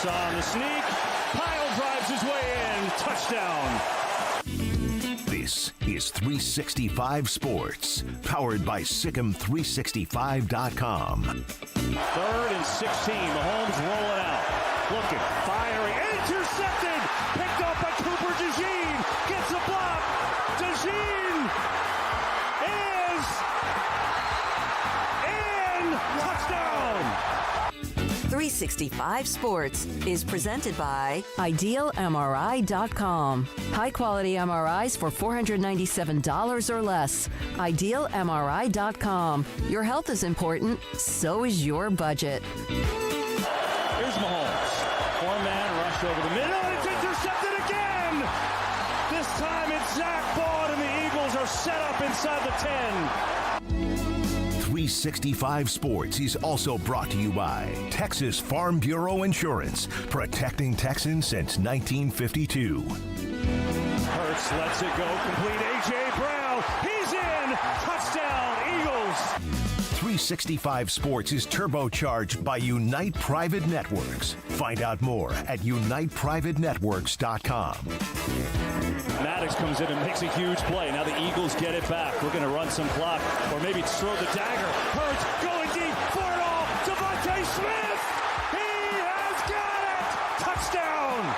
on the sneak. Pyle drives his way in. Touchdown. This is 365 Sports, powered by Sikkim365.com. 3rd and 16. Mahomes rolling out. Looking, firing, intercepted. Picked up by Cooper DeJean. Gets a block. DeJean is in. Touchdown. 365 Sports is presented by IdealMRI.com. High-quality MRIs for $497 or less. IdealMRI.com. Your health is important, so is your budget. Here's Mahomes. Four-man rush over the middle. It's intercepted again. This time it's Zach Baud, and the Eagles are set up inside the 10. 365 Sports is also brought to you by Texas Farm Bureau Insurance, protecting Texans since 1952. Hurts lets it go. Complete A.J. Brown. He's in. Touchdown, Eagles. 365 Sports is turbocharged by Unite Private Networks. Find out more at uniteprivatenetworks.com. Maddox comes in and makes a huge play. Now the Eagles get it back. We're going to run some clock, or maybe throw the dagger. Hurts going deep for it all. Devontae Smith. He has got it. Touchdown.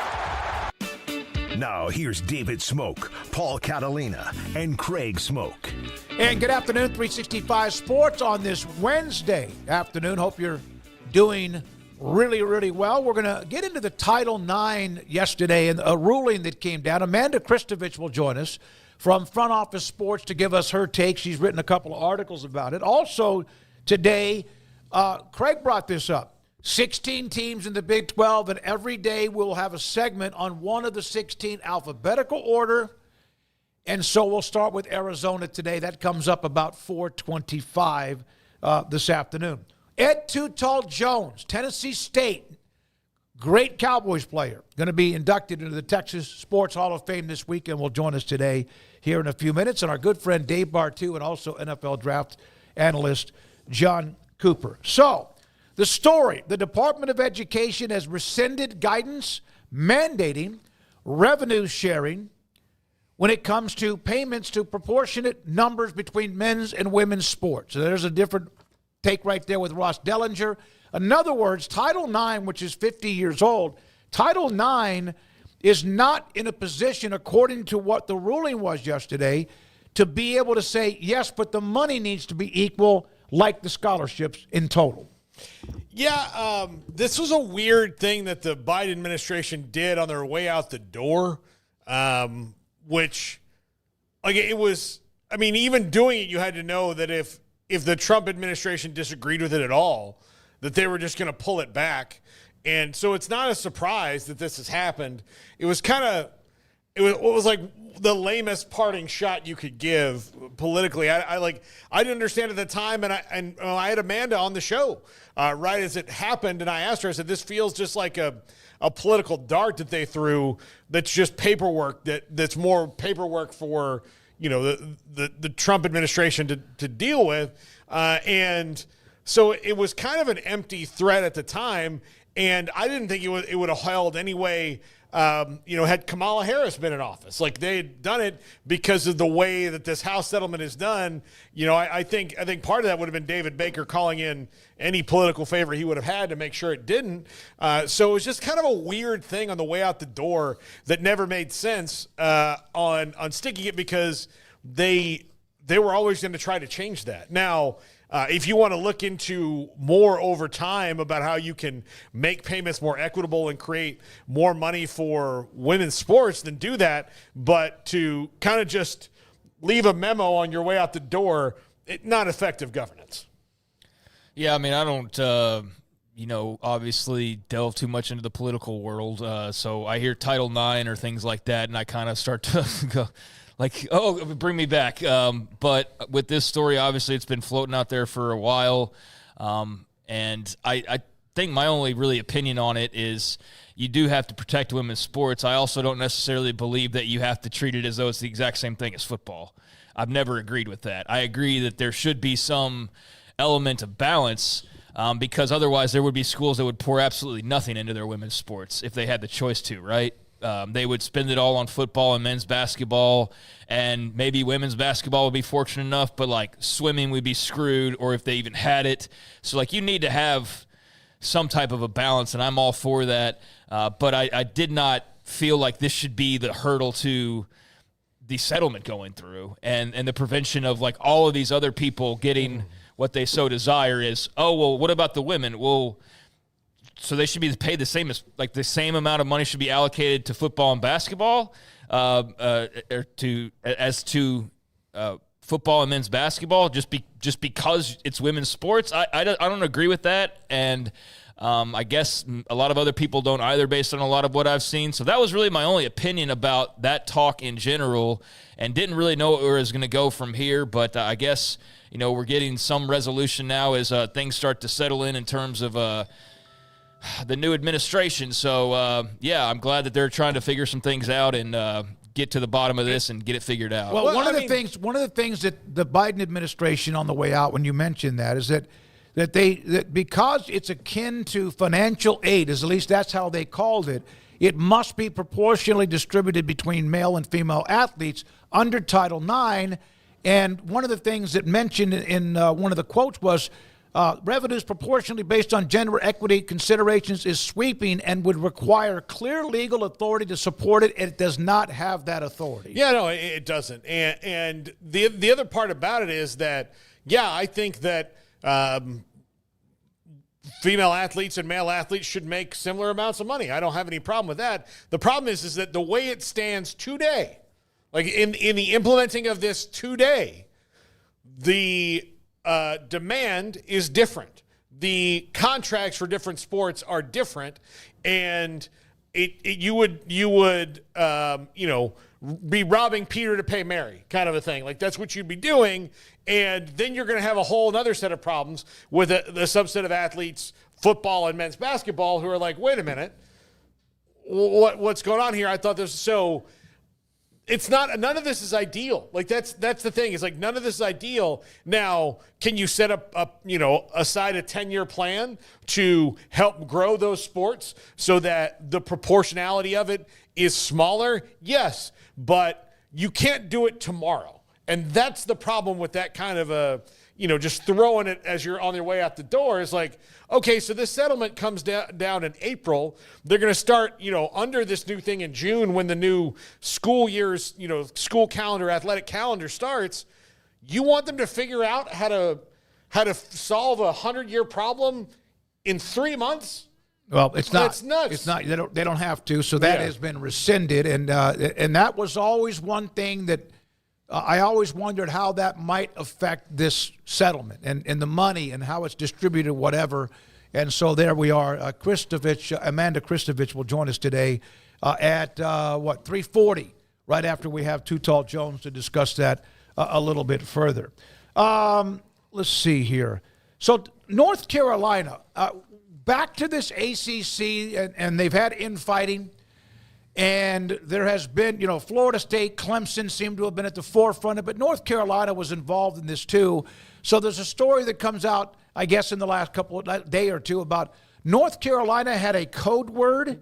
Now here's David Smoak, Paul Catalina, and Craig Smoak. And good afternoon, 365 Sports on this Wednesday afternoon. Hope you're doing really, really well. We're going to get into the Title IX yesterday and a ruling that came down. Amanda Christovich will join us from Front Office Sports to give us her take. She's written a couple of articles about it. Also today, Craig brought this up. 16 teams in the Big 12, and every day we'll have a segment on one of the 16 alphabetical order. And so we'll start with Arizona today. That comes up about 4:25 this afternoon. Ed Too Tall Jones, Tennessee State, great Cowboys player, going to be inducted into the Texas Sports Hall of Fame this weekend. Will join us today here in a few minutes. And our good friend Dave Bartoo and also NFL draft analyst John Cooper. So the story, the Department of Education has rescinded guidance mandating revenue sharing when it comes to payments to proportionate numbers between men's and women's sports. So there's a different take right there with Ross Dellinger. In other words, Title IX, which is 50 years old, Title IX is not in a position, according to what the ruling was yesterday, to be able to say, yes, but the money needs to be equal like the scholarships in total. Yeah, this was a weird thing that the Biden administration did on their way out the door, which, like, it was, I mean, even doing it, you had to know that if the Trump administration disagreed with it at all, that they were just going to pull it back. And so it's not a surprise that this has happened. It was kind of, it was like the lamest parting shot you could give politically. I didn't understand at the time, and I had Amanda on the show right as it happened, and I asked her, I said, this feels just like a political dart that they threw that's just paperwork, that's more paperwork for, you know, the Trump administration to deal with. And so it was kind of an empty threat at the time, and I didn't think it would have held anyway. Had Kamala Harris been in office, like they had done it because of the way that this House settlement is done. You know, I think part of that would have been David Baker calling in any political favor he would have had to make sure it didn't. So it was just kind of a weird thing on the way out the door that never made sense on sticking it, because they were always going to try to change that. Now, if you want to look into more over time about how you can make payments more equitable and create more money for women's sports, then do that. But to kind of just leave a memo on your way out the door, not effective governance. Yeah, I mean, I don't, obviously delve too much into the political world. So I hear Title IX or things like that, and I kind of start to go, like, oh, bring me back. But with this story, obviously, it's been floating out there for a while. And I think my only really opinion on it is you do have to protect women's sports. I also don't necessarily believe that you have to treat it as though it's the exact same thing as football. I've never agreed with that. I agree that there should be some element of balance. because otherwise there would be schools that would pour absolutely nothing into their women's sports if they had the choice to, right? They would spend it all on football and men's basketball, and maybe women's basketball would be fortunate enough, but like swimming would be screwed, or if they even had it. So like you need to have some type of a balance, and I'm all for that. But I did not feel like this should be the hurdle to the settlement going through and the prevention of like all of these other people getting what they so desire is, oh, well, what about the women? Well, so they should be paid the same amount of money should be allocated to football and basketball, or to football and men's basketball, just because it's women's sports. I don't agree with that, and I guess a lot of other people don't either, based on a lot of what I've seen. So that was really my only opinion about that talk in general, and didn't really know where it was going to go from here. But I guess we're getting some resolution now as things start to settle in terms of the new administration. So, I'm glad that they're trying to figure some things out and get to the bottom of this and get it figured out. Well, one of the things that the Biden administration on the way out, when you mentioned that, is that because it's akin to financial aid, at least that's how they called it, it must be proportionally distributed between male and female athletes under Title IX. And one of the things that mentioned in one of the quotes was, revenues proportionally based on gender equity considerations is sweeping and would require clear legal authority to support it. It does not have that authority. Yeah, no, it doesn't. And the other part about it is that, I think that female athletes and male athletes should make similar amounts of money. I don't have any problem with that. The problem is that the way it stands today, like in the implementing of this today, the demand is different. The contracts for different sports are different, and you would be robbing Peter to pay Mary, kind of a thing. Like that's what you'd be doing, and then you're going to have a whole other set of problems with the subset of athletes, football and men's basketball, who are like, wait a minute, what's going on here? I thought this was so. It's not. None of this is ideal. Like that's the thing. It's like none of this is ideal. Now, can you set up aside a 10-year plan to help grow those sports so that the proportionality of it is smaller? Yes, but you can't do it tomorrow, and that's the problem with that kind of a just throwing it as you're on your way out the door. Is like, okay, so this settlement comes down in April. They're going to start, under this new thing in June when the new school year's, school calendar, athletic calendar starts. You want them to figure out how to solve a 100-year problem in 3 months? Well, it's not. That's nuts. It's not. They don't have to. So that has been rescinded, and that was always one thing that I always wondered how that might affect this settlement and the money and how it's distributed, whatever. And so there we are. Amanda Christovich will join us today at 3:40, right after we have Too Tall Jones to discuss that a little bit further. Let's see here. So North Carolina, back to this ACC, and they've had infighting. And there has been, Florida State, Clemson seem to have been at the forefront of it, but North Carolina was involved in this too. So there's a story that comes out, I guess, in the last day or two about North Carolina had a code word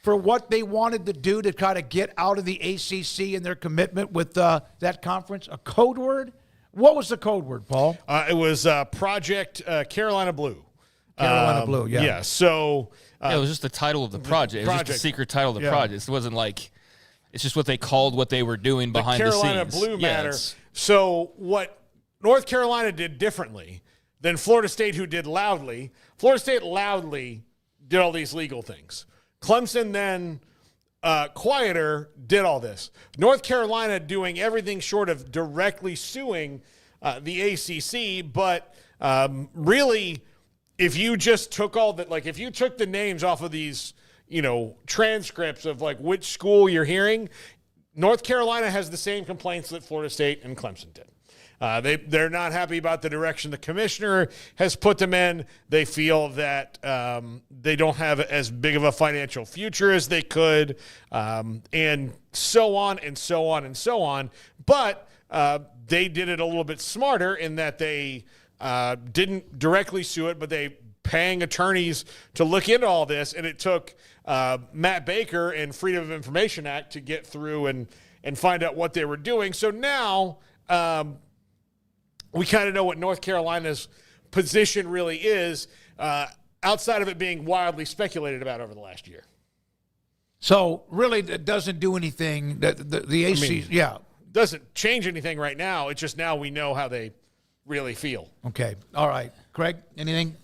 for what they wanted to do to kind of get out of the ACC and their commitment with that conference. A code word? What was the code word, Paul? It was Project Carolina Blue. Carolina Blue, yeah. Yeah, so... it was just the title of the project. It was just the secret title of the project. It wasn't like it's just what they called what they were doing behind the scenes. Carolina Blue matter. So what North Carolina did differently than Florida State, who did loudly. Florida State loudly did all these legal things. Clemson then quieter did all this. North Carolina doing everything short of directly suing the ACC, but really. If you just took if you took the names off of these, transcripts of like which school you're hearing, North Carolina has the same complaints that Florida State and Clemson did. They're not happy about the direction the commissioner has put them in. They feel that they don't have as big of a financial future as they could, and so on and so on and so on. But they did it a little bit smarter in that they didn't directly sue it, but they paying attorneys to look into all this, and it took Matt Baker and Freedom of Information Act to get through and find out what they were doing. So now we kind of know what North Carolina's position really is, outside of it being wildly speculated about over the last year. So really, that doesn't do anything. The AC, Doesn't change anything right now. It's just now we know how they really feel. Okay. All right. Craig, anything?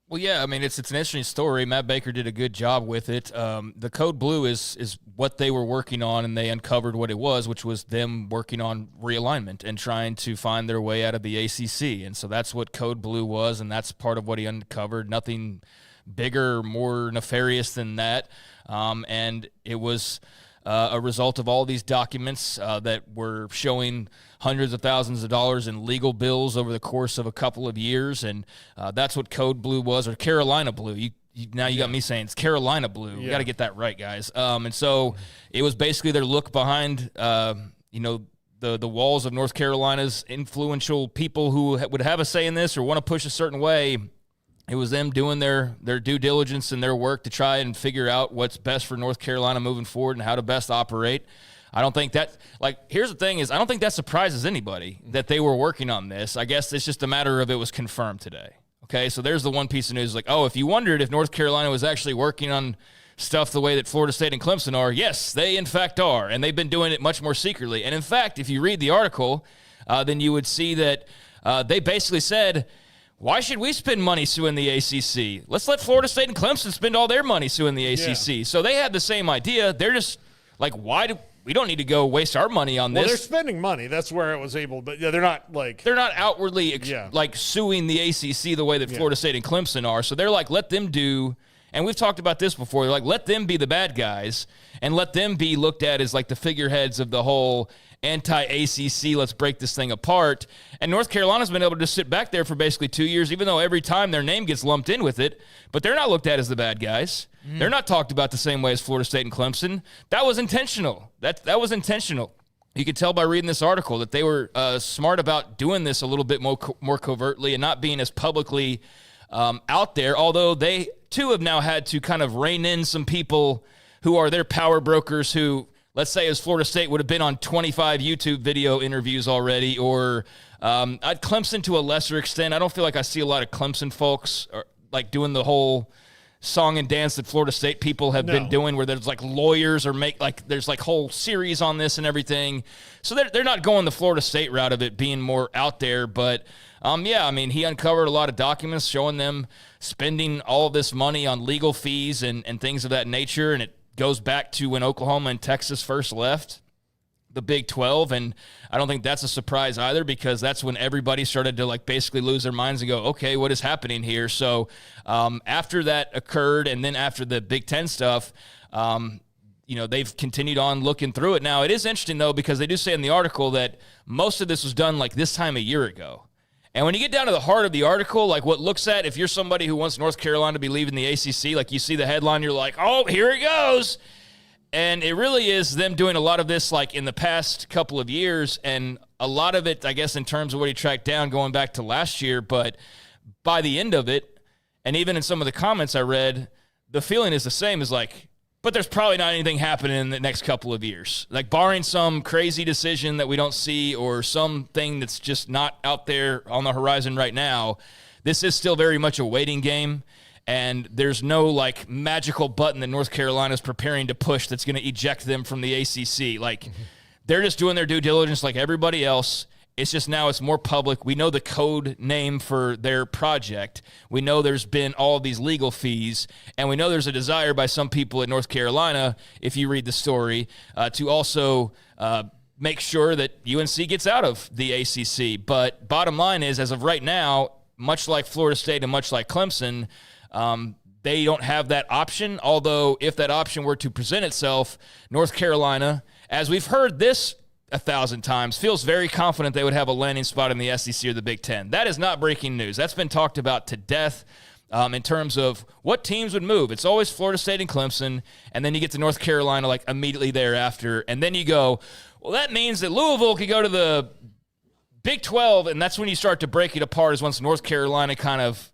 Well, yeah, I mean, it's an interesting story. Matt Baker did a good job with it. The Code Blue is what they were working on, and they uncovered what it was, which was them working on realignment and trying to find their way out of the ACC. And so that's what Code Blue was, and that's part of what he uncovered. Nothing bigger, more nefarious than that. And it was a result of all these documents that were showing hundreds of thousands of dollars in legal bills over the course of a couple of years, and that's what Code Blue was, or Carolina Blue. Now you got me saying it's Carolina Blue. You got to get that right, guys. And so it was basically their look behind, the walls of North Carolina's influential people who would have a say in this or want to push a certain way. It was them doing their due diligence and their work to try and figure out what's best for North Carolina moving forward and how to best operate. I don't think that, here's the thing is, I don't think that surprises anybody that they were working on this. I guess it's just a matter of it was confirmed today. Okay, so there's the one piece of news, if you wondered if North Carolina was actually working on stuff the way that Florida State and Clemson are, yes, they in fact are, and they've been doing it much more secretly. And in fact, if you read the article, then you would see that they basically said, why should we spend money suing the ACC? Let's let Florida State and Clemson spend all their money suing the ACC. Yeah. So they had the same idea. They're just we don't need to go waste our money on this. Well, they're spending money. That's where it was able, but they're not they're not outwardly suing the ACC the way that Florida State and Clemson are. So they're let them do. And we've talked about this before. They're let them be the bad guys and let them be looked at as the figureheads of the whole anti-ACC, let's break this thing apart. And North Carolina's been able to just sit back there for basically 2 years, even though every time their name gets lumped in with it, but they're not looked at as the bad guys. They're not talked about the same way as Florida State and Clemson. That was intentional. That was intentional. You could tell by reading this article that they were smart about doing this a little bit more covertly and not being as publicly out there, although they, too, have now had to kind of rein in some people who are their power brokers who, let's say, as Florida State would have been on 25 YouTube video interviews already, or at Clemson to a lesser extent. I don't feel like I see a lot of Clemson folks doing the whole song and dance that Florida State people have been doing, where there's lawyers or there's whole series on this and everything. So they're not going the Florida State route of it being more out there. But he uncovered a lot of documents showing them spending all of this money on legal fees and things of that nature, and it goes back to when Oklahoma and Texas first left the Big 12, and I don't think that's a surprise either, because that's when everybody started to basically lose their minds and go, okay, what is happening here? So after that occurred, and then after the Big 10 stuff, they've continued on looking through it. Now, it is interesting, though, because they do say in the article that most of this was done this time a year ago. And when you get down to the heart of the article, what looks at, if you're somebody who wants North Carolina to be leaving the ACC, you see the headline, you're like, oh, here it goes. And it really is them doing a lot of this in the past couple of years, and a lot of it, I guess, in terms of what he tracked down going back to last year. But by the end of it, and even in some of the comments I read, the feeling is the same as but there's probably not anything happening in the next couple of years. Barring some crazy decision that we don't see or something that's just not out there on the horizon right now, this is still very much a waiting game. And there's no magical button that North Carolina is preparing to push that's going to eject them from the ACC. They're just doing their due diligence like everybody else. It's just now it's more public. We know the code name for their project. We know there's been all of these legal fees, and we know there's a desire by some people in North Carolina, if you read the story, to also make sure that UNC gets out of the ACC. But bottom line is, as of right now, much like Florida State and much like Clemson, they don't have that option. Although if that option were to present itself, North Carolina, as we've heard this 1,000 times, feels very confident they would have a landing spot in the SEC or the Big Ten. That is not breaking news. That's been talked about to death in terms of what teams would move. It's always Florida State and Clemson, and then you get to North Carolina immediately thereafter, and then you go, well, that means that Louisville could go to the Big 12, and that's when you start to break it apart, is once North Carolina kind of,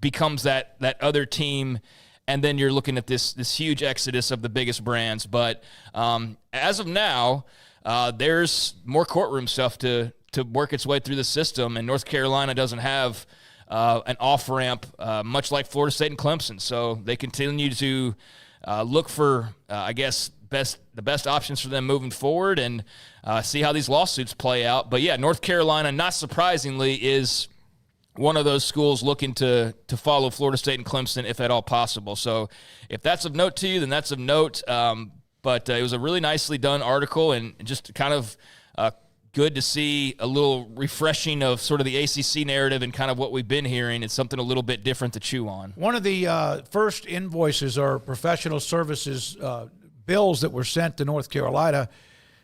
becomes that other team, and then you're looking at this huge exodus of the biggest brands. But as of now, there's more courtroom stuff to work its way through the system, and North Carolina doesn't have an off-ramp, much like Florida State and Clemson. So they continue to look for, the best options for them moving forward and see how these lawsuits play out. But, yeah, North Carolina, not surprisingly, is one of those schools looking to follow Florida State and Clemson if at all possible. So if that's of note to you, then that's of note. But it was a really nicely done article and just kind of good to see a little refreshing of sort of the ACC narrative and kind of what we've been hearing. It's something a little bit different to chew on. One of the first invoices or professional services bills that were sent to North Carolina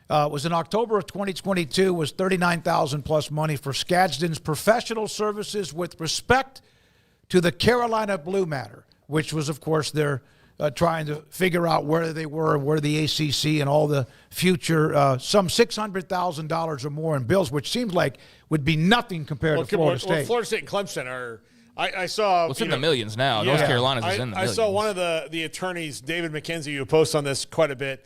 was in October of 2022, was $39,000 plus money for Scadsden's professional services with respect to the Carolina Blue matter, which was, of course, their trying to figure out where they were, where the ACC and all the future, some $600,000 or more in bills, which seems like would be nothing compared to Florida State. Well, Florida State and Clemson are. I saw. Well, it's in the millions now. Yeah. North Carolina's is in the millions. I saw one of the attorneys, David McKenzie, who posts on this quite a bit,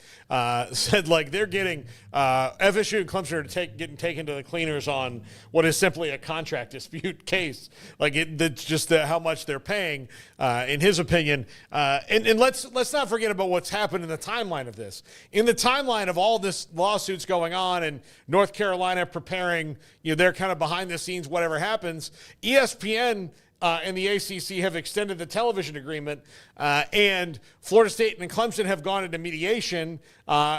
said like they're getting FSU and Clemson are getting taken to the cleaners on what is simply a contract dispute case. Like that's just how much they're paying, in his opinion. And let's not forget about what's happened in the timeline of this. In the timeline of all this lawsuits going on and North Carolina preparing, they're kind of behind the scenes. Whatever happens, ESPN. And the ACC have extended the television agreement, and Florida State and Clemson have gone into mediation,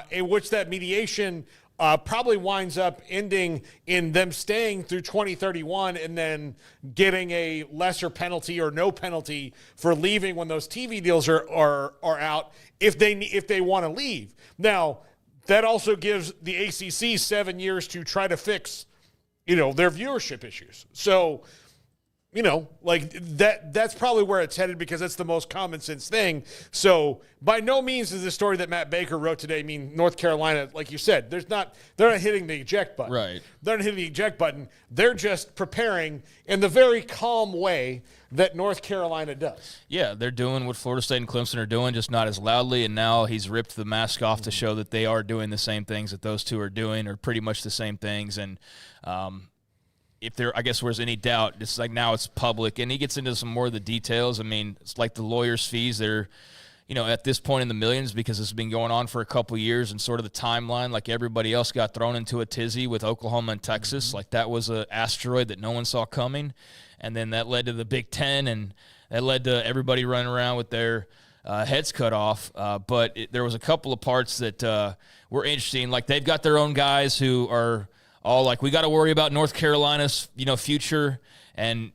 in which that mediation probably winds up ending in them staying through 2031 and then getting a lesser penalty or no penalty for leaving when those TV deals are out if they want to leave. Now, that also gives the ACC 7 years to try to fix, their viewership issues. So, like that's probably where it's headed because that's the most common sense thing. So by no means does the story that Matt Baker wrote today mean North Carolina, like you said, they're not hitting the eject button. Right. They're not hitting the eject button. They're just preparing in the very calm way that North Carolina does. Yeah, they're doing what Florida State and Clemson are doing, just not as loudly. And now he's ripped the mask off to show that they are doing the same things that those two are doing, or pretty much the same things. And if there, I guess, was any doubt, it's like now it's public, and he gets into some more of the details. I mean, it's like the lawyers' fees. They're, at this point in the millions because it's been going on for a couple of years, and sort of the timeline, like everybody else, got thrown into a tizzy with Oklahoma and Texas. Like that was an asteroid that no one saw coming, and then that led to the Big Ten, and that led to everybody running around with their heads cut off. But there was a couple of parts that were interesting. Like they've got their own guys who are all like, we got to worry about North Carolina's, future and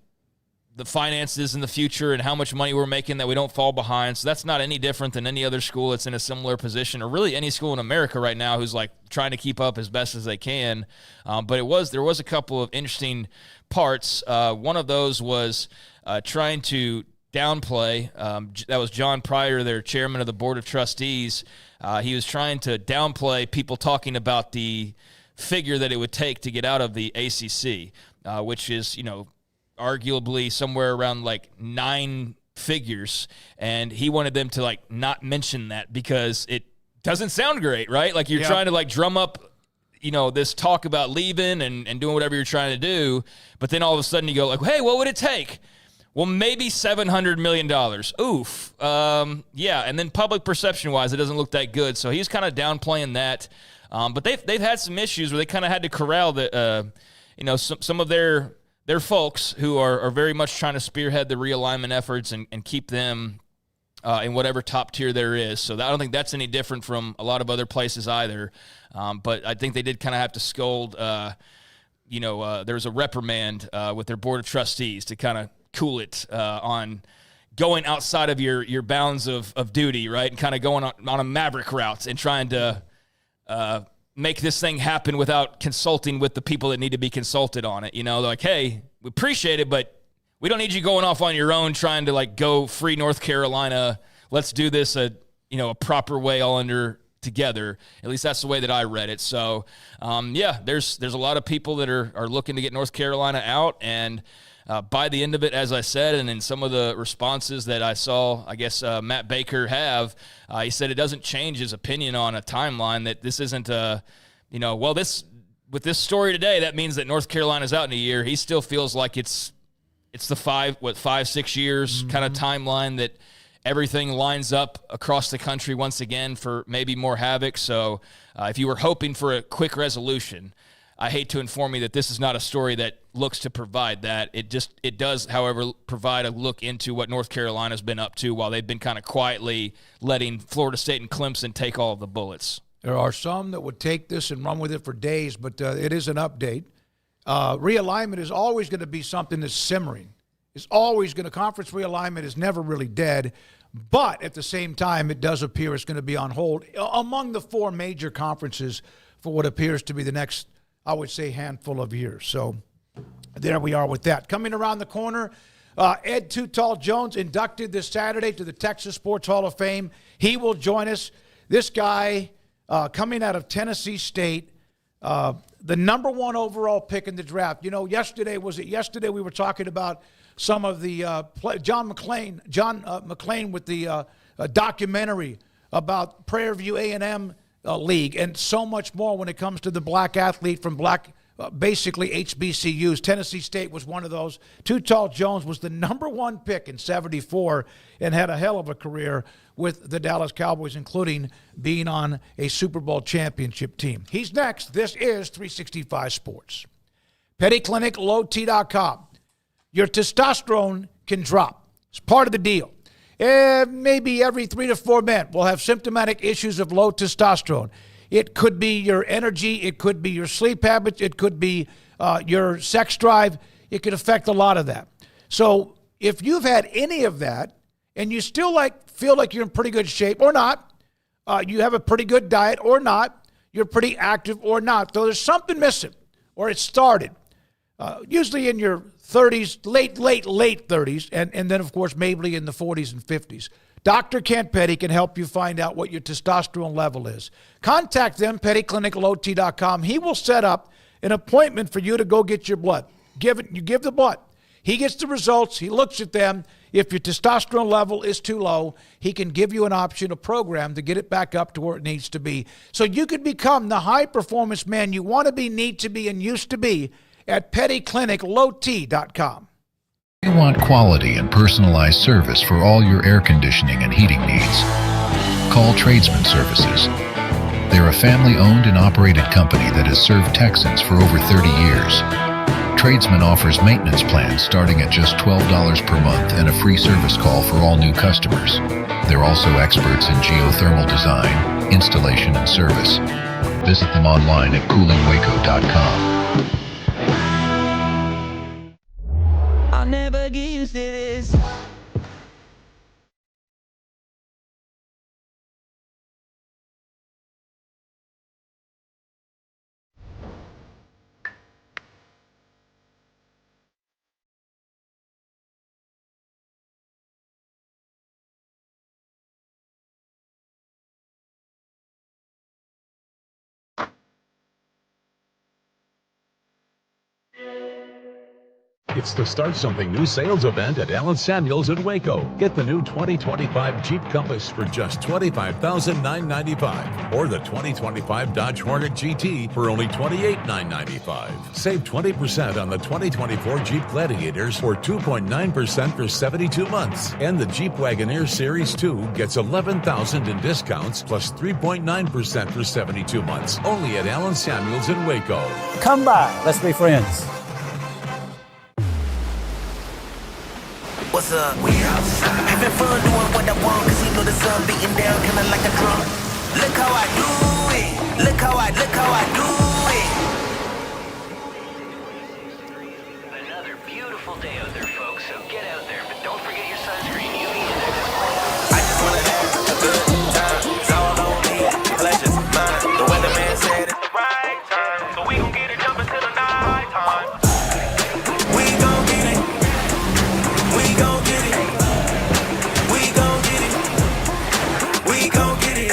the finances in the future and how much money we're making that we don't fall behind. So that's not any different than any other school that's in a similar position, or really any school in America right now who's like trying to keep up as best as they can. But there was a couple of interesting parts. One of those was trying to downplay. That was John Pryor, their chairman of the Board of Trustees. He was trying to downplay people talking about the figure that it would take to get out of the ACC, which is, arguably somewhere around like 9 figures. And he wanted them to like not mention that because it doesn't sound great, right? Like you're trying to like drum up, this talk about leaving and doing whatever you're trying to do. But then all of a sudden you go like, hey, what would it take? Well, maybe $700 million. Oof. Yeah. And then public perception wise, it doesn't look that good. So he's kind of downplaying that. But they've had some issues where they kind of had to corral the, some of their folks who are very much trying to spearhead the realignment efforts and keep them in whatever top tier there is. So I don't think that's any different from a lot of other places either. But I think they did kind of have to scold. There was a reprimand with their board of trustees to kind of cool it on going outside of your bounds of duty, right, and kind of going on a maverick route and trying to make this thing happen without consulting with the people that need to be consulted on it. Like, hey, we appreciate it, but we don't need you going off on your own trying to like go free North Carolina. Let's do this a proper way, all under together. At least that's the way that I read it. So, there's a lot of people that are looking to get North Carolina out, and by the end of it, as I said, and in some of the responses that I saw, I guess Matt Baker he said it doesn't change his opinion on a timeline, that this isn't with this story today, that means that North Carolina's out in a year. He still feels like it's the 5-6 years kind of timeline that everything lines up across the country once again for maybe more havoc. So if you were hoping for a quick resolution, I hate to inform you that this is not a story that looks to provide that. It does, however, provide a look into what North Carolina's been up to while they've been kind of quietly letting Florida State and Clemson take all of the bullets. There are some that would take this and run with it for days, but it is an update. Realignment is always going to be something that's simmering. Conference realignment is never really dead, but at the same time, it does appear it's going to be on hold among the 4 major conferences for what appears to be the next, I would say, handful of years. So there we are with that. Coming around the corner, Ed Too Tall Jones inducted this Saturday to the Texas Sports Hall of Fame. He will join us. This guy, coming out of Tennessee State, the number 1 overall pick in the draft. Yesterday we were talking about some of the John McClain with the documentary about Prairie View A&M League, and so much more when it comes to the black athlete from basically HBCUs. Tennessee State was one of those. Too Tall Jones was the number 1 pick in '74 and had a hell of a career with the Dallas Cowboys, including being on a Super Bowl championship team. He's next. This is 365 Sports. PettyClinicLowT.com. Your testosterone can drop. It's part of the deal. Maybe every 3 to 4 men will have symptomatic issues of low testosterone. It could be your energy. It could be your sleep habits. It could be your sex drive. It could affect a lot of that. So if you've had any of that and you still feel like you're in pretty good shape or not, you have a pretty good diet or not, you're pretty active or not, though there's something missing or it started, usually in your 30s, late 30s, and then, of course, maybe in the 40s and 50s. Dr. Kent Petty can help you find out what your testosterone level is. Contact them, PettyClinicLowT.com. He will set up an appointment for you to go get your blood. You give the blood. He gets the results. He looks at them. If your testosterone level is too low, he can give you an option, a program to get it back up to where it needs to be. So you could become the high-performance man you want to be, need to be, and used to be at PettyClinicLowT.com. You want quality and personalized service for all your air conditioning and heating needs. Call Tradesman Services. They're a family-owned and operated company that has served Texans for over 30 years. Tradesman offers maintenance plans starting at just $12 per month and a free service call for all new customers. They're also experts in geothermal design, installation, and service. Visit them online at coolingwaco.com. I'll never get used to this. It's the Start Something New sales event at Allen Samuels in Waco. Get the new 2025 Jeep Compass for just $25,995, or the 2025 Dodge Hornet GT for only $28,995. Save 20% on the 2024 Jeep Gladiators for 2.9% for 72 months. And the Jeep Wagoneer Series 2 gets $11,000 in discounts plus 3.9% for 72 months. Only at Allen Samuels in Waco. Come by. Let's be friends. What's up? We outside. Having fun doing what I want, cause you know the sun beating down kinda like a drum. Look how I do it. Look how I do it. Another beautiful day out there, folks. So get out there, but don't forget your sunscreen. UV index. I just wanna have a good time. It's all on me. Pleasure's mine. The weatherman said it's the right time. So we gon' get it jumping till the night time. We gon' get it. We gon' get it. We gon' get it. We gon' get it.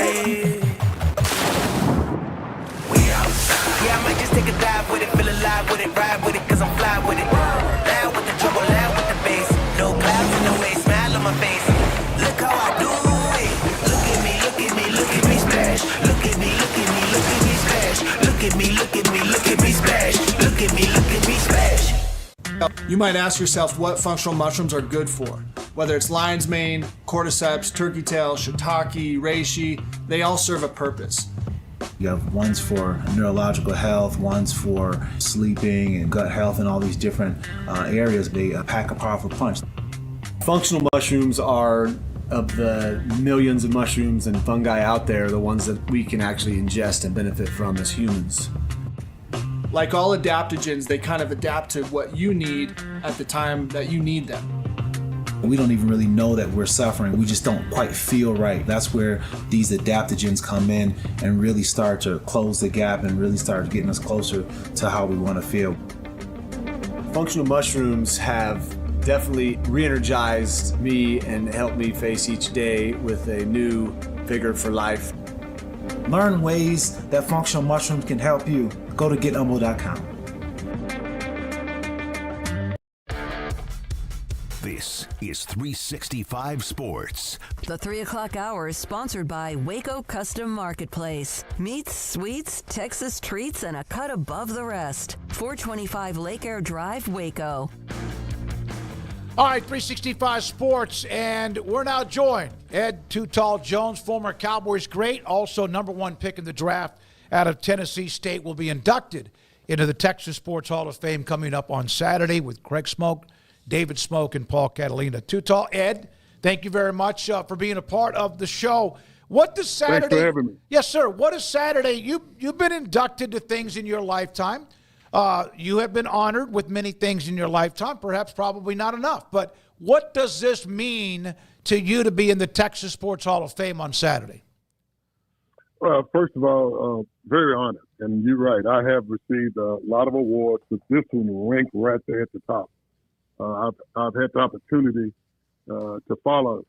You might ask yourself what functional mushrooms are good for. Whether it's lion's mane, cordyceps, turkey tail, shiitake, reishi, they all serve a purpose. You have ones for neurological health, ones for sleeping and gut health and all these different areas. They pack a powerful punch. Functional mushrooms are, of the millions of mushrooms and fungi out there, the ones that we can actually ingest and benefit from as humans. Like all adaptogens, they kind of adapt to what you need at the time that you need them. We don't even really know that we're suffering. We just don't quite feel right. That's where these adaptogens come in and really start to close the gap and really start getting us closer to how we want to feel. Functional mushrooms have definitely re-energized me and helped me face each day with a new vigor for life. Learn ways that functional mushrooms can help you. Go to getumble.com. This is 365 Sports. The 3 o'clock hour is sponsored by Waco Custom Marketplace. Meats, sweets, Texas treats, and a cut above the rest. 425 Lake Air Drive, Waco. All right, 365 Sports, and we're now joined. Ed Too Tall Jones, former Cowboys great, also number 1 pick in the draft out of Tennessee State, will be inducted into the Texas Sports Hall of Fame coming up on Saturday with Craig Smoak, David Smoak, and Paul Catalina. Too Tall, Ed, thank you very much for being a part of the show. What does Saturday? Thanks for having me. Yes, sir. What is Saturday? You've been inducted to things in your lifetime. You have been honored with many things in your lifetime, perhaps probably not enough. But what does this mean to you to be in the Texas Sports Hall of Fame on Saturday? Well, first of all, very honored. And you're right. I have received a lot of awards, but this one ranked right there at the top. I've had the opportunity to follow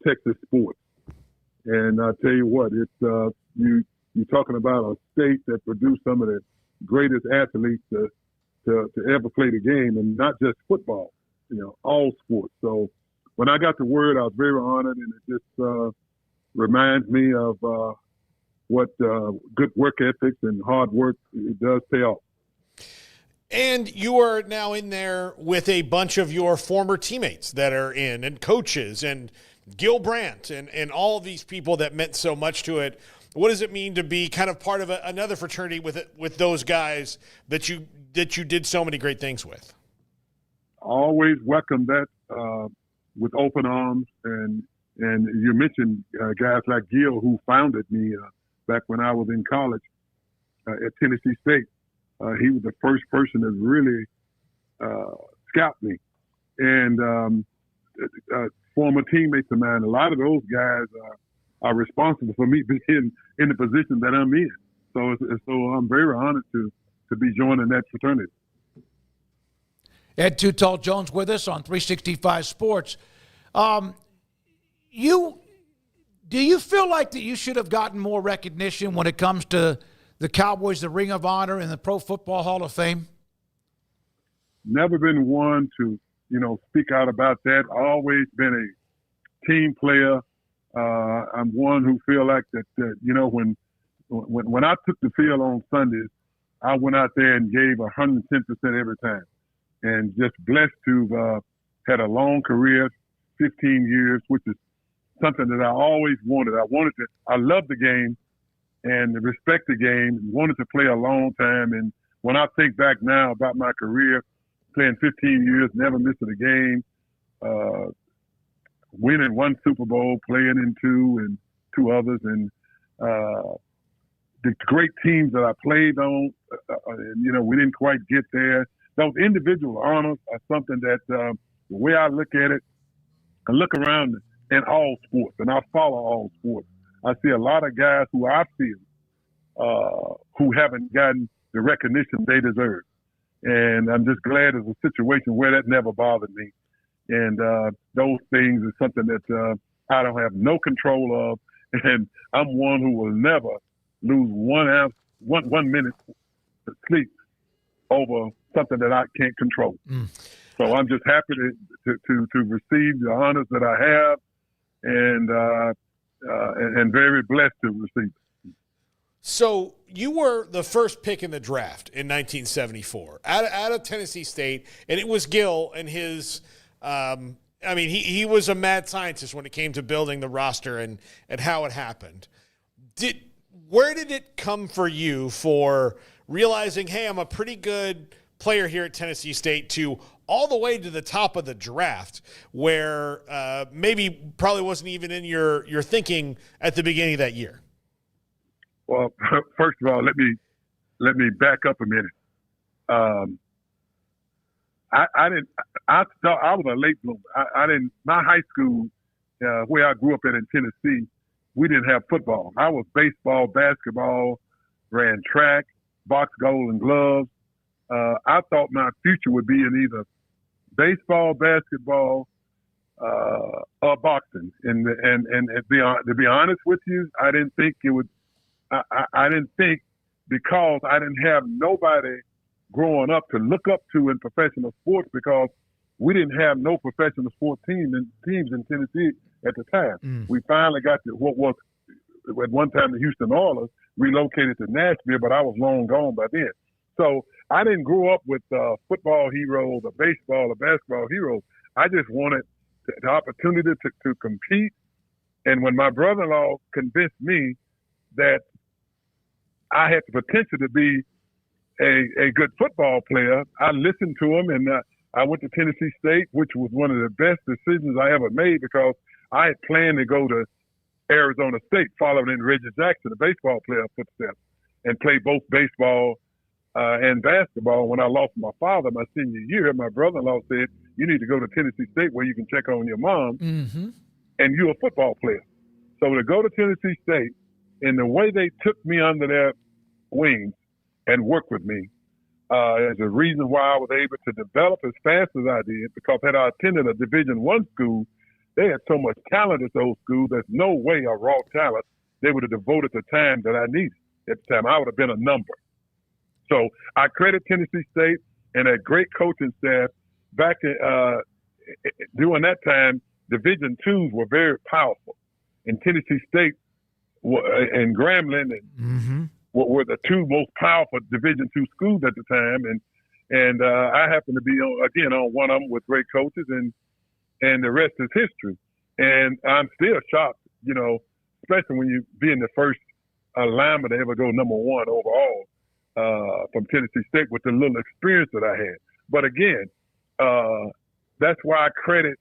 Texas sports. And I tell you what, it's you're talking about a state that produced some of the greatest athletes to ever play the game, and not just football, all sports. So when I got the word, I was very honored, and it just reminds me of what good work ethics and hard work, it does pay off. And you are now in there with a bunch of your former teammates that are in, and coaches, and Gil Brandt, and all of these people that meant so much to it. What does it mean to be kind of part of another fraternity with those guys that you did so many great things with? Always welcome that with open arms, and you mentioned guys like Gil, who founded me back when I was in college at Tennessee State. He was the first person to really scout me, and former teammates of mine. A lot of those guys are responsible for me being in the position that I'm in. So I'm very honored to be joining that fraternity. Ed Too Tall Jones with us on 365 Sports. Do you feel like that you should have gotten more recognition when it comes to the Cowboys, the Ring of Honor, and the Pro Football Hall of Fame? Never been one to, speak out about that. Always been a team player. I'm one who feel like that, when I took the field on Sundays, I went out there and gave 110% every time. And just blessed to had a long career, 15 years, which is something that I always wanted. I loved the game and respect the game, wanted to play a long time. And when I think back now about my career, playing 15 years, never missing a game, winning 1 Super Bowl, playing in 2 and 2 others, and the great teams that I played on, we didn't quite get there. Those individual honors are something that the way I look at it, I look around in all sports, and I follow all sports. I see a lot of guys who I feel who haven't gotten the recognition they deserve. And I'm just glad it's a situation where that never bothered me. And those things is something that I don't have no control of. And I'm one who will never lose 1 minute of sleep over something that I can't control. So I'm just happy to receive the honors that I have, and very blessed to receive. So you were the first pick in the draft in 1974 out of Tennessee State, and it was Gil and his he was a mad scientist when it came to building the roster and how it happened. Where did it come for you for realizing, hey, I'm a pretty good player here at Tennessee State, to all the way to the top of the draft, where maybe probably wasn't even in your thinking at the beginning of that year? Well, first of all, let me back up a minute. I was a late bloomer. My high school, where I grew up in Tennessee, we didn't have football. I was baseball, basketball, ran track, boxed Golden Gloves. I thought my future would be in either baseball, basketball, or boxing. And to be honest with you, I didn't think it would. I didn't think, because I didn't have nobody growing up to look up to in professional sports, because we didn't have no professional sports teams in Tennessee at the time. We finally got to what was at one time the Houston Oilers, relocated to Nashville, but I was long gone by then. So I didn't grow up with football heroes or baseball or basketball heroes. I just wanted the opportunity to compete. And when my brother-in-law convinced me that I had the potential to be a good football player, I listened to him, and I went to Tennessee State, which was one of the best decisions I ever made, because I had planned to go to Arizona State, following in Reggie Jackson, the baseball player, footsteps, and play both baseball and basketball. When I lost my father my senior year, my brother-in-law said, you need to go to Tennessee State where you can check on your mom, and you're a football player. So to go to Tennessee State, and the way they took me under their wings and worked with me is the reason why I was able to develop as fast as I did, because had I attended a Division I school, they had so much talent at those schools, there's no way a raw talent they would have devoted the time that I needed at the time. I would have been a number. So I credit Tennessee State and a great coaching staff. Back during that time, Division IIs were very powerful. And Tennessee State and Grambling were the two most powerful Division II schools at the time. And I happened to be on one of them with great coaches, and the rest is history. And I'm still shocked, especially when you be in the first lineman to ever go number one overall from Tennessee State with the little experience that I had. But again, that's why I credit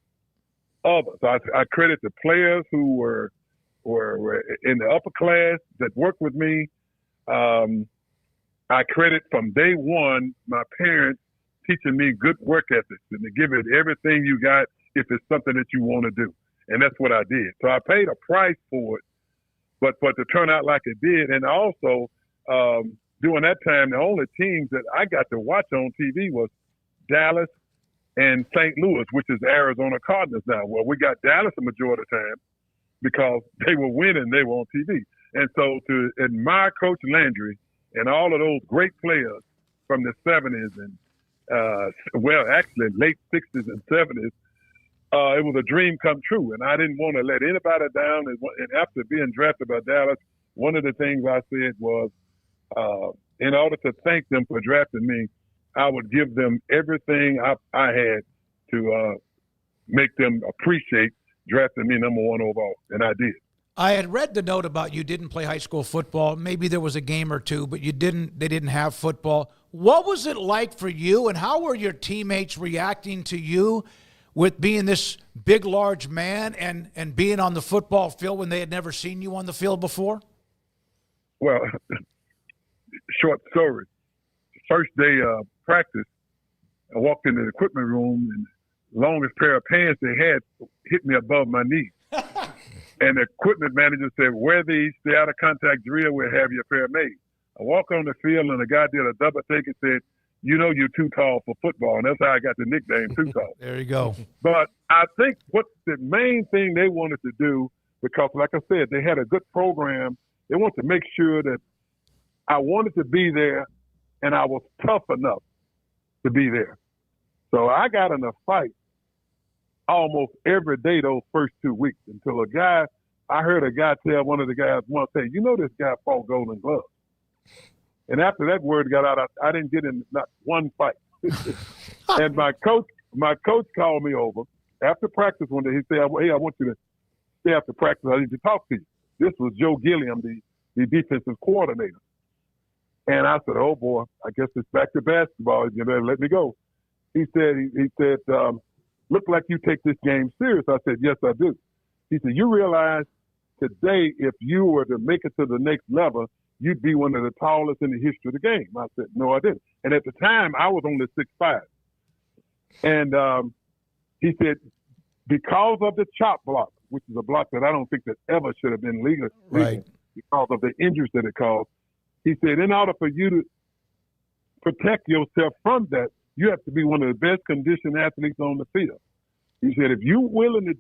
others. I credit the players who were in the upper class that worked with me. I credit from day one my parents teaching me good work ethics and to give it everything you got if it's something that you want to do. And that's what I did. So I paid a price for it, but to turn out like it did. And also, during that time, the only teams that I got to watch on TV was Dallas and St. Louis, which is Arizona Cardinals now. Well, we got Dallas a majority of the time because they were winning, they were on TV. And so to admire Coach Landry and all of those great players from the 70s and, actually late 60s and 70s, it was a dream come true. And I didn't want to let anybody down. And after being drafted by Dallas, one of the things I said was, in order to thank them for drafting me, I would give them everything I had to make them appreciate drafting me number one overall. And I did. I had read the note about you didn't play high school football. Maybe there was a game or two, but they didn't have football. What was it like for you, and how were your teammates reacting to you with being this big, large man and being on the football field when they had never seen you on the field before? Well, short story. First day of practice, I walked in the equipment room, and the longest pair of pants they had hit me above my knee. And the equipment manager said, wear these, stay out of contact drill, we'll have your pair made. I walked on the field, and the guy did a double take and said, you're too tall for football. And that's how I got the nickname, Too Tall. There you go. But I think what the main thing they wanted to do, because like I said, they had a good program, they wanted to make sure that I wanted to be there and I was tough enough to be there. So I got in a fight almost every day those first 2 weeks until I heard a guy tell one of the guys once, hey, this guy fought Golden Gloves. And after that word got out, I didn't get in not one fight. And my coach called me over after practice one day. He said, "Hey, I want you to stay after practice. I need to talk to you." This was Joe Gilliam, the defensive coordinator. And I said, "Oh boy, I guess it's back to basketball. You better let me go." He said, "Look like you take this game serious." I said, "Yes, I do." He said, "You realize today, if you were to make it to the next level, you'd be one of the tallest in the history of the game." I said, "No, I didn't." And at the time, I was only 6'5". And he said, because of the chop block, which is a block that I don't think that ever should have been legal, Right. because of the injuries that it caused. He said, in order for you to protect yourself from that, you have to be one of the best conditioned athletes on the field. He said, if you're willing to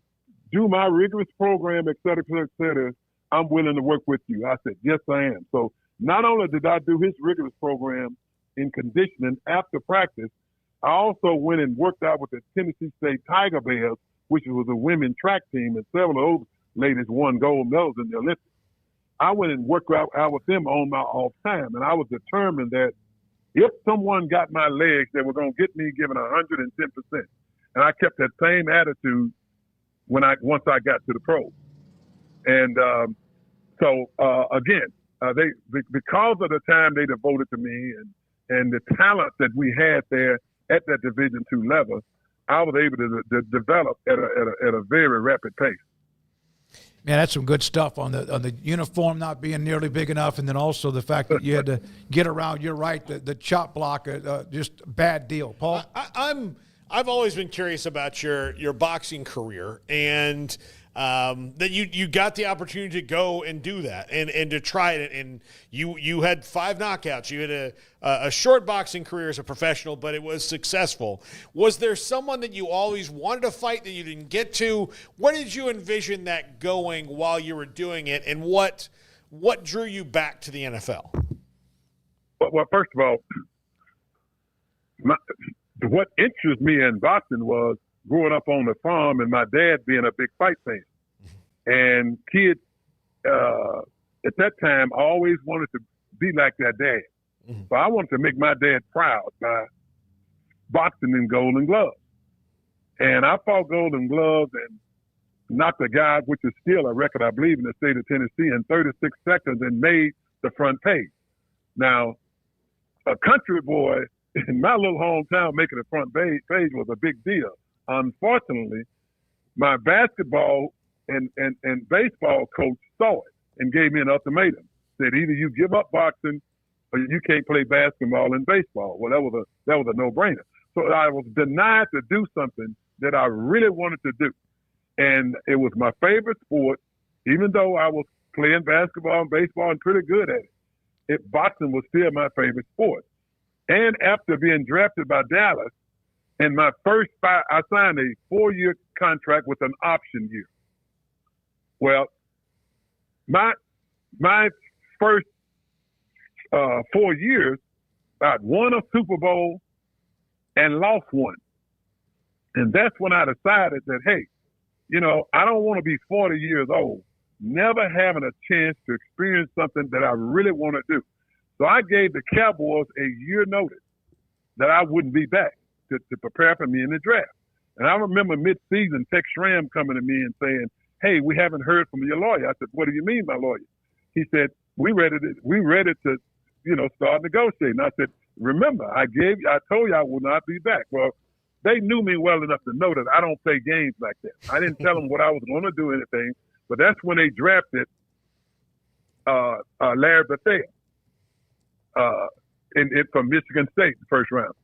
do my rigorous program, et cetera, I'm willing to work with you. I said, yes, I am. So not only did I do his rigorous program in conditioning after practice, I also went and worked out with the Tennessee State Tiger Bears, which was a women's track team, and several of those ladies won gold medals in the Olympics. I went and worked out with them on my off time, and I was determined that if someone got my legs, they were going to get me giving 110%. And I kept that same attitude once I got to the pros. And again, because of the time they devoted to me and the talent that we had there at that Division II level, I was able to develop at a very rapid pace. Man, that's some good stuff on the uniform not being nearly big enough, and then also the fact that you had to get around. You're right, the chop block, just a bad deal. Paul, I've always been curious about your boxing career, and that you got the opportunity to go and do that and to try it, and you had 5 knockouts. You had a short boxing career as a professional, but it was successful. Was there someone that you always wanted to fight that you didn't get to? What did you envision that going while you were doing it, and what drew you back to the NFL? Well, first of all, what interested me in boxing was growing up on the farm and my dad being a big fight fan. And kids at that time always wanted to be like their dad. Mm-hmm. So I wanted to make my dad proud by boxing in Golden Gloves. And I fought Golden Gloves and knocked a guy, which is still a record, I believe, in the state of Tennessee, in 36 seconds and made the front page. Now, a country boy in my little hometown making the front page was a big deal. Unfortunately, my basketball and baseball coach saw it and gave me an ultimatum. Said either you give up boxing or you can't play basketball and baseball. Well, that was a no-brainer. So I was denied to do something that I really wanted to do. And it was my favorite sport, even though I was playing basketball and baseball and pretty good at it. Boxing was still my favorite sport. And after being drafted by Dallas, in my first fight, I signed a 4-year contract with an option year. Well, my first 4 years, I'd won a Super Bowl and lost one. And that's when I decided that, hey, I don't want to be 40 years old, never having a chance to experience something that I really want to do. So I gave the Cowboys a year notice that I wouldn't be back to prepare for me in the draft. And I remember mid-season Tex Schramm coming to me and saying, hey, we haven't heard from your lawyer. I said, what do you mean, my lawyer? He said, we ready to start negotiating. I said, remember, I told you I would not be back. Well, they knew me well enough to know that I don't play games like that. I didn't tell them what I was going to do anything, but that's when they drafted Larry Bethea from Michigan State, the first round.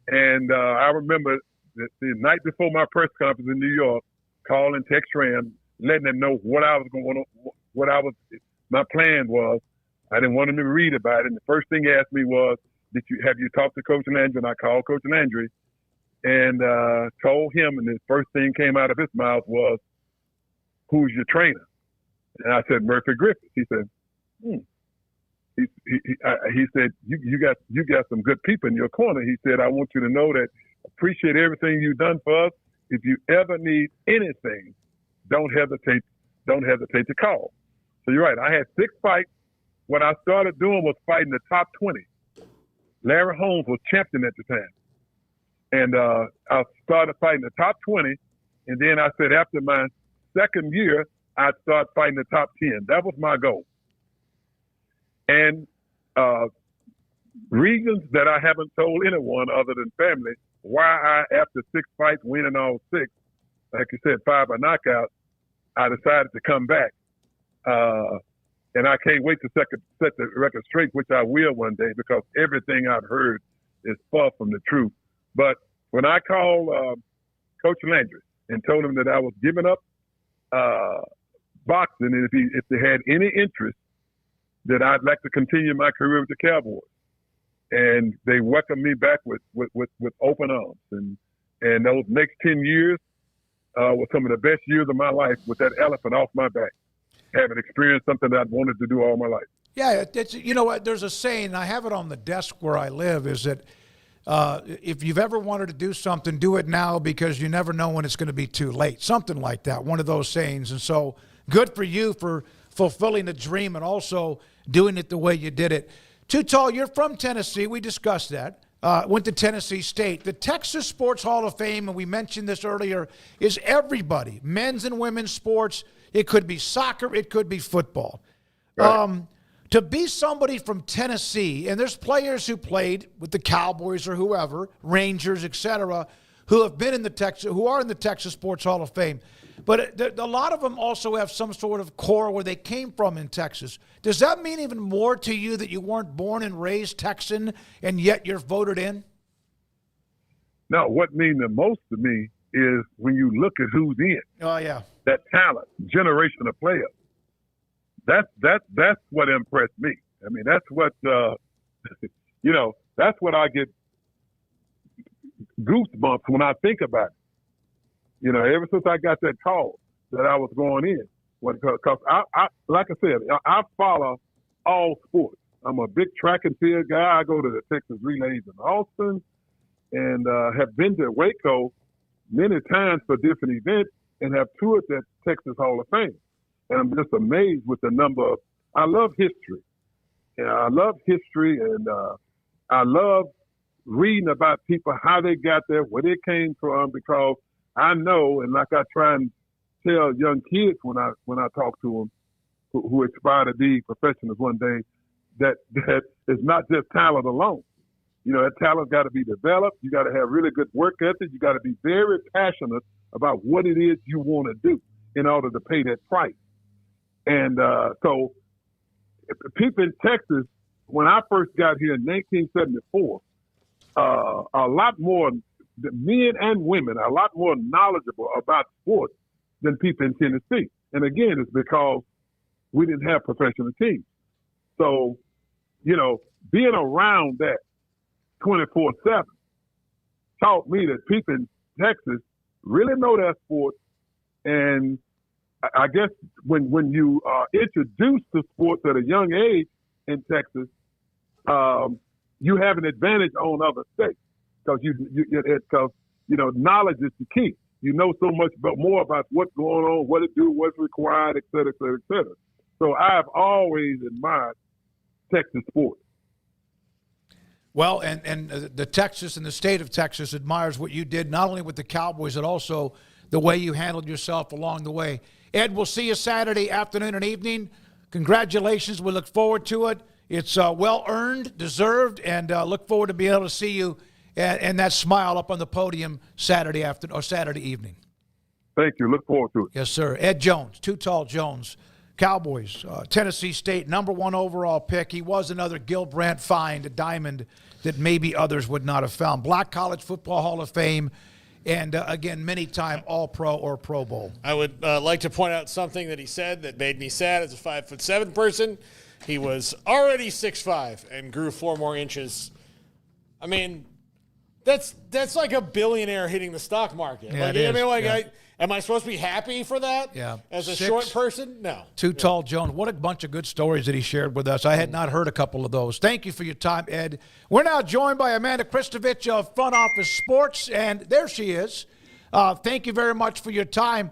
And I remember the night before my press conference in New York, calling Tex Schramm, letting them know what I was going on, my plan was. I didn't want him to read about it. And the first thing he asked me was, have you talked to Coach Landry? And I called Coach Landry and told him, and the first thing came out of his mouth was, who's your trainer? And I said, Murphy Griffith. He said, He said, you got some good people in your corner. He said, I want you to know that I appreciate everything you've done for us. If you ever need anything, don't hesitate to call. So you're right. I had 6 fights what I started doing was fighting the top 20. Larry Holmes was champion at the time. And I started fighting the top 20. And then I said after my second year, I'd start fighting the top 10. That was my goal. And reasons that I haven't told anyone other than family why I, after 6 fights, winning all 6, like you said, 5 by knockout, I decided to come back. And I can't wait to set the record straight, which I will one day, because everything I've heard is far from the truth. But when I called Coach Landry and told him that I was giving up boxing, and if they had any interest, that I'd like to continue my career with the Cowboys, and they welcomed me back with open arms. And those next 10 years were some of the best years of my life, with that elephant off my back, having experienced something that I'd wanted to do all my life. Yeah, it's, you know what, there's a saying, I have it on the desk where I live, is that if you've ever wanted to do something, do it now, because you never know when it's going to be too late. Something like that, one of those sayings. And so good for you for fulfilling the dream and also doing it the way you did it. Too Tall, you're from Tennessee. We discussed that. Went to Tennessee State. The Texas Sports Hall of Fame, and we mentioned this earlier, is everybody, men's and women's sports. It could be soccer. It could be football. Right. To be somebody from Tennessee, and there's players who played with the Cowboys or whoever, Rangers, etc., who have been in who are in the Texas Sports Hall of Fame. But a lot of them also have some sort of core where they came from in Texas. Does that mean even more to you that you weren't born and raised Texan and yet you're voted in? No, what means the most to me is when you look at who's in. Oh, yeah. That talent, generation of players. That's what impressed me. I mean, that's what, that's what I get goosebumps when I think about it. You know, ever since I got that call that I was going in, because I like I said, I follow all sports. I'm a big track and field guy. I go to the Texas Relays in Austin, and have been to Waco many times for different events, and have toured that Texas Hall of Fame. And I'm just amazed with the number of, I love history. And I love history, and I love reading about people, how they got there, where they came from, because I know, and like I try and tell young kids when I talk to them who aspire to be professionals one day, that it's not just talent alone. You know, that talent got to be developed. You got to have really good work ethic. You got to be very passionate about what it is you want to do in order to pay that price. And so people in Texas, when I first got here in 1974, a lot more, men and women, are a lot more knowledgeable about sports than people in Tennessee. And again, it's because we didn't have professional teams. So, you know, being around that 24/7 taught me that people in Texas really know their sports. And I guess when you are introduced to sports at a young age in Texas, you have an advantage on other states, because you know, knowledge is the key. You know so much more about what's going on, what to do, what's required, et cetera, et cetera, et cetera. So I've always admired Texas sports. Well, and the Texas and the state of Texas admires what you did, not only with the Cowboys, but also the way you handled yourself along the way. Ed, we'll see you Saturday afternoon and evening. Congratulations. We look forward to it. It's well-earned, deserved, and look forward to being able to see you and that smile up on the podium Saturday afternoon or Saturday evening. Thank you. Look forward to it. Yes, sir. Ed Jones, Too Tall Jones, Cowboys, Tennessee State, #1 overall pick. He was another Gil Brandt find, a diamond that maybe others would not have found. Black College Football Hall of Fame, and again, many-time All-Pro or Pro Bowl. I would like to point out something that he said that made me sad as a 5'7" person. He was already 6'5" and grew 4 more inches. I mean, that's like a billionaire hitting the stock market. Yeah, am I supposed to be happy for that? Yeah. As a short person? No. Too Tall Jones. What a bunch of good stories that he shared with us. I had not heard a couple of those. Thank you for your time, Ed. We're now joined by Amanda Christovich of Front Office Sports, and there she is. Thank you very much for your time.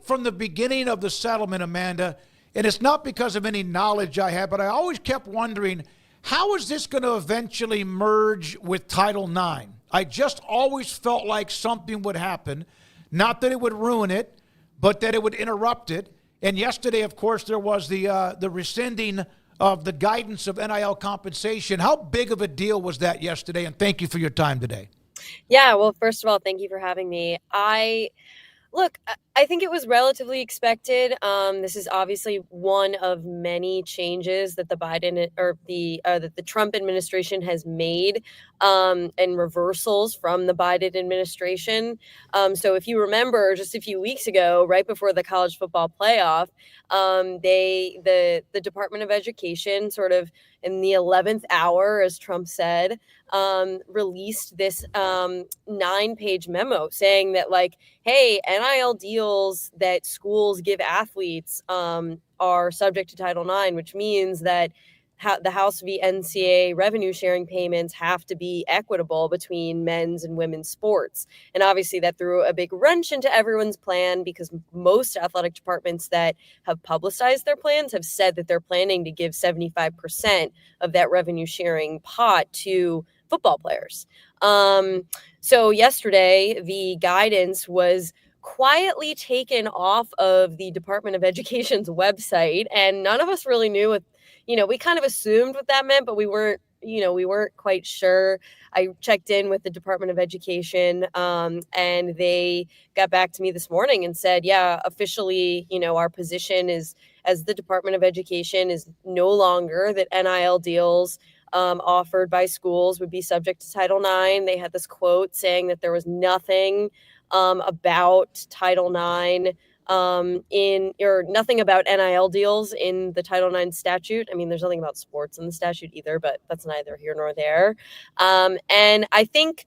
From the beginning of the settlement, Amanda, and it's not because of any knowledge I had, but I always kept wondering, how is this going to eventually merge with Title IX? I just always felt like something would happen, not that it would ruin it, but that it would interrupt it. And yesterday, of course, there was the rescinding of the guidance of NIL compensation. How big of a deal was that yesterday? And thank you for your time today. Yeah, well, first of all, thank you for having me. Look, I think it was relatively expected. This is obviously one of many changes that the Biden or that the Trump administration has made, and reversals from the Biden administration. So if you remember, just a few weeks ago, right before the college football playoff, the Department of Education, sort of in the 11th hour, as Trump said, released this 9-page memo saying that, like, hey, NIL deals that schools give athletes are subject to Title IX, which means that the House v. NCAA revenue sharing payments have to be equitable between men's and women's sports. And obviously that threw a big wrench into everyone's plan, because most athletic departments that have publicized their plans have said that they're planning to give 75% of that revenue sharing pot to football players. So yesterday, the guidance was quietly taken off of the Department of Education's website, and none of us really knew what, we kind of assumed what that meant, but we weren't quite sure. I checked in with the Department of Education, and they got back to me this morning and said, yeah, officially, our position is, as the Department of Education, is no longer that NIL deals offered by schools would be subject to Title IX. They had this quote saying that there was nothing about Title IX or nothing about NIL deals in the Title IX statute. I mean, there's nothing about sports in the statute either, but that's neither here nor there. And I think,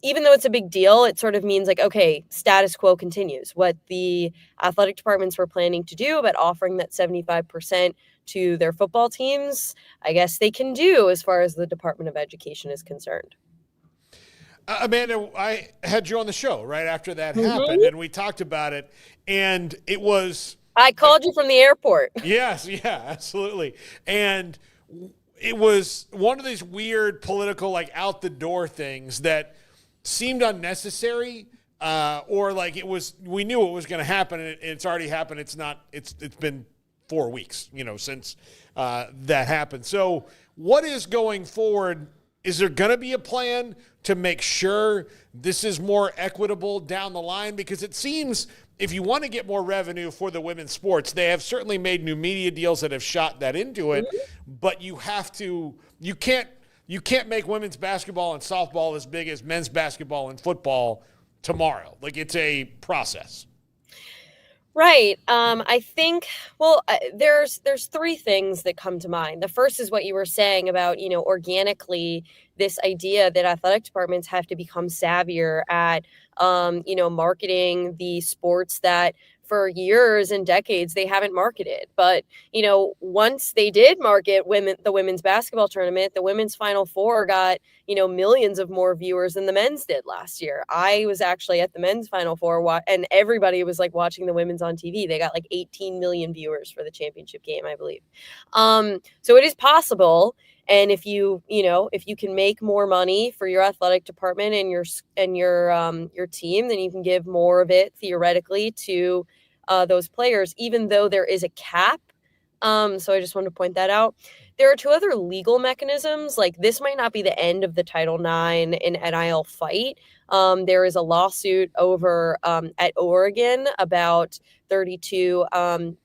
even though it's a big deal, it sort of means like, okay, status quo continues. What the athletic departments were planning to do about offering that 75% to their football teams, I guess they can do, as far as the Department of Education is concerned. Amanda, I had you on the show right after that happened, and we talked about it, and it was... I called you from the airport. Yes, yeah, absolutely. And it was one of these weird political, like, out-the-door things that seemed unnecessary, or like we knew it was going to happen, and it's already happened. It's been 4 weeks, since that happened. So what is going forward? Is there going to be a plan to make sure this is more equitable down the line? Because it seems if you want to get more revenue for the women's sports, they have certainly made new media deals that have shot that into it, but you can't make women's basketball and softball as big as men's basketball and football tomorrow. Like, it's a process. Right. I think, there's three things that come to mind. The first is what you were saying about, organically, this idea that athletic departments have to become savvier at, marketing the sports that for years and decades they haven't marketed. But, once they did market the women's basketball tournament, the women's Final Four got, millions of more viewers than the men's did last year. I was actually at the men's Final Four, and everybody was like watching the women's on TV. They got like 18 million viewers for the championship game, I believe. So it is possible. And if you can make more money for your athletic department and your team, then you can give more of it theoretically to those players, even though there is a cap. So I just wanted to point that out. There are two other legal mechanisms. Like, this might not be the end of the Title IX and NIL fight. There is a lawsuit over at Oregon about 32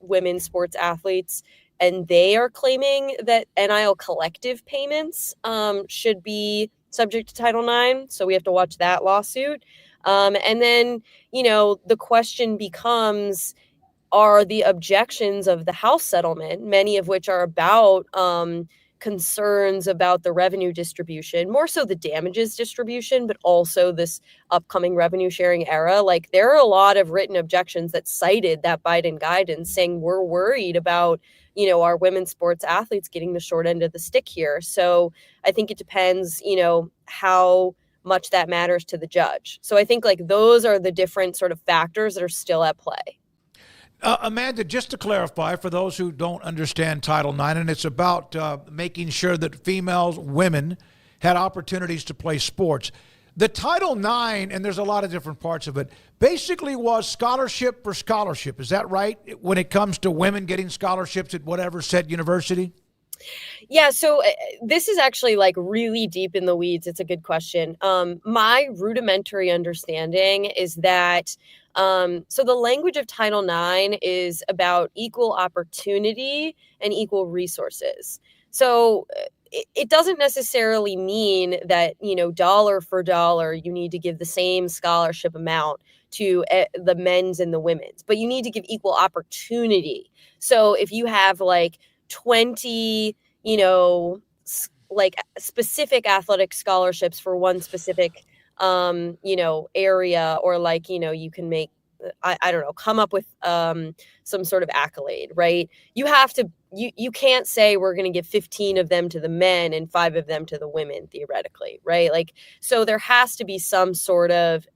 women's sports athletes, and they are claiming that NIL collective payments should be subject to Title IX. So we have to watch that lawsuit. And then, the question becomes, are the objections of the House settlement, many of which are about concerns about the revenue distribution, more so the damages distribution, but also this upcoming revenue sharing era. Like, there are a lot of written objections that cited that Biden guidance, saying we're worried about, our women's sports athletes getting the short end of the stick here. So I think it depends, how much that matters to the judge. So I think, like, those are the different sort of factors that are still at play. Amanda, just to clarify for those who don't understand Title IX, and it's about making sure that females, women, had opportunities to play sports. The Title IX, and there's a lot of different parts of it, basically was scholarship for scholarship. Is that right? When it comes to women getting scholarships at whatever said university? Yeah, so this is actually like really deep in the weeds. It's a good question. My rudimentary understanding is that so the language of Title IX is about equal opportunity and equal resources. So it doesn't necessarily mean that, dollar for dollar, you need to give the same scholarship amount to the men's and the women's, but you need to give equal opportunity. So if you have like 20, like specific athletic scholarships for one specific, area, or like, you can make, I don't know, come up with some sort of accolade, right? You have to, you can't say we're going to give 15 of them to the men and 5 of them to the women, theoretically, right? Like, so there has to be some sort of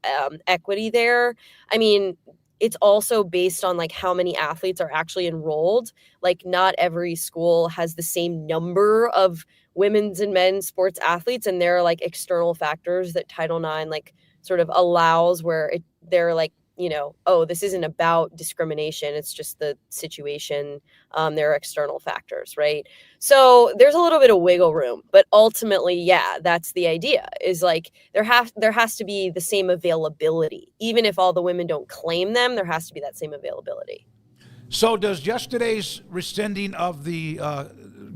equity there. I mean, it's also based on like how many athletes are actually enrolled. Like not every school has the same number of women's and men's sports athletes. And there are like external factors that Title IX like sort of allows where they're like, oh, this isn't about discrimination. It's just the situation. There are external factors, right? So there's a little bit of wiggle room, but ultimately, yeah, that's the idea is like there has to be the same availability. Even if all the women don't claim them, there has to be that same availability. So does yesterday's rescinding of the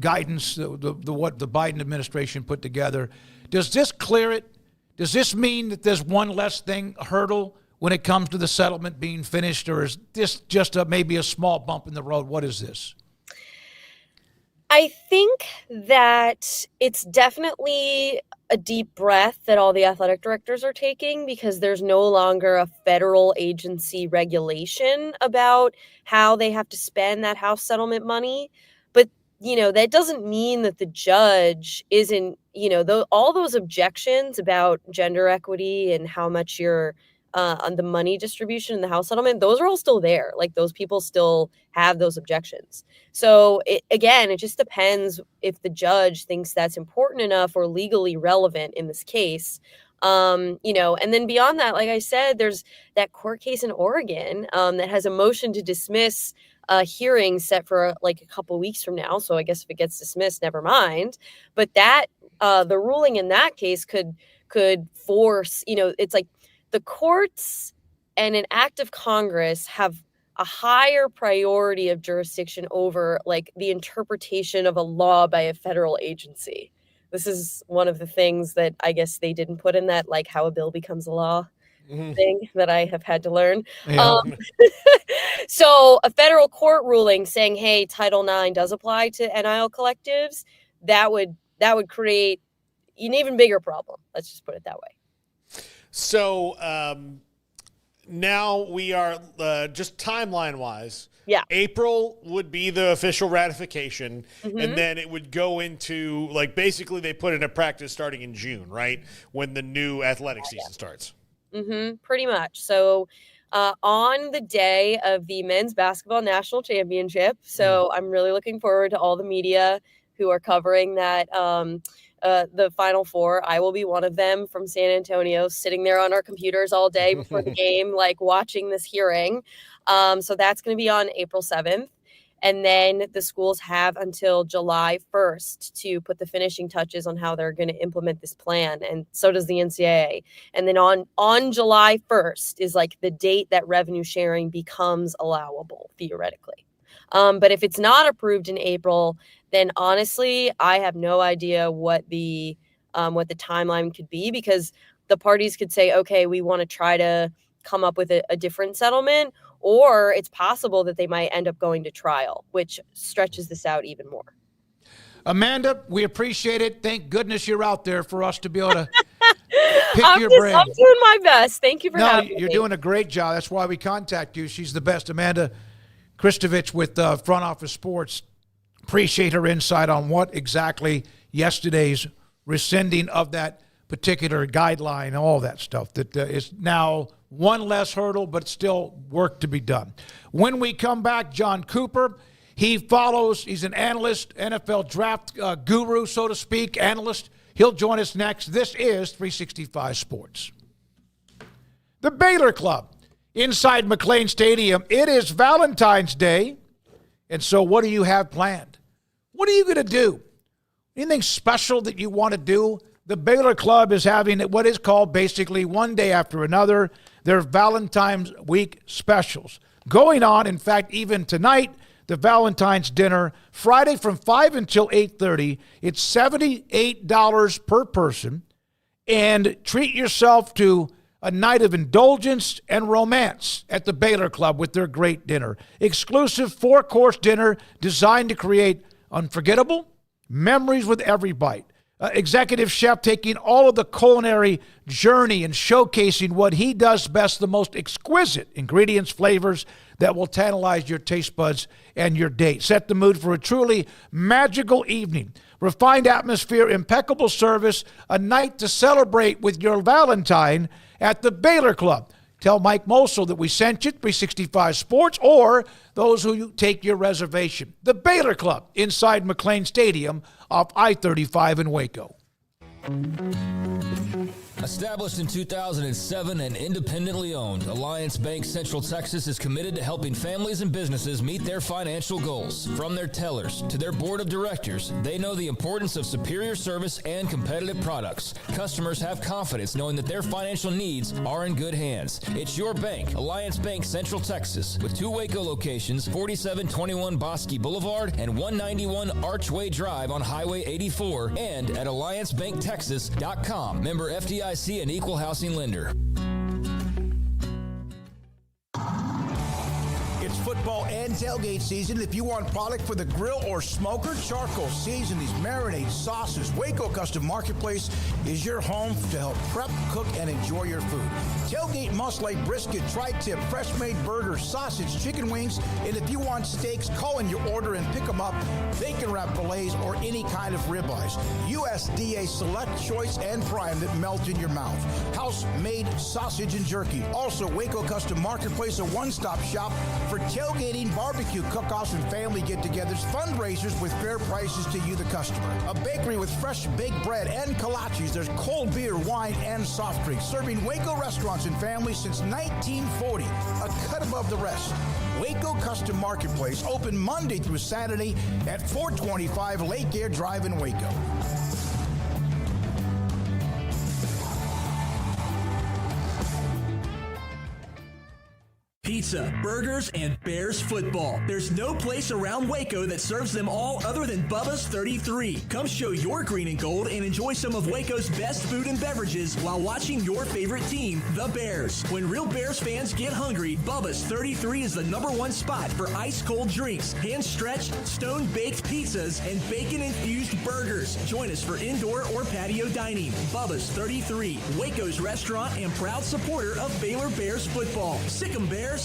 guidance, what the Biden administration put together, does this clear it? Does this mean that there's one less hurdle when it comes to the settlement being finished, or is this just maybe a small bump in the road? What is this? I think that it's definitely a deep breath that all the athletic directors are taking, because there's no longer a federal agency regulation about how they have to spend that house settlement money. But, that doesn't mean that the judge isn't, all those objections about gender equity and how much you're on the money distribution in the house settlement, those are all still there. Like those people still have those objections. So it just depends if the judge thinks that's important enough or legally relevant in this case. And then beyond that, like I said, there's that court case in Oregon that has a motion to dismiss hearing set for like a couple weeks from now. So I guess if it gets dismissed, never mind. But that the ruling in that case could force, it's like the courts and an act of Congress have a higher priority of jurisdiction over like the interpretation of a law by a federal agency. This is one of the things that I guess they didn't put in that, like how a bill becomes a law thing that I have had to learn. Yeah. So a federal court ruling saying, hey, Title IX does apply to NIL collectives, that would create an even bigger problem. Let's just put it that way. So now we are just timeline-wise. Yeah. April would be the official ratification, and then it would go into, like, basically they put into practice starting in June, right, when the new athletic season starts. Pretty much. So on the day of the men's basketball national championship, so I'm really looking forward to all the media who are covering that the Final Four. I will be one of them from San Antonio, sitting there on our computers all day before the game, like watching this hearing. So that's going to be on April 7th. And then the schools have until July 1st to put the finishing touches on how they're going to implement this plan. And so does the NCAA. And then on July 1st is like the date that revenue sharing becomes allowable, theoretically. But if it's not approved in April, then honestly, I have no idea what the timeline could be, because the parties could say, okay, we want to try to come up with a different settlement, or it's possible that they might end up going to trial, which stretches this out even more. Amanda, we appreciate it. Thank goodness you're out there for us to be able to pick your brain. I'm doing my best. Thank you for having me. You're doing a great job. That's why we contact you. She's the best. Amanda Christovich with Front Office Sports. Appreciate her insight on what exactly yesterday's rescinding of that particular guideline and all that stuff that is now one less hurdle, but still work to be done. When we come back, John Cooper, he's an analyst, NFL draft guru, so to speak, analyst. He'll join us next. This is 365 Sports. The Baylor Club inside McLean Stadium. It is Valentine's Day, and so what do you have planned? What are you going to do? Anything special that you want to do? The Baylor Club is having what is called basically one day after another, their Valentine's Week specials. Going on, in fact, even tonight, the Valentine's dinner, Friday from 5 until 8:30. It's $78 per person. And treat yourself to a night of indulgence and romance at the Baylor Club with their great dinner. Exclusive 4-course dinner designed to create unforgettable memories with every bite. Executive chef taking all of the culinary journey and showcasing what he does best, the most exquisite ingredients, flavors that will tantalize your taste buds and your date. Set the mood for a truly magical evening. Refined atmosphere, impeccable service, a night to celebrate with your Valentine at the Baylor Club. Tell Mike Mosel that we sent you, 365 Sports, or those who take your reservation. The Baylor Club inside McLean Stadium off I-35 in Waco. Established in 2007 and independently owned, Alliance Bank Central Texas is committed to helping families and businesses meet their financial goals. From their tellers to their board of directors, they know the importance of superior service and competitive products. Customers have confidence knowing that their financial needs are in good hands. It's your bank, Alliance Bank Central Texas, with 2 Waco locations, 4721 Bosque Boulevard and 191 Archway Drive on Highway 84, and at alliancebanktexas.com. Member FDIC and equal housing lender. It's football and tailgate season. If you want product for the grill or smoker, charcoal, seasonings, marinades, sauces, Waco Custom Marketplace is your home to help prep, cook, and enjoy your food. Tailgate must like brisket, tri-tip, fresh-made burgers, sausage, chicken wings, and if you want steaks, call in your order and pick them up. Bacon wrap fillets or any kind of ribeyes. USDA Select Choice and Prime that melt in your mouth. House-made sausage and jerky. Also, Waco Custom Marketplace, a one-stop shop for tailgating, barbecue cook-offs, and family get-togethers, fundraisers with fair prices to you, the customer. A bakery with fresh baked bread and kolaches. There's cold beer, wine, and soft drinks. Serving Waco restaurants and families since 1940. A cut above the rest. Waco Custom Marketplace, open Monday through Saturday at 425 Lake Air Drive in Waco. Pizza, burgers, and Bears football. There's no place around Waco that serves them all other than Bubba's 33. Come show your green and gold and enjoy some of Waco's best food and beverages while watching your favorite team, the Bears. When real Bears fans get hungry, Bubba's 33 is the #1 spot for ice-cold drinks, hand-stretched, stone-baked pizzas, and bacon-infused burgers. Join us for indoor or patio dining. Bubba's 33, Waco's restaurant and proud supporter of Baylor Bears football. Sick 'em, Bears.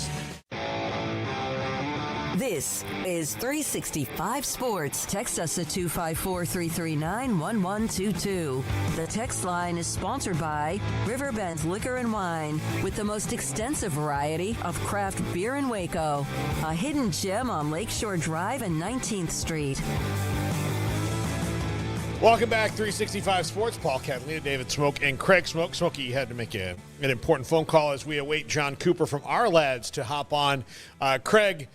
This is 365 Sports. Text us at 254-339-1122. The text line is sponsored by Riverbend Liquor and Wine, with the most extensive variety of craft beer in Waco. A hidden gem on Lakeshore Drive and 19th Street. Welcome back, 365 Sports. Paul Catalina, David Smoak, and Craig Smoak. Smokey had to make an important phone call as we await John Cooper from our lads to hop on. Craig,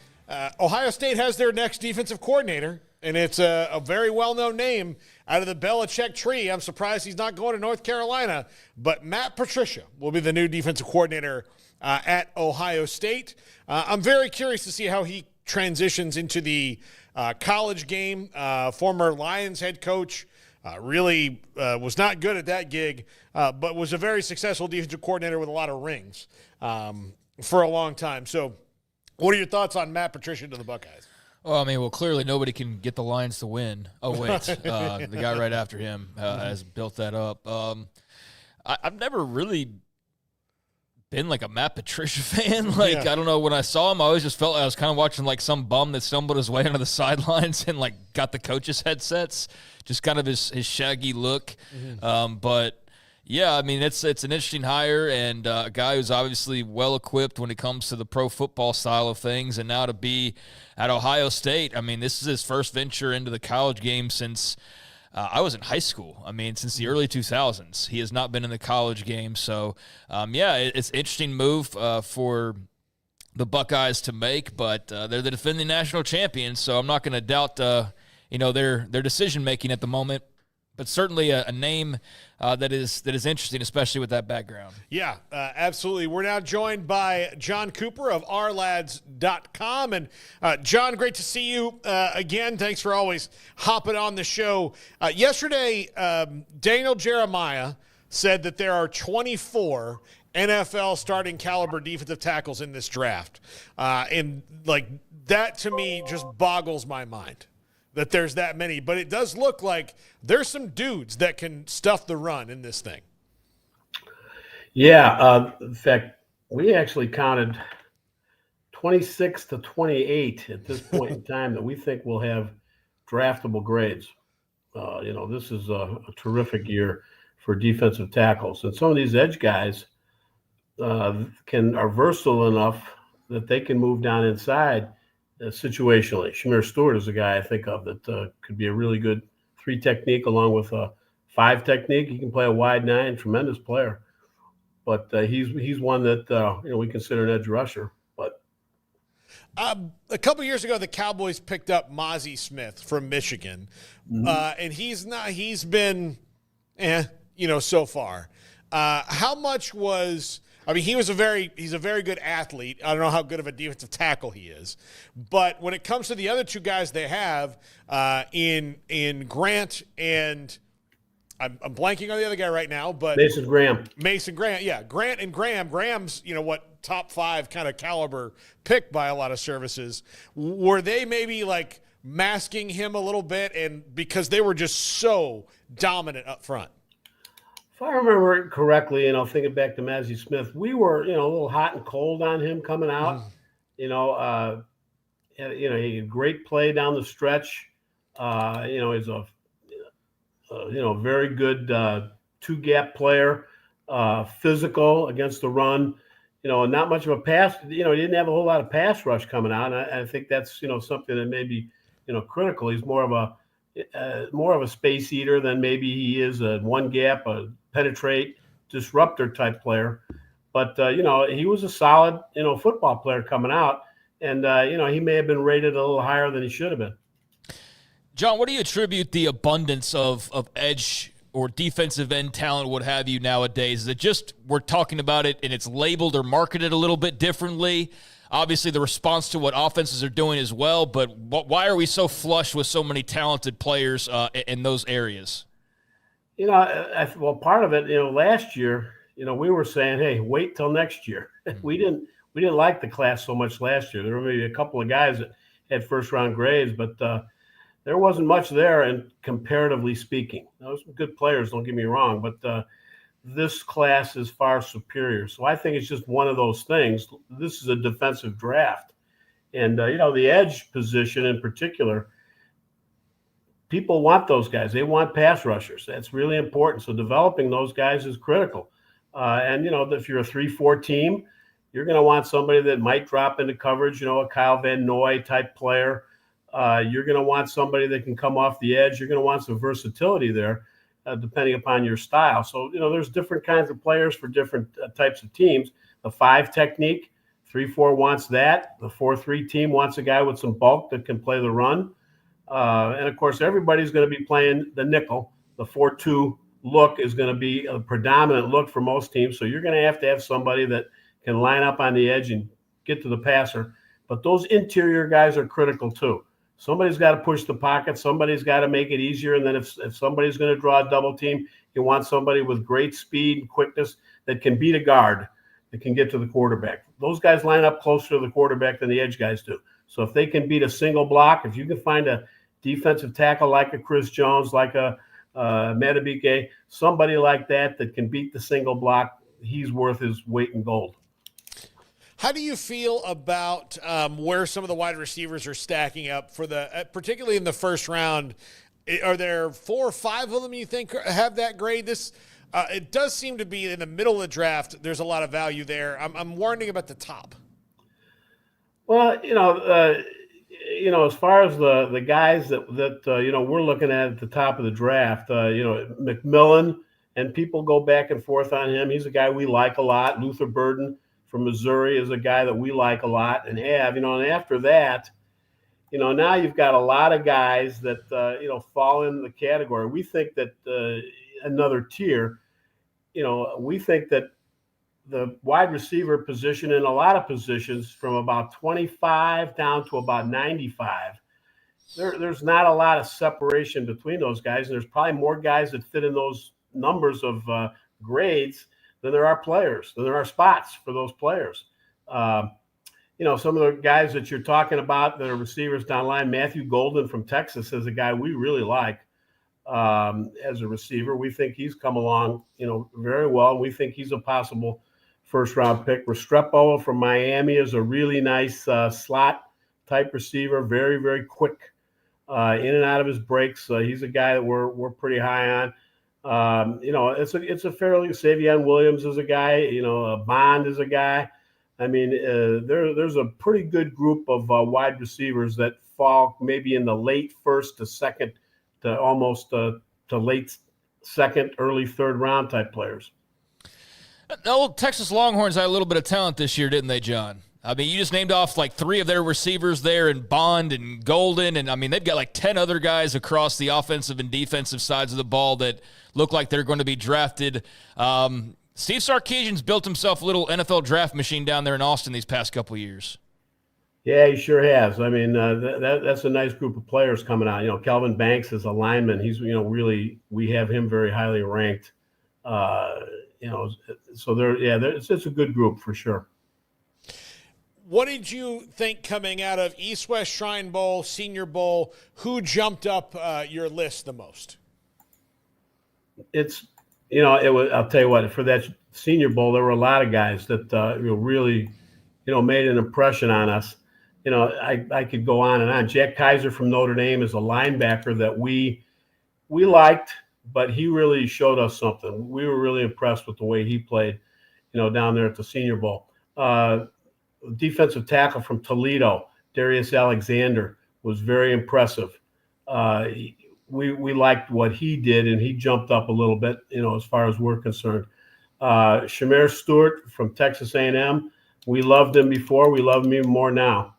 Ohio State has their next defensive coordinator, and it's a very well-known name out of the Belichick tree. I'm surprised he's not going to North Carolina, but Matt Patricia will be the new defensive coordinator at Ohio State. I'm very curious to see how he transitions into the college game. Former Lions head coach. Really was not good at that gig, but was a very successful defensive coordinator with a lot of rings for a long time. So what are your thoughts on Matt Patricia to the Buckeyes? Well, I mean, clearly nobody can get the Lions to win. Oh, wait. The guy right after him has built that up. I've never really been like a Matt Patricia fan. I don't know, when I saw him, I always just felt like I was kind of watching like some bum that stumbled his way onto the sidelines and like got the coaches' headsets, just kind of his shaggy look. But Yeah, I mean, it's an interesting hire and a guy who's obviously well-equipped when it comes to the pro football style of things, and now to be at Ohio State. I mean, this is his first venture into the college game since I was in high school. I mean, since the early 2000s. He has not been in the college game. So, it's an interesting move for the Buckeyes to make, but they're the defending national champions, so I'm not going to doubt their decision-making at the moment. But certainly a name that is interesting, especially with that background. Yeah, absolutely. We're now joined by John Cooper of ourlads.com. And, John, great to see you again. Thanks for always hopping on the show. Yesterday, Daniel Jeremiah said that there are 24 NFL starting caliber defensive tackles in this draft. And, that to me just boggles my mind, that there's that many. But it does look like there's some dudes that can stuff the run in this thing. Yeah. In fact, we actually counted 26 to 28 at this point in time that we think will have draftable grades. This is a terrific year for defensive tackles. And some of these edge guys are versatile enough that they can move down inside situationally. Shamir Stewart is a guy I think of that could be a really good 3 technique along with a 5 technique. He can play a wide 9, tremendous player. But he's one that we consider an edge rusher. But a couple years ago, the Cowboys picked up Mozzie Smith from Michigan, and he's been so far. How much was? I mean, he's a very good athlete. I don't know how good of a defensive tackle he is. But when it comes to the other 2 guys they have in Grant and I'm blanking on the other guy right now, but Mason Graham, yeah. Grant and Graham. Graham's, top 5 kind of caliber pick by a lot of services. Were they maybe masking him a little bit, and because they were just so dominant up front? If I remember correctly, thinking back to Mozzie Smith, we were, a little hot and cold on him coming out. He had a great play down the stretch. He's a very good 2-gap player, physical against the run. Not much of a pass. He didn't have a whole lot of pass rush coming out. And I think that's something that may be critical. He's more of a space eater than maybe he is a 1-gap, a penetrate, disruptor type player. But, he was a solid, football player coming out. And, he may have been rated a little higher than he should have been. John, what do you attribute the abundance of edge or defensive end talent, what have you, nowadays? Is it just we're talking about it and it's labeled or marketed a little bit differently? Obviously, the response to what offenses are doing as well, but why are we so flush with so many talented players in those areas? Part of it, last year, we were saying, hey, wait till next year. We didn't like the class so much last year. There were maybe a couple of guys that had first-round grades, but there wasn't much there, and comparatively speaking. Those were good players, don't get me wrong, but this class is far superior. So I think it's just one of those things. This is a defensive draft. And, the edge position in particular, people want those guys. They want pass rushers. That's really important. So developing those guys is critical. And, if you're a 3-4 team, you're going to want somebody that might drop into coverage, a Kyle Van Noy type player. You're going to want somebody that can come off the edge. You're going to want some versatility there, depending upon your style. So, there's different kinds of players for different types of teams. The 5 technique, 3-4 wants that. The 4-3 team wants a guy with some bulk that can play the run. And, of course, everybody's going to be playing the nickel. The 4-2 look is going to be a predominant look for most teams. So you're going to have somebody that can line up on the edge and get to the passer. But those interior guys are critical too. Somebody's got to push the pocket. Somebody's got to make it easier. And then if somebody's going to draw a double team, you want somebody with great speed and quickness that can beat a guard, that can get to the quarterback. Those guys line up closer to the quarterback than the edge guys do. So if they can beat a single block, if you can find a defensive tackle like a Chris Jones, like a Matabike, somebody like that can beat the single block, he's worth his weight in gold. How do you feel about where some of the wide receivers are stacking up for particularly in the first round? Are there 4 or 5 of them you think have that grade? It does seem to be in the middle of the draft. There's a lot of value there. I'm warning about the top. Well, as far as the guys that we're looking at the top of the draft, McMillan, and people go back and forth on him. He's a guy we like a lot. Luther Burden from Missouri is a guy that we like a lot and have. And after that, now you've got a lot of guys that fall in the category. We think that another tier. We think that the wide receiver position in a lot of positions from about 25 down to about 95, there's not a lot of separation between those guys. And there's probably more guys that fit in those numbers of grades than there are players, than there are spots for those players. Some of the guys that you're talking about that are receivers down the line, Matthew Golden from Texas is a guy we really like as a receiver. We think he's come along, very well. And we think he's a possible first-round pick. Restrepo from Miami is a really nice slot-type receiver, very, very quick in and out of his breaks. He's a guy that we're pretty high on. It's a fairly Savion Williams is a guy. Bond is a guy. I mean, there's a pretty good group of wide receivers that fall maybe in the late first to second to almost to late second, early third round type players. The old Texas Longhorns had a little bit of talent this year, didn't they, John? I mean, you just named off like 3 of their receivers there, and Bond and Golden, and I mean, they've got like 10 other guys across the offensive and defensive sides of the ball that look like they're going to be drafted. Steve Sarkisian's built himself a little NFL draft machine down there in Austin these past couple of years. Yeah, he sure has. I mean, that's a nice group of players coming out. Kelvin Banks is a lineman. He's, really, we have him very highly ranked. So it's a good group for sure. What did you think coming out of East-West Shrine Bowl, Senior Bowl? Who jumped up your list the most? It's, I'll tell you what, for that Senior Bowl, there were a lot of guys that really, made an impression on us. I could go on and on. Jack Kaiser from Notre Dame is a linebacker that we liked, but he really showed us something. We were really impressed with the way he played, down there at the Senior Bowl. Defensive tackle from Toledo, Darius Alexander, was very impressive. We liked what he did, and he jumped up a little bit, as far as we're concerned. Shamir Stewart from Texas A&M, we loved him before. We love him even more now.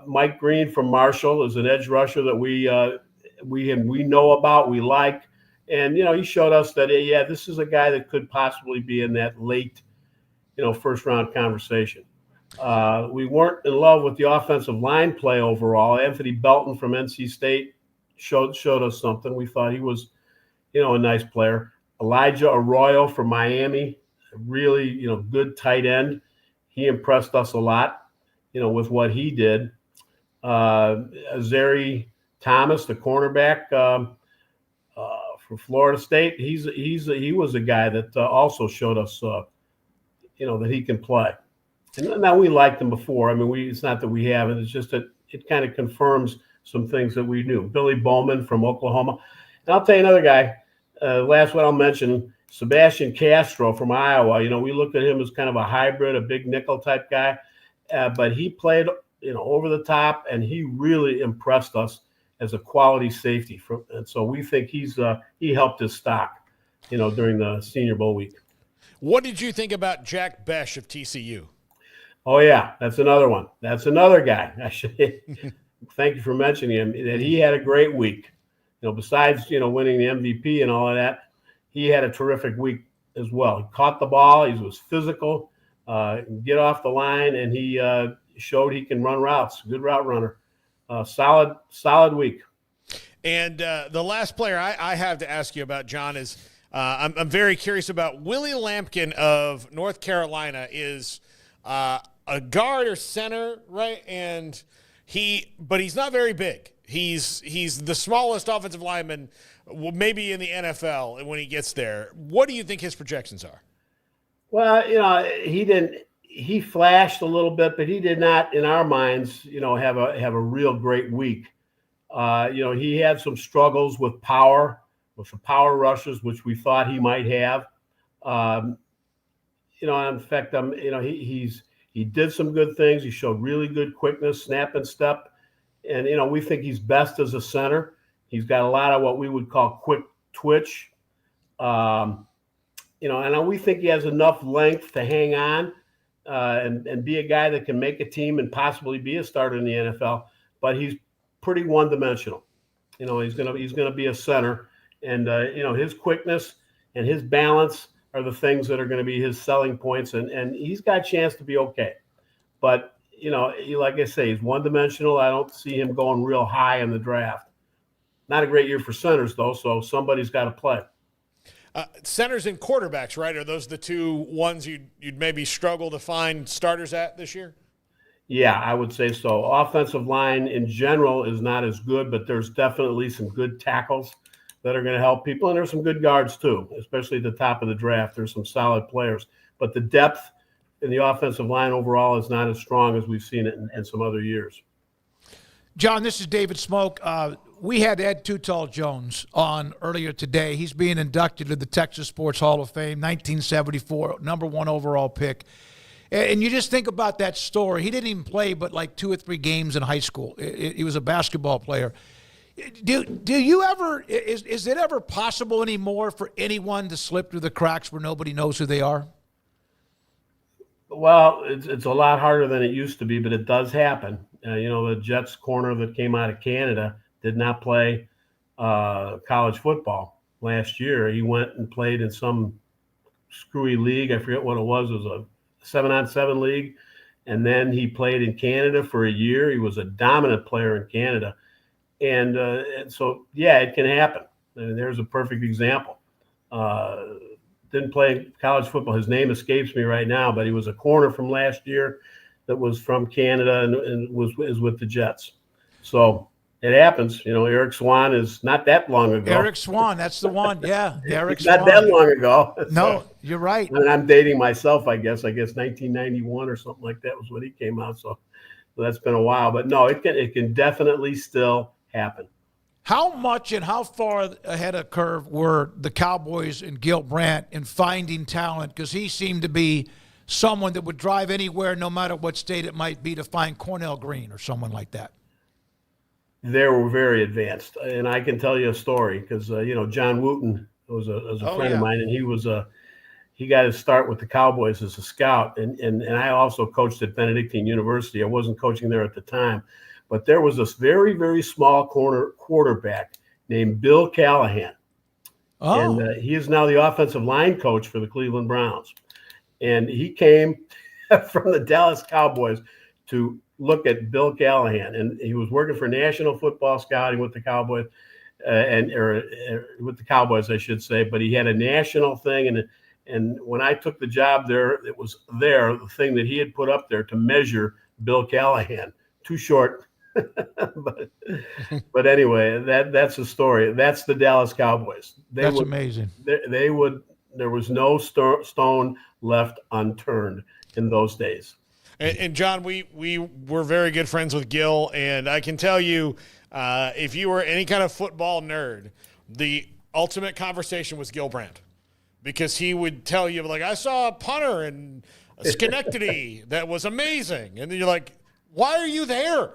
Mike Green from Marshall is an edge rusher that we know about, we like. And, he showed us that, this is a guy that could possibly be in that late, first-round conversation. We weren't in love with the offensive line play overall. Anthony Belton from NC State showed us something. We thought he was, a nice player. Elijah Arroyo from Miami, really, good tight end. He impressed us a lot, with what he did. Azari Thomas, the cornerback from Florida State, he was a guy that also showed us, that he can play. And now we liked him before. I mean, it's not that we haven't. It's just that it kind of confirms some things that we knew. Billy Bowman from Oklahoma. And I'll tell you another guy, last one I'll mention, Sebastian Castro from Iowa. We looked at him as kind of a hybrid, a big nickel type guy. But he played, over the top, and he really impressed us as a quality safety. And so we think he helped his stock, during the Senior Bowl week. What did you think about Jack Besh of TCU? Oh, yeah, that's another one. That's another guy. Thank you for mentioning him. That he had a great week. Besides, winning the MVP and all of that, he had a terrific week as well. He caught the ball. He was physical, get off the line, and he showed he can run routes. Good route runner. Solid week. And the last player I have to ask you about, John, is I'm very curious about Willie Lampkin of North Carolina. Is a guard or center, right? But he's not very big. He's the smallest offensive lineman, maybe in the NFL, when he gets there. What do you think his projections are? Well, he flashed a little bit, but he did not, in our minds, have a real great week. He had some struggles with power with the power rushes, which we thought he might have. In fact, he did some good things. He showed really good quickness, snap and step. And, we think he's best as a center. He's got a lot of what we would call quick twitch. And we think he has enough length to hang on and be a guy that can make a team and possibly be a starter in the NFL. But he's pretty one-dimensional. He's gonna be a center, and his quickness and his balance are the things that are going to be his selling points, and he's got a chance to be okay. But, like I say, he's one-dimensional. I don't see him going real high in the draft. Not a great year for centers, though, so somebody's got to play. Centers and quarterbacks, right? Are those the two ones you'd maybe struggle to find starters at this year? Yeah, I would say so. Offensive line in general is not as good, but there's definitely some good tackles that are going to help people. And there's some good guards too, especially at the top of the draft. There's some solid players. But the depth in the offensive line overall is not as strong as we've seen it in some other years. John, this is David Smoak. We had Ed Tuttle-Jones on earlier today. He's being inducted to the Texas Sports Hall of Fame, 1974, number 1 overall pick. And you just think about that story. He didn't even play but like 2 or 3 games in high school. He was a basketball player. Do you ever is it ever possible anymore for anyone to slip through the cracks where nobody knows who they are? Well, it's a lot harder than it used to be, but it does happen. The Jets corner that came out of Canada did not play college football last year. He went and played in some screwy league. I forget what it was. It was a 7-on-7 league. And then he played in Canada for a year. He was a dominant player in Canada. And so, yeah, it can happen. I mean, there's a perfect example. Didn't play college football. His name escapes me right now, but he was a corner from last year that was from Canada and is with the Jets. So it happens. Eric Swan is not that long ago. Eric Swan, that's the one. Yeah, Eric Swan. Not that long ago. No, you're right. And I'm dating myself, I guess 1991 or something like that was when he came out. So that's been a while. But no, it can definitely still happen. How much and how far ahead of curve were the Cowboys and Gil Brandt in finding talent? Because he seemed to be someone that would drive anywhere, no matter what state it might be, to find Cornell Green or someone like that. They were very advanced. And I can tell you a story because, John Wooten was a friend of mine, and he got his start with the Cowboys as a scout. And I also coached at Benedictine University. I wasn't coaching there at the time. But there was this very, very small quarterback named Bill Callahan. Oh. And he is now the offensive line coach for the Cleveland Browns. And he came from the Dallas Cowboys to look at Bill Callahan. And he was working for National Football Scouting with the Cowboys, with the Cowboys, I should say. But he had a national thing. And when I took the job there, it was the thing that he had put up there to measure Bill Callahan. Too short. but anyway, that's the story. That's the Dallas Cowboys. That's amazing. There was no stone left unturned in those days. And John, we were very good friends with Gil, and I can tell you, if you were any kind of football nerd, the ultimate conversation was Gil Brandt, because he would tell you, like, I saw a punter in Schenectady that was amazing, and then you're like, why are you there?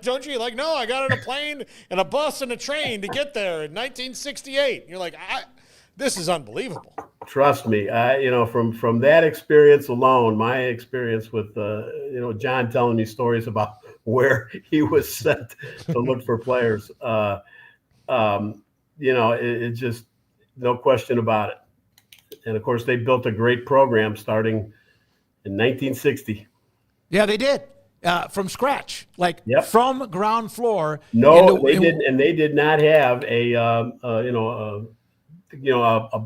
Don't you? Like, no, I got on a plane and a bus and a train to get there in 1968. You're like, this is unbelievable. Trust me, from that experience alone, my experience with, John telling me stories about where he was sent to look for players, it just, no question about it. And, of course, they built a great program starting in 1960. Yeah, they did. From scratch, from ground floor. No, they didn't, and they did not have a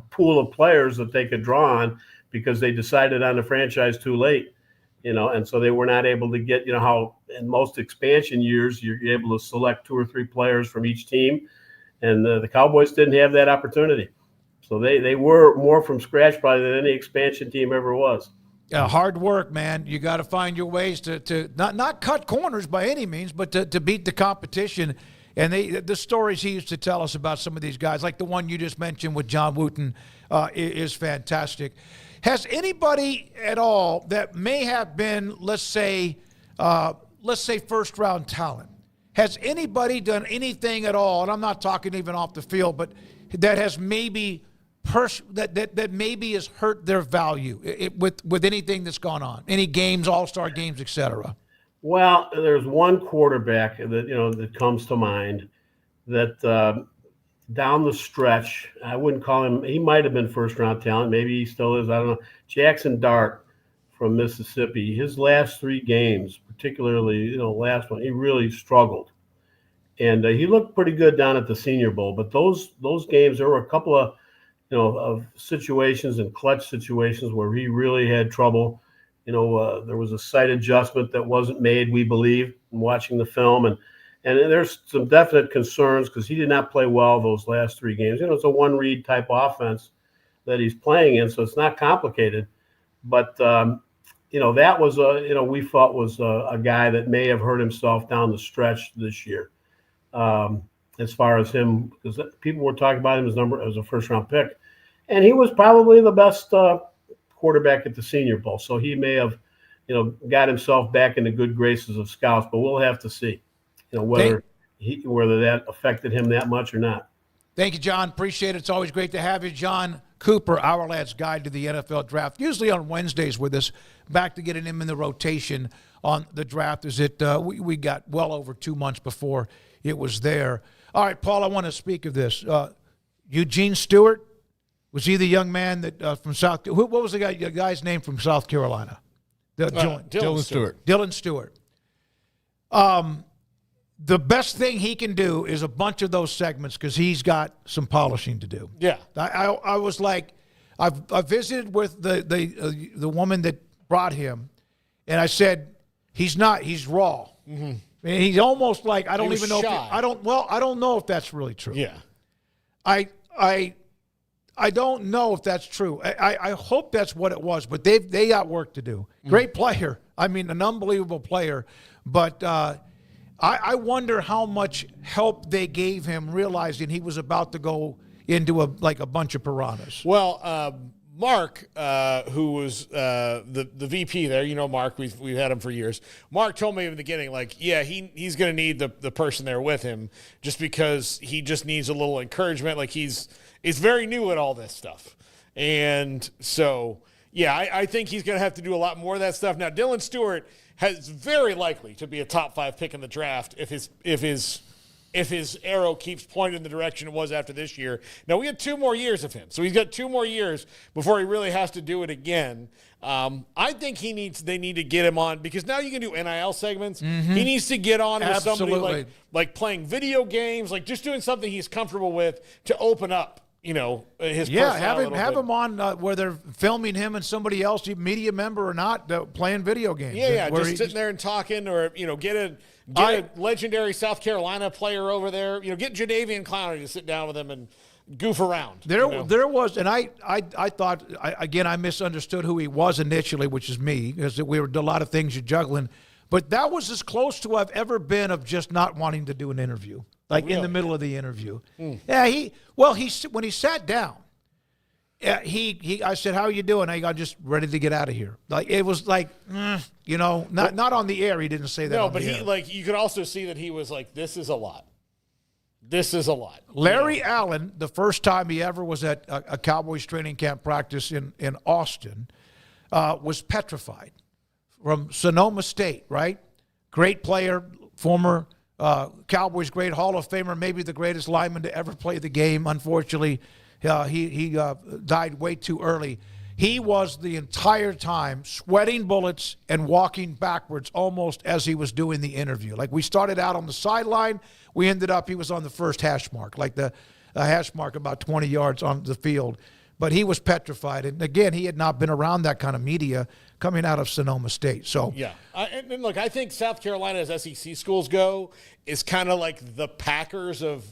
pool of players that they could draw on because they decided on the franchise too late, and so they were not able to get, how in most expansion years you're able to select 2 or 3 players from each team, and the Cowboys didn't have that opportunity, so they were more from scratch probably than any expansion team ever was. Hard work, man. You got to find your ways to not cut corners by any means, but to beat the competition. And the stories he used to tell us about some of these guys, like the one you just mentioned with John Wooten, is fantastic. Has anybody at all that may have been, let's say first-round talent, has anybody done anything at all, and I'm not talking even off the field, but that has maybe that maybe has hurt their value with anything that's gone on, any games, all-star games, et cetera? Well, there's one quarterback that comes to mind that down the stretch, I wouldn't call him. He might have been first-round talent. Maybe he still is. I don't know. Jackson Dart from Mississippi. His last 3 games, particularly last one, he really struggled, and he looked pretty good down at the Senior Bowl. But those games, there were a couple of of situations and clutch situations where he really had trouble. There was a sight adjustment that wasn't made, we believe, in watching the film. And there's some definite concerns because he did not play well those last 3 games. It's a one-read type offense that he's playing in, so it's not complicated. But, that was, we thought was a guy that may have hurt himself down the stretch this year. As far as him, because people were talking about him as a first-round pick. And he was probably the best quarterback at the Senior Bowl. So he may have, got himself back in the good graces of scouts. But we'll have to see, whether that affected him that much or not. Thank you, John. Appreciate it. It's always great to have you. John Cooper, Our Lad's Guide to the NFL Draft, usually on Wednesdays with us, back to getting him in the rotation on the draft. Is it we got well over 2 months before it was there. All right, Paul, I want to speak of this. Eugene Stewart, was he the young man that from South? What was the guy's name from South Carolina? Dylan Stewart. Dylan Stewart. The best thing he can do is a bunch of those segments because he's got some polishing to do. Yeah, I was like, I visited with the woman that brought him, and I said, he's raw. Mm-hmm. And he's almost like I don't even know. I don't know if that's really true. Yeah, I don't know if that's true. I hope that's what it was, but they got work to do. Great player. I mean, an unbelievable player. But I wonder how much help they gave him, realizing he was about to go into a bunch of piranhas. Well, Mark, who was the VP there, Mark, we've had him for years. Mark told me in the beginning, he's going to need the person there with him just because he just needs a little encouragement. He's very new at all this stuff. And so, I think he's going to have to do a lot more of that stuff. Now, Dylan Stewart is very likely to be a top 5 pick in the draft if his arrow keeps pointing in the direction it was after this year. Now, we had 2 more years of him, so he's got 2 more years before he really has to do it again. I think they need to get him on because now you can do NIL segments. Mm-hmm. He needs to get on with somebody like playing video games, just doing something he's comfortable with to open up. His have him on where they're filming him and somebody else, media member or not, playing video games. Just sitting there and talking, or get a legendary South Carolina player over there. Get Jadeveon Clowney to sit down with him and goof around. There was, and I thought I misunderstood who he was initially, which is me, because we were a lot of things you're juggling. But that was as close to I've ever been of just not wanting to do an interview. In the middle of the interview. Yeah, when he sat down, I said, "How are you doing?" I got just ready to get out of here. It was not on the air. He didn't say that. No, but you could also see that he was like, "This is a lot. This is a lot." Larry Allen, the first time he ever was at a Cowboys training camp practice in Austin, was petrified from Sonoma State. Right, great player, former. Cowboys great, Hall of Famer, maybe the greatest lineman to ever play the game. Unfortunately, he died way too early. He was the entire time sweating bullets and walking backwards almost as he was doing the interview. We started out on the sideline. We ended up, he was on the first hash mark, the hash mark about 20 yards on the field. But he was petrified. And, again, he had not been around that kind of media coming out of Sonoma State. So yeah. And look, I think South Carolina, as SEC schools go, is kind of like the Packers of,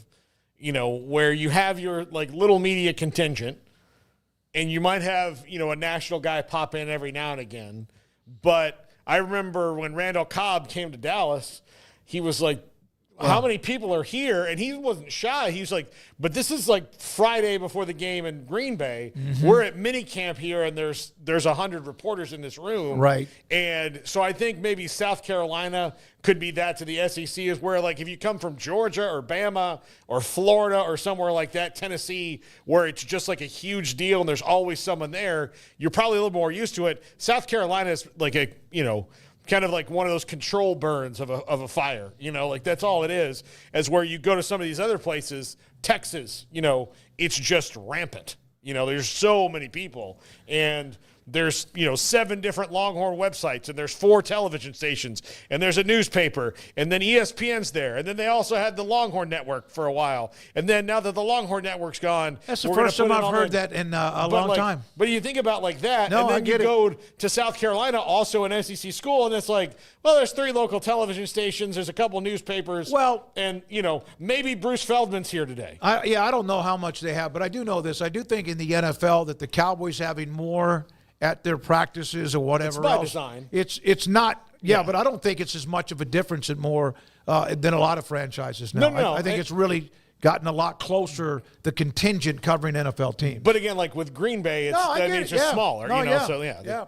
where you have your, little media contingent, and you might have, a national guy pop in every now and again. But I remember when Randall Cobb came to Dallas, he was like, how many people are here? And he wasn't shy. He was like, but this is like Friday before the game in Green Bay. Mm-hmm. We're at minicamp here, and there's 100 reporters in this room. Right. And so I think maybe South Carolina could be that to the SEC, is where, like, if you come from Georgia or Bama or Florida or somewhere like that, Tennessee, where it's just like a huge deal and there's always someone there, you're probably a little more used to it. South Carolina is like a, kind of like one of those control burns of a fire, like that's all it is. As where you go to some of these other places, Texas, it's just rampant. There's so many people, and there's 7 different Longhorn websites, and there's 4 television stations, and there's a newspaper, and then ESPN's there, and then they also had the Longhorn Network for a while, and then now that the Longhorn Network's gone, that's the first time I've heard that in a long time. But you think about like that, no, and then you go to South Carolina, also an SEC school, and it's like, well, there's 3 local television stations, there's a couple newspapers, and maybe Bruce Feldman's here today. I don't know how much they have, but I do know this. I do think in the NFL that the Cowboys having more at their practices or whatever it's by else. Design. It's not, but I don't think it's as much of a difference and more than a lot of franchises now. No. I think it's really gotten a lot closer, the contingent covering NFL teams. But again, like with Green Bay, it's just smaller, so yeah.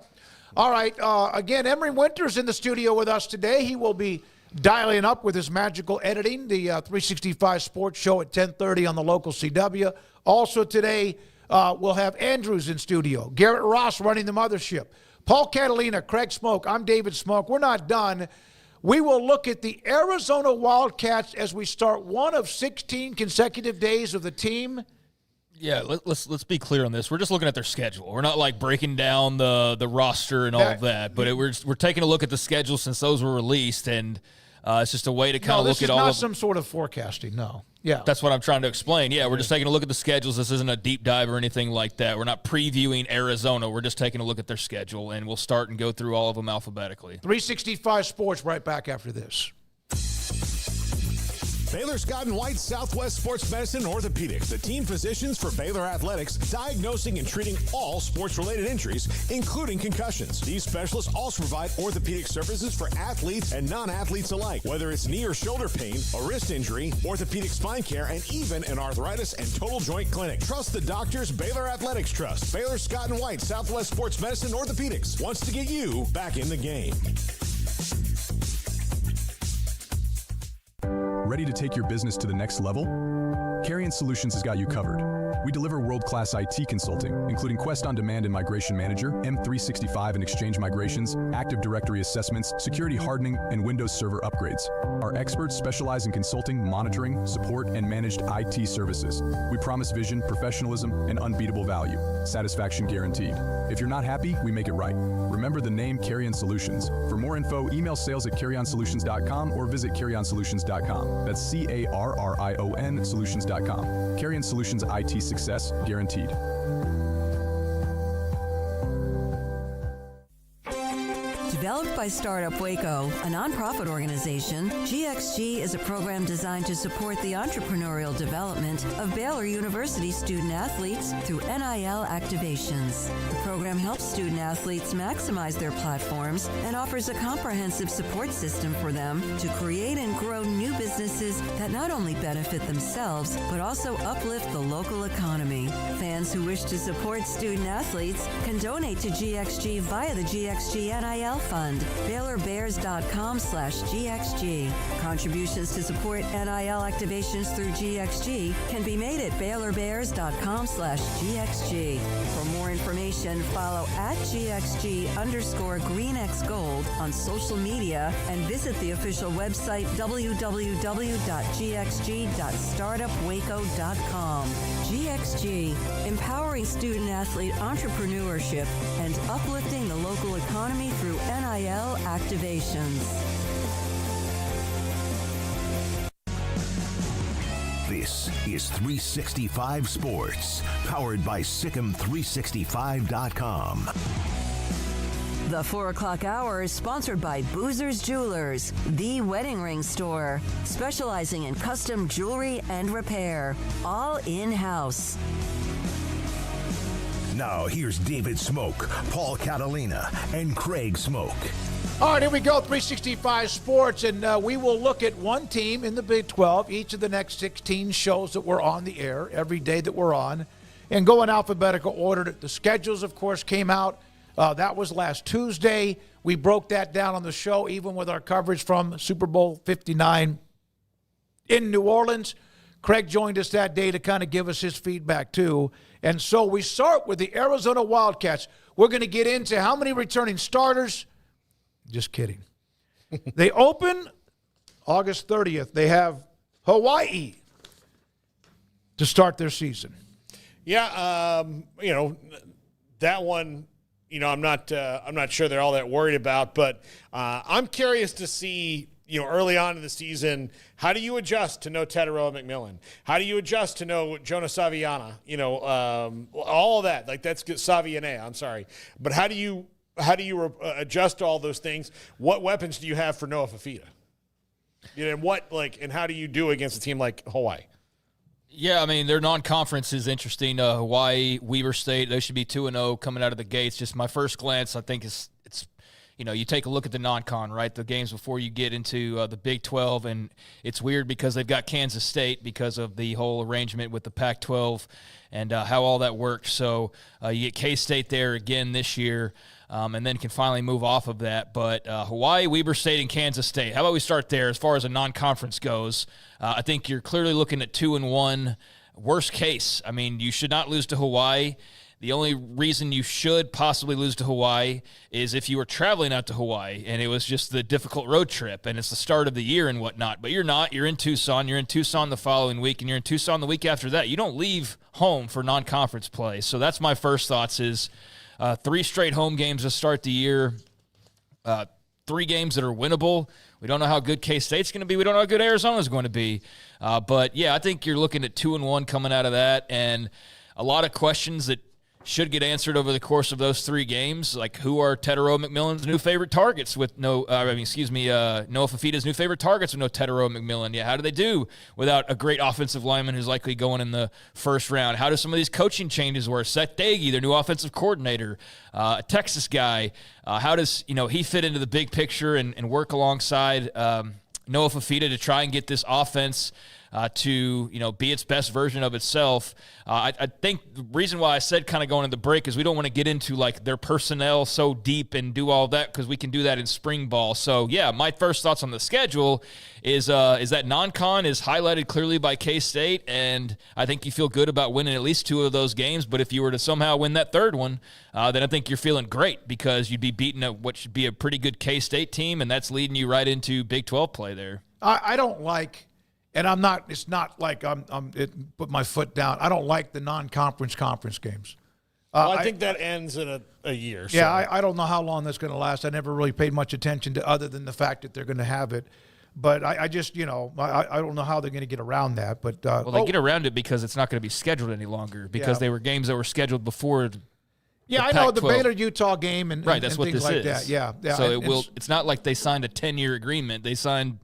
All right, again, Emery Winters in the studio with us today. He will be dialing up with his magical editing, the 365 Sports Show at 10:30 on the local CW. Also today, we'll have Andrews in studio. Garrett Ross running the mothership. Paul Catalina, Craig Smoak. I'm David Smoak. We're not done. We will look at the Arizona Wildcats as we start one of 16 consecutive days of the team. Yeah, let's be clear on this. We're just looking at their schedule. We're not like breaking down the roster and all of that, but we're taking a look at the schedule since those were released, and it's just a way to kind of look at all of. This is not some sort of forecasting. No. Yeah, that's what I'm trying to explain. Yeah, we're just taking a look at the schedules. This isn't a deep dive or anything like that. We're not previewing Arizona. We're just taking a look at their schedule, and we'll start and go through all of them alphabetically. 365 Sports right back after this. Baylor Scott & White Southwest Sports Medicine and Orthopedics, the team physicians for Baylor Athletics, diagnosing and treating all sports-related injuries, including concussions. These specialists also provide orthopedic services for athletes and non-athletes alike, whether it's knee or shoulder pain, a wrist injury, orthopedic spine care, and even an arthritis and total joint clinic. Trust the doctors Baylor Athletics trust. Baylor Scott & White Southwest Sports Medicine and Orthopedics wants to get you back in the game. Ready to take your business to the next level? Carrion Solutions has got you covered. We deliver world-class IT consulting, including Quest On Demand and Migration Manager, M365 and Exchange migrations, Active Directory assessments, security hardening, and Windows Server upgrades. Our experts specialize in consulting, monitoring, support, and managed IT services. We promise vision, professionalism, and unbeatable value. Satisfaction guaranteed. If you're not happy, we make it right. Remember the name Carrion Solutions. For more info, email sales@carrionsolutions.com or visit carrionsolutions.com. That's CARRION solutions.com. Carrion Solutions IT success guaranteed. Developed by Startup Waco, a nonprofit organization, GXG is a program designed to support the entrepreneurial development of Baylor University student athletes through NIL activations. The program helps student athletes maximize their platforms and offers a comprehensive support system for them to create and grow new businesses that not only benefit themselves, but also uplift the local economy. Fans who wish to support student athletes can donate to GXG via the GXG NIL Fund, BaylorBears.com/GXG. Contributions to support NIL activations through GXG can be made at BaylorBears.com/GXG. For more information, follow @GXG_GreenXGold on social media and visit the official website www.gxg.startupwaco.com. GXG, empowering student athlete entrepreneurship and uplifting the local economy through NIL activations. This is 365 Sports, powered by Sikkim365.com. The 4 o'clock hour is sponsored by Boozer's Jewelers, the wedding ring store, specializing in custom jewelry and repair, all in-house. Now here's David Smoak, Paul Catalina, and Craig Smoak. All right, here we go, 365 Sports, and we will look at one team in the Big 12, each of the next 16 shows that we're on the air, every day that we're on, and go in alphabetical order. The schedules, of course, came out. That was last Tuesday. We broke that down on the show, even with our coverage from Super Bowl 59 in New Orleans. Craig joined us that day to kind of give us his feedback, too. And so we start with the Arizona Wildcats. We're going to get into how many returning starters. Just kidding. They open August 30th. They have Hawaii to start their season. Yeah, that one, I'm not sure they're all that worried about, but I'm curious to see, early on in the season, how do you adjust to no Teteroa McMillan? How do you adjust to no Jonas Saviana? All of that. Like, that's good. Saviane, I'm sorry. But how do you adjust to all those things? What weapons do you have for Noah Fafita? And how do you do against a team like Hawaii? Yeah, I mean, their non-conference is interesting. Hawaii, Weber State, they should be 2-0 coming out of the gates. Just my first glance, I think it's you take a look at the non-con, right? The games before you get into the Big 12, and it's weird because they've got Kansas State because of the whole arrangement with the Pac-12 and how all that works. So you get K-State there again this year, and then can finally move off of that. But Hawaii, Weber State, and Kansas State. How about we start there as far as a non-conference goes? I think you're clearly looking at 2-1. Worst case, I mean, you should not lose to Hawaii. The only reason you should possibly lose to Hawaii is if you were traveling out to Hawaii and it was just the difficult road trip and it's the start of the year and whatnot. But you're not. You're in Tucson. You're in Tucson the following week, and you're in Tucson the week after that. You don't leave home for non-conference play. So that's my first thoughts is 3 straight home games to start the year, 3 games that are winnable. We don't know how good K-State's going to be. We don't know how good Arizona's going to be. But, yeah, I think you're looking at 2-1 coming out of that, and a lot of questions that should get answered over the course of those 3 games, like who are Teteroa McMillan's new favorite targets with Noah Fafita's new favorite targets with no Teteroa McMillan. Yeah, how do they do without a great offensive lineman who's likely going in the first round? How do some of these coaching changes work? Seth Dagey, their new offensive coordinator, a Texas guy, how does he fit into the big picture and work alongside Noah Fafita to try and get this offense to be its best version of itself? I think the reason why I said kind of going into the break is we don't want to get into like their personnel so deep and do all that because we can do that in spring ball. So yeah, my first thoughts on the schedule is that non-con is highlighted clearly by K-State, and I think you feel good about winning at least 2 of those games. But if you were to somehow win that third one, then I think you're feeling great because you'd be beating what should be a pretty good K-State team, and that's leading you right into Big 12 play there. I don't like. And it's not like put my foot down. I don't like the non-conference conference games. I think that ends in a year. So. Yeah, I don't know how long that's going to last. I never really paid much attention to other than the fact that they're going to have it. But I just, I don't know how they're going to get around that. But they get around it because it's not going to be scheduled any longer because they were games that were scheduled before. Yeah, I know the Baylor-Utah game and right. That's and what things this like is. That. Yeah. So it's not like they signed a 10-year agreement. They signed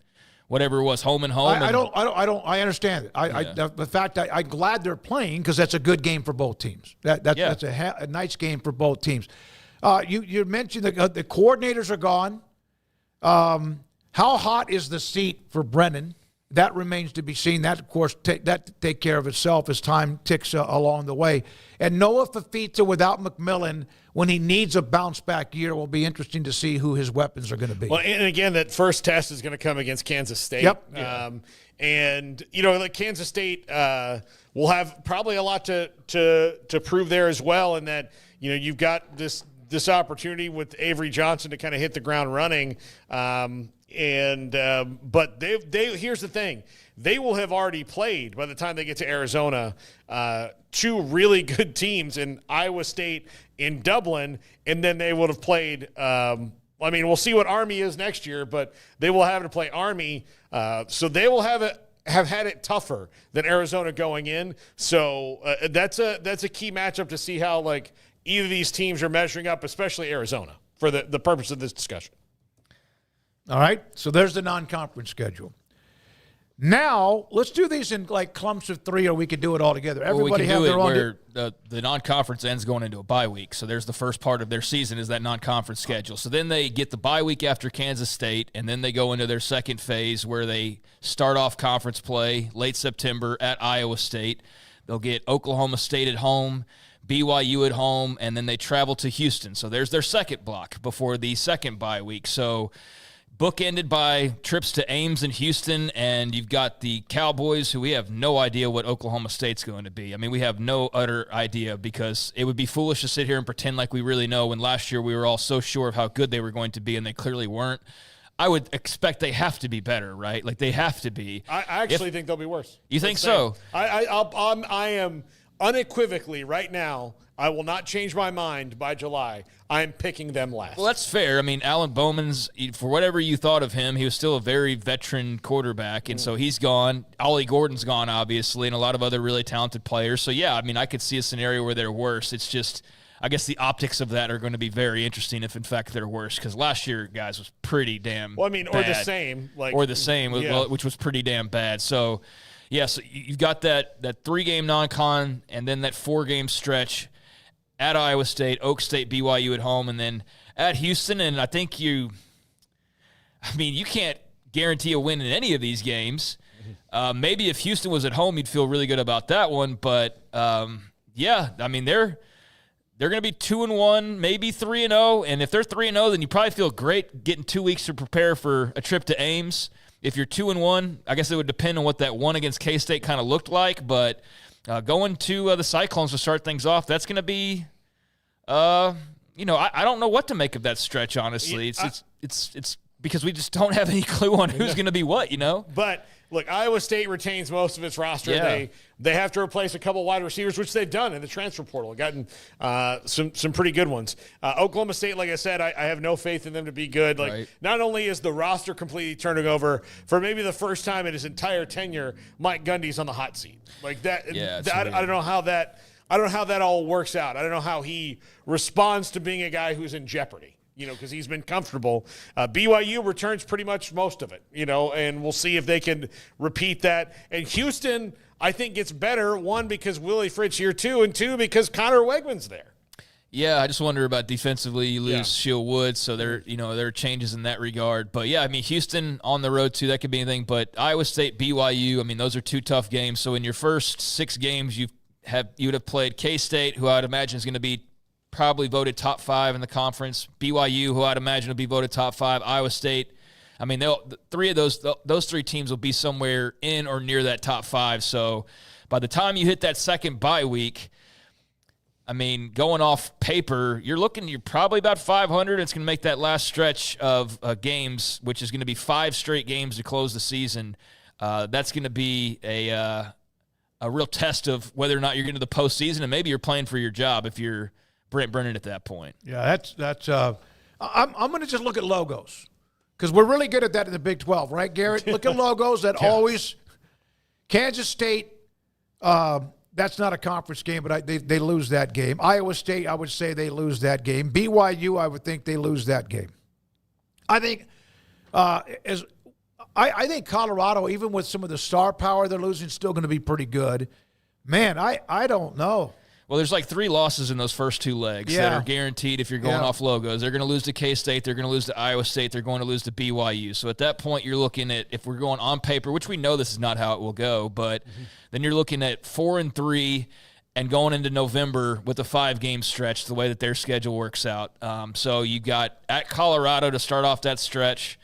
whatever it was, home and home. I understand it. The fact I'm glad they're playing because that's a good game for both teams. That's a nice game for both teams. You mentioned the coordinators are gone. How hot is the seat for Brennan? That remains to be seen. That, of course, take care of itself as time ticks along the way. And Noah Fafita without McMillan, when he needs a bounce-back year, will be interesting to see who his weapons are going to be. Well, and again, that first test is going to come against Kansas State. Yep. And, like Kansas State will have probably a lot to prove there as well, in that, you've got this opportunity with Avery Johnson to kind of hit the ground running. But here's the thing. They will have already played by the time they get to Arizona 2 really good teams in Iowa State, in Dublin, and then they would have played we'll see what Army is next year, but they will have to play Army. So they will have had it tougher than Arizona going in. So that's a key matchup to see how either of these teams are measuring up, especially Arizona, for the purpose of this discussion. All right, so there's the non-conference schedule. Now, let's do these in like clumps of 3, or we could do it all together. Everybody we have can do their it own. where the non-conference ends going into a bye week. So there's the first part of their season is that non-conference schedule. So then they get the bye week after Kansas State, and then they go into their second phase where they start off conference play late September at Iowa State. They'll get Oklahoma State at home, BYU at home, and then they travel to Houston. So there's their second block before the second bye week. So bookended by trips to Ames and Houston, and you've got the Cowboys, who we have no idea what Oklahoma State's going to be. I mean, we have no utter idea, because it would be foolish to sit here and pretend like we really know when last year we were all so sure of how good they were going to be, and they clearly weren't. I would expect they have to be better, right? Like, they have to be. I actually think they'll be worse. You think so? I am unequivocally right now, I will not change my mind by July. I am picking them last. Well, that's fair. I mean, Alan Bowman's, for whatever you thought of him, he was still a very veteran quarterback, and so he's gone. Ollie Gordon's gone, obviously, and a lot of other really talented players. So, yeah, I mean, I could see a scenario where they're worse. It's just, I guess the optics of that are going to be very interesting if, in fact, they're worse, because last year, guys, was pretty damn Well, I mean, bad. or the same. Or the same, yeah. which was pretty damn bad. So, yeah, so you've got that 3-game non-con and then that 4-game stretch at Iowa State, Oak State, BYU at home, and then at Houston. And I think you can't guarantee a win in any of these games. Maybe if Houston was at home, you'd feel really good about that one. But, yeah, I mean, they're going to be 2-1, maybe 3-0. And if they're 3-0, then you probably feel great getting 2 weeks to prepare for a trip to Ames. If you're 2-1, I guess it would depend on what that one against K-State kind of looked like. But going to the Cyclones to start things off, that's going to be, I don't know what to make of that stretch, honestly. It's because we just don't have any clue on who's going to be what, But look, Iowa State retains most of its roster. Yeah. They have to replace a couple wide receivers, which they've done in the transfer portal. Gotten some pretty good ones. Oklahoma State, like I said, I have no faith in them to be good. Like, not only is the roster completely turning over, for maybe the first time in his entire tenure, Mike Gundy's on the hot seat. Like that. Yeah, I don't know how that. I don't know how that all works out. I don't know how he responds to being a guy who's in jeopardy. Because he's been comfortable. BYU returns pretty much most of it, and we'll see if they can repeat that. And Houston, I think, gets better, one, because Willie Fritz year 2, and 2, because Connor Wegman's there. Yeah, I just wonder about defensively. You lose Shield Woods, so there are changes in that regard. But, yeah, I mean, Houston on the road, too, that could be anything. But Iowa State, BYU, I mean, those are 2 tough games. So in your first 6 games, you would have played K-State, who I'd imagine is going to be probably voted top 5 in the conference. BYU, who I'd imagine will be voted top 5. Iowa State. I mean, those 3 teams will be somewhere in or near that top 5. So by the time you hit that second bye week, I mean, going off paper, you're probably about 500. It's going to make that last stretch of games, which is going to be 5 straight games to close the season. That's going to be a real test of whether or not you're getting to the postseason, and maybe you're playing for your job if you're Brent Brennan at that point. Yeah, that's. I'm going to just look at logos, because we're really good at that in the Big 12, right, Garrett? Look at logos that always. Kansas State, that's not a conference game, but they lose that game. Iowa State, I would say they lose that game. BYU, I would think they lose that game. I think I think Colorado, even with some of the star power they're losing, is still going to be pretty good. Man, I don't know. Well, there's like 3 losses in those first 2 legs that are guaranteed if you're going off logos. They're going to lose to K-State. They're going to lose to Iowa State. They're going to lose to BYU. So at that point, you're looking at, if we're going on paper, which we know this is not how it will go, but then you're looking at 4-3 and going into November with a 5-game stretch, the way that their schedule works out. So you got at Colorado to start off that stretch,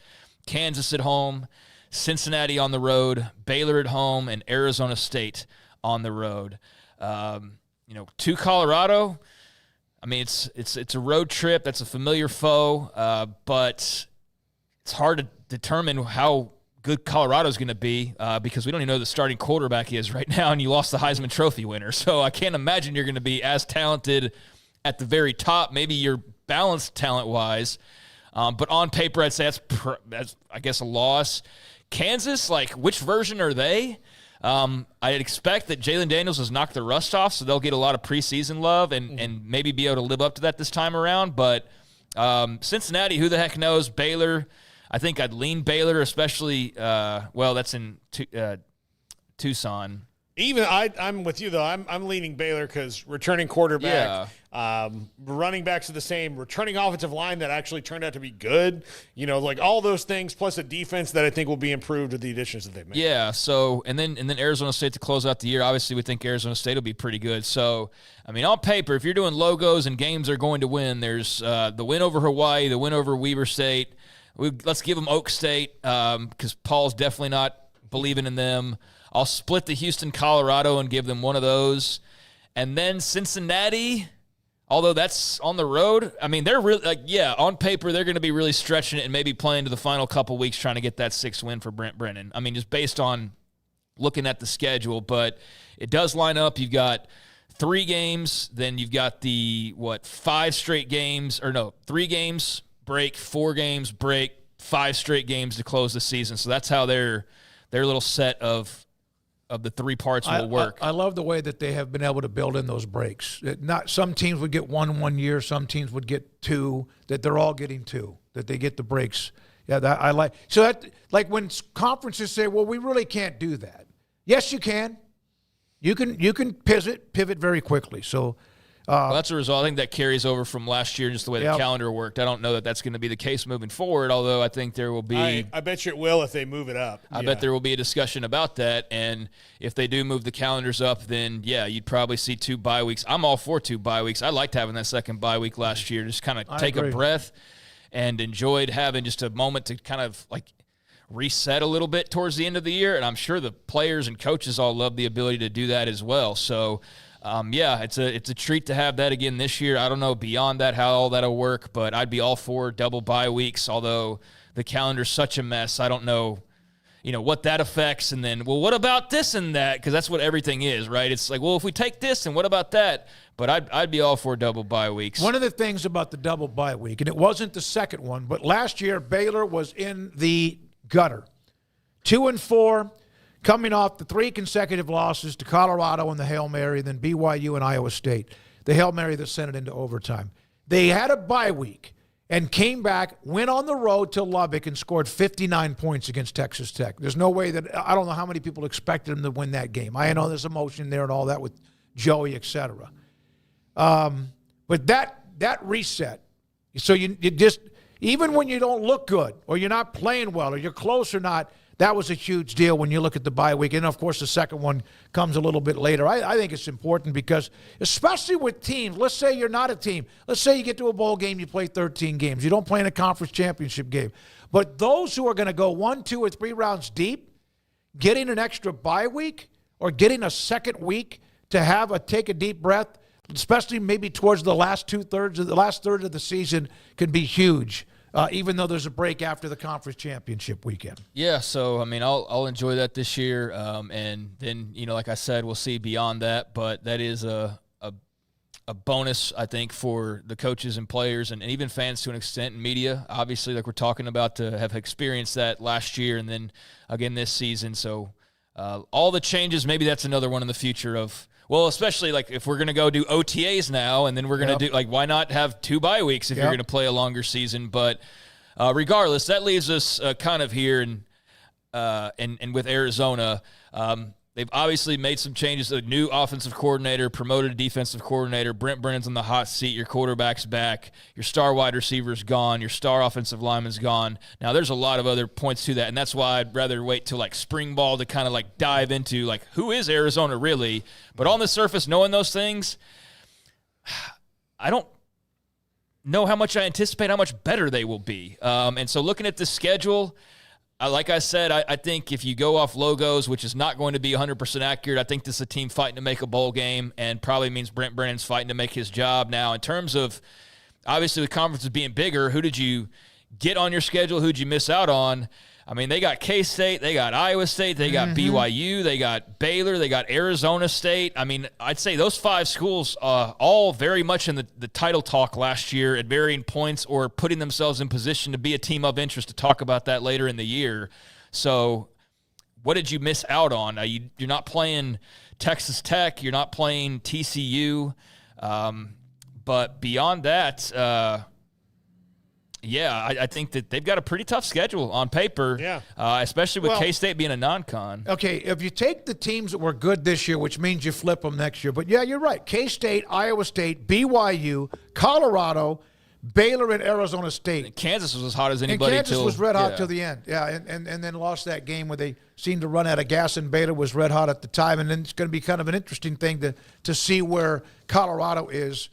Kansas at home, Cincinnati on the road, Baylor at home, and Arizona State on the road. To Colorado, I mean, it's a road trip. That's a familiar foe, but it's hard to determine how good Colorado's going to be because we don't even know who the starting quarterback is right now, and you lost the Heisman Trophy winner. So I can't imagine you're going to be as talented at the very top. Maybe you're balanced talent-wise, but on paper, I'd say that's I guess, a loss. Kansas, like, which version are they? I'd expect that Jalen Daniels has knocked the rust off, so they'll get a lot of preseason love and maybe be able to live up to that this time around. But Cincinnati, who the heck knows? Baylor, I think I'd lean Baylor, especially, that's in Tucson. Even I'm with you, though. I'm leaning Baylor because returning quarterback, running backs are the same, returning offensive line that actually turned out to be good. Like all those things, plus a defense that I think will be improved with the additions that they've made. Yeah, so and then Arizona State to close out the year. Obviously, we think Arizona State will be pretty good. So, I mean, on paper, if you're doing logos and games they're going to win, there's the win over Hawaii, the win over Weber State. Let's give them Oak State because Paul's definitely not believing in them. I'll split the Houston, Colorado, and give them one of those. And then Cincinnati, although that's on the road, I mean, they're really, on paper, they're going to be really stretching it and maybe playing to the final couple weeks trying to get that 6th win for Brent Brennan. I mean, just based on looking at the schedule. But it does line up. You've got 3 games, then you've got the, 5 straight games, 3 games, break, 4 games, break, 5 straight games to close the season. So that's how their little set of the 3 parts will work. I love the way that they have been able to build in those breaks. Some teams would get one year, some teams would get 2. That they're all getting 2. That they get the breaks. Yeah, that I like. So that, like when conferences say, "Well, we really can't do that." Yes, you can. You can pivot very quickly. So. That's a result. I think that carries over from last year, just the way the calendar worked. I don't know that that's going to be the case moving forward, although I think there will be. I bet you it will if they move it up. I bet there will be a discussion about that. And if they do move the calendars up, then, you'd probably see 2 bye weeks. I'm all for 2 bye weeks. I liked having that second bye week last year. Just kind of take a breath and enjoyed having just a moment to kind of reset a little bit towards the end of the year. And I'm sure the players and coaches all love the ability to do that as well. So, it's a treat to have that again this year. I don't know beyond that how all that'll work, but I'd be all for double bye weeks, although the calendar's such a mess. I don't know, what that affects. And then, what about this and that? Because that's what everything is, right? It's like, if we take this and what about that? But I'd be all for double bye weeks. One of the things about the double bye week, and it wasn't the second one, but last year Baylor was in the gutter. 2-4. Coming off the 3 consecutive losses to Colorado and the Hail Mary, then BYU and Iowa State. The Hail Mary that sent it into overtime. They had a bye week and came back, went on the road to Lubbock and scored 59 points against Texas Tech. There's no way that – I don't know how many people expected them to win that game. I know there's emotion there and all that with Joey, et cetera. But that reset, so you just – even when you don't look good or you're not playing well or you're close or not – that was a huge deal when you look at the bye week. And, of course, the second one comes a little bit later. I think it's important because, especially with teams, let's say you're not a team. Let's say you get to a bowl game, you play 13 games. You don't play in a conference championship game. But those who are going to go 1, 2, or 3 rounds deep, getting an extra bye week or getting a second week to take a deep breath, especially maybe towards the last third of the season, can be huge. Even though there's a break after the conference championship weekend. Yeah, so, I mean, I'll enjoy that this year. And then, like I said, we'll see beyond that. But that is a bonus, I think, for the coaches and players and even fans to an extent, and media, obviously, like we're talking about, to have experienced that last year and then again this season. So all the changes, maybe that's another one in the future of – well, especially if we're going to go do OTAs now, and then we're going to do why not have 2 bye weeks if you're going to play a longer season? But regardless, that leaves us kind of here and with Arizona. They've obviously made some changes. A new offensive coordinator, promoted a defensive coordinator. Brent Brennan's on the hot seat. Your quarterback's back. Your star wide receiver's gone. Your star offensive lineman's gone. Now, there's a lot of other points to that, and that's why I'd rather wait till spring ball to kind of dive into who is Arizona really. But on the surface, knowing those things, I don't know how much I anticipate how much better they will be. And so looking at the schedule, like I said, I think if you go off logos, which is not going to be 100% accurate, I think this is a team fighting to make a bowl game and probably means Brent Brennan's fighting to make his job. Now, in terms of, obviously, with conferences being bigger, who did you get on your schedule? Who did you miss out on? I mean, they got K-State, they got Iowa State, they got BYU, they got Baylor, they got Arizona State. I mean, I'd say those 5 schools all very much in the title talk last year at varying points or putting themselves in position to be a team of interest to talk about that later in the year. So what did you miss out on? You're not playing Texas Tech, you're not playing TCU. But beyond that, Yeah, I think that they've got a pretty tough schedule on paper. Yeah. Especially with K-State being a non-con. Okay, if you take the teams that were good this year, which means you flip them next year. But, yeah, you're right. K-State, Iowa State, BYU, Colorado, Baylor, and Arizona State. And Kansas was as hot as anybody. And Kansas was red hot till the end. Yeah, and then lost that game where they seemed to run out of gas, and Baylor was red hot at the time. And then it's going to be kind of an interesting thing to see where Colorado is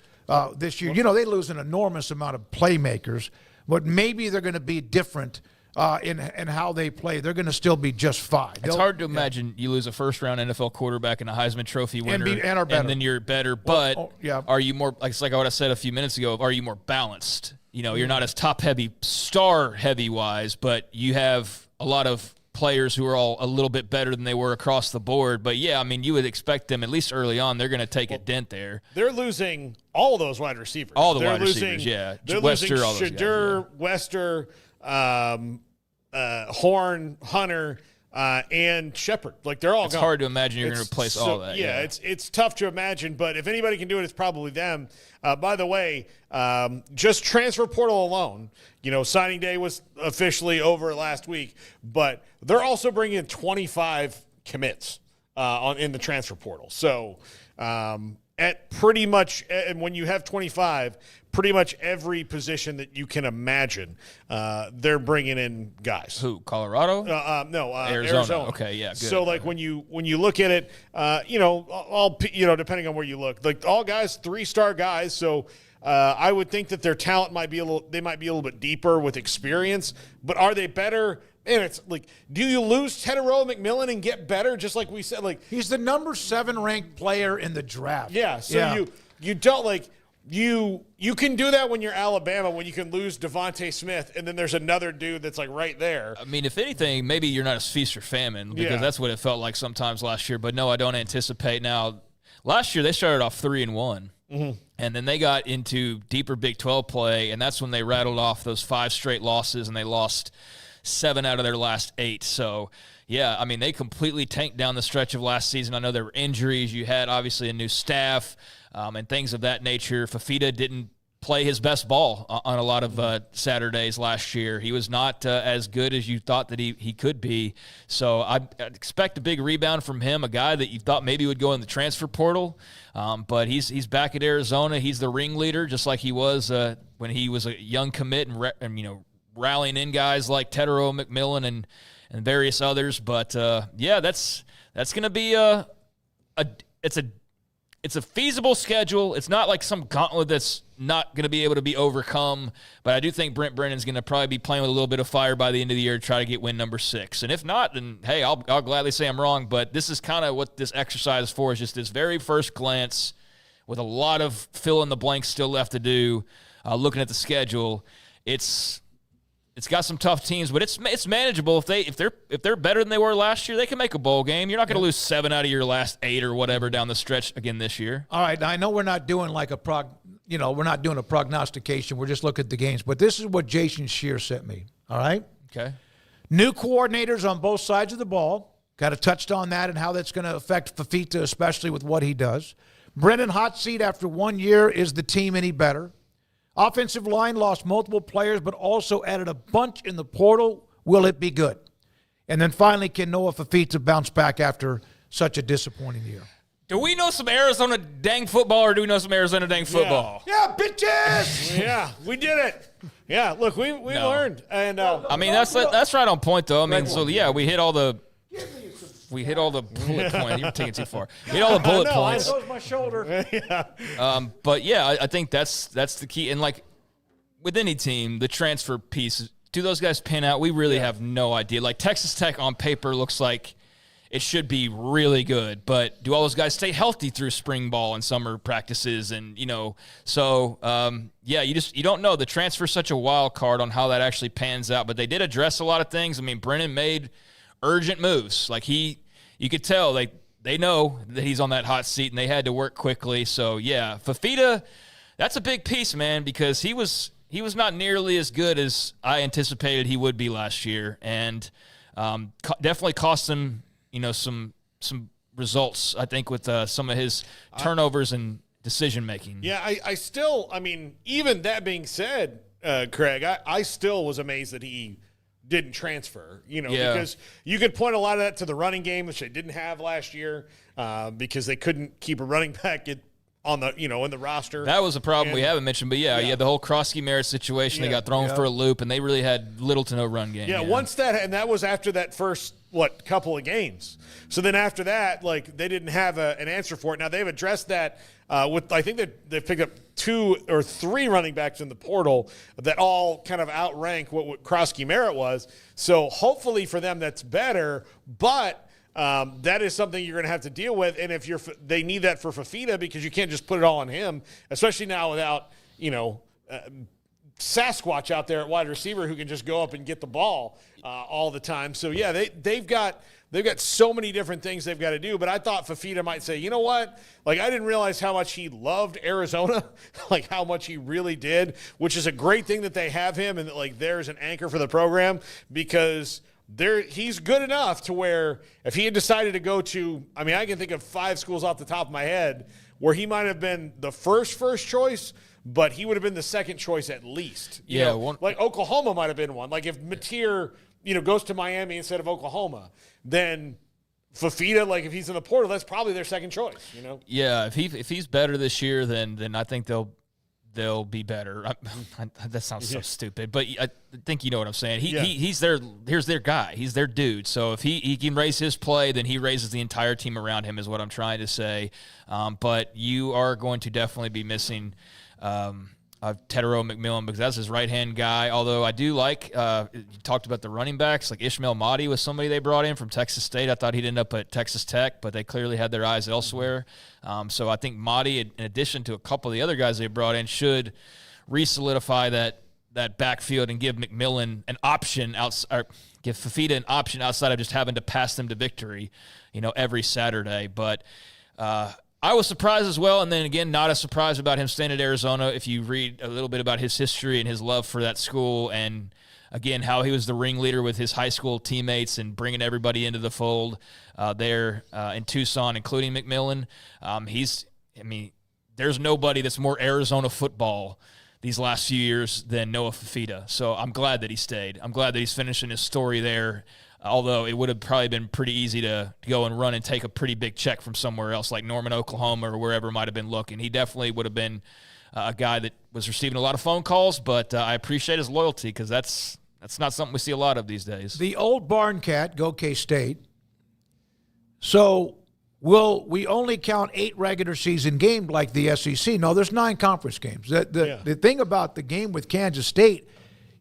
this year. You know, they lose an enormous amount of playmakers, but maybe they're going to be different in how they play. They're going to still be just fine. It's hard to imagine you lose a first-round NFL quarterback and a Heisman Trophy winner, and then you're better. But are you more, like what I said a few minutes ago, are you more balanced? You know, you're not as top-heavy, star-heavy-wise, but you have a lot of players who are all a little bit better than they were across the board. But, yeah, I mean, you would expect them, at least early on, they're going to take a dent there. They're losing all those wide receivers. All the wide receivers, yeah. They're Wester, losing all those Shadur, guys, Wester, Horn, Hunter, and Shepard. Like, they're all It's gone. hard to imagine you're going to replace all that. Yeah, it's tough to imagine, but if anybody can do it, it's probably them. By the way, just transfer portal alone, you know, signing day was officially over last week, but they're also bringing in 25 commits in the transfer portal. So at pretty much, and when you have 25, pretty much every position that you can imagine, they're bringing in guys. Who? Colorado? No, Arizona. Okay, yeah, good. So like when you look at it, depending on where you look, like all guys, 3-star guys. So I would think that their talent might be a little bit deeper with experience, but are they better? And it's like, do you lose Tedero McMillan and get better? Just like we said, like he's the number 7 ranked player in the draft. Yeah. So you don't like. You can do that when you're Alabama, when you can lose Devontae Smith, and then there's another dude that's like right there. I mean, if anything, maybe you're not as feast or famine, because that's what it felt like sometimes last year. But no, I don't anticipate now. Last year they started off 3-1, and then they got into deeper Big 12 play, and that's when they rattled off those 5 straight losses, and they lost 7 out of their last 8. So, yeah, I mean, they completely tanked down the stretch of last season. I know there were injuries. You had, obviously, a new staff and things of that nature. Fafita didn't play his best ball on a lot of Saturdays last year. He was not as good as you thought that he could be. So I'd expect a big rebound from him, a guy that you thought maybe would go in the transfer portal. But he's back at Arizona. He's the ringleader, just like he was when he was a young commit and rallying in guys like Tedero McMillan and various others. But that's going to be it's a feasible schedule. It's not like some gauntlet that's not going to be able to be overcome. But I do think Brent Brennan's going to probably be playing with a little bit of fire by the end of the year to try to get win number 6. And if not, then, hey, I'll gladly say I'm wrong. But this is kind of what this exercise is for, is just this very first glance with a lot of fill-in-the-blanks still left to do, looking at the schedule. It's got some tough teams, but it's manageable. If they're better than they were last year, they can make a bowl game. You're not going to lose 7 out of your last 8 or whatever down the stretch again this year. All right, now I know we're not doing like we're not doing a prognostication. We're just looking at the games. But this is what Jason Shear sent me. All right. Okay. New coordinators on both sides of the ball. Kind of touched on that and how that's going to affect Fafita, especially with what he does. Brennan hot seat after 1 year. Is the team any better? Offensive line lost multiple players, but also added a bunch in the portal. Will it be good? And then finally, can Noah Fafita bounce back after such a disappointing year? Do we know some Arizona dang football, or do we know some Arizona dang football? Yeah, bitches! Yeah, we did it. Yeah, look, we learned. And I mean, that's right on point, though. I mean, we hit all the bullet points. You're taking too far. We hit all the bullet points. That was my shoulder. But yeah, I think that's the key. And like with any team, the transfer piece, do those guys pan out? We really have no idea. Like Texas Tech on paper looks like it should be really good, but do all those guys stay healthy through spring ball and summer practices? And you don't know. The transfer is such a wild card on how that actually pans out. But they did address a lot of things. I mean, Brennan made urgent moves. Like you could tell they know that he's on that hot seat and they had to work quickly. So yeah, Fafita, that's a big piece, man, because he was not nearly as good as I anticipated he would be last year, and definitely cost him, some results, I think, with some of his turnovers and decision making. Yeah, I mean, even that being said, Craig, I still was amazed that he didn't transfer, because you could point a lot of that to the running game, which they didn't have last year because they couldn't keep a running back on the in the roster. That was a problem we haven't mentioned, but you had the whole Krosky Merritt situation. They got thrown for a loop, and they really had little to no run game. Yeah, once that was after that first couple of games. So then after that, they didn't have an answer for it. Now they've addressed that with I think they've picked up 2 or 3 running backs in the portal that all kind of outrank what Krosky Merritt was. So hopefully for them that's better, but that is something you're going to have to deal with, and if they need that for Fafita because you can't just put it all on him, especially now without Sasquatch out there at wide receiver who can just go up and get the ball all the time. So yeah, they've got so many different things they've got to do. But I thought Fafita might say, you know what? I didn't realize how much he loved Arizona, how much he really did, which is a great thing that they have him and that there's an anchor for the program because he's good enough to where if he had decided to go to, I can think of 5 schools off the top of my head where he might have been the first choice, but he would have been the second choice at least. Oklahoma might have been one. If Mateer, goes to Miami instead of Oklahoma, then Fafita, if he's in the portal, that's probably their second choice. Yeah, if he's better this year, then I think they'll be better. That sounds so stupid, but I think you know what I'm saying. He's their guy. He's their dude. So if he can raise his play, then he raises the entire team around him is what I'm trying to say. But you are going to definitely be missing Tetero McMillan because that's his right-hand guy. Although I do like, you talked about the running backs, Ishmael Mahdi was somebody they brought in from Texas State. I thought he'd end up at Texas Tech, but they clearly had their eyes elsewhere. So I think Mahdi, in addition to a couple of the other guys they brought in, should re-solidify that backfield and give McMillan an option give Fafita an option outside of just having to pass them to victory, every Saturday. But I was surprised as well, and then again, not as surprised about him staying at Arizona. If you read a little bit about his history and his love for that school, and again, how he was the ringleader with his high school teammates and bringing everybody into the fold there in Tucson, including McMillan. There's nobody that's more Arizona football these last few years than Noah Fafita. So I'm glad that he stayed. I'm glad that he's finishing his story there. Although it would have probably been pretty easy to go and run and take a pretty big check from somewhere else, like Norman, Oklahoma, or wherever might have been looking. He definitely would have been a guy that was receiving a lot of phone calls, but I appreciate his loyalty because that's not something we see a lot of these days. The old barn cat, go K-State. So will we only count 8 regular season games like the SEC? No, there's 9 conference games. The thing about the game with Kansas State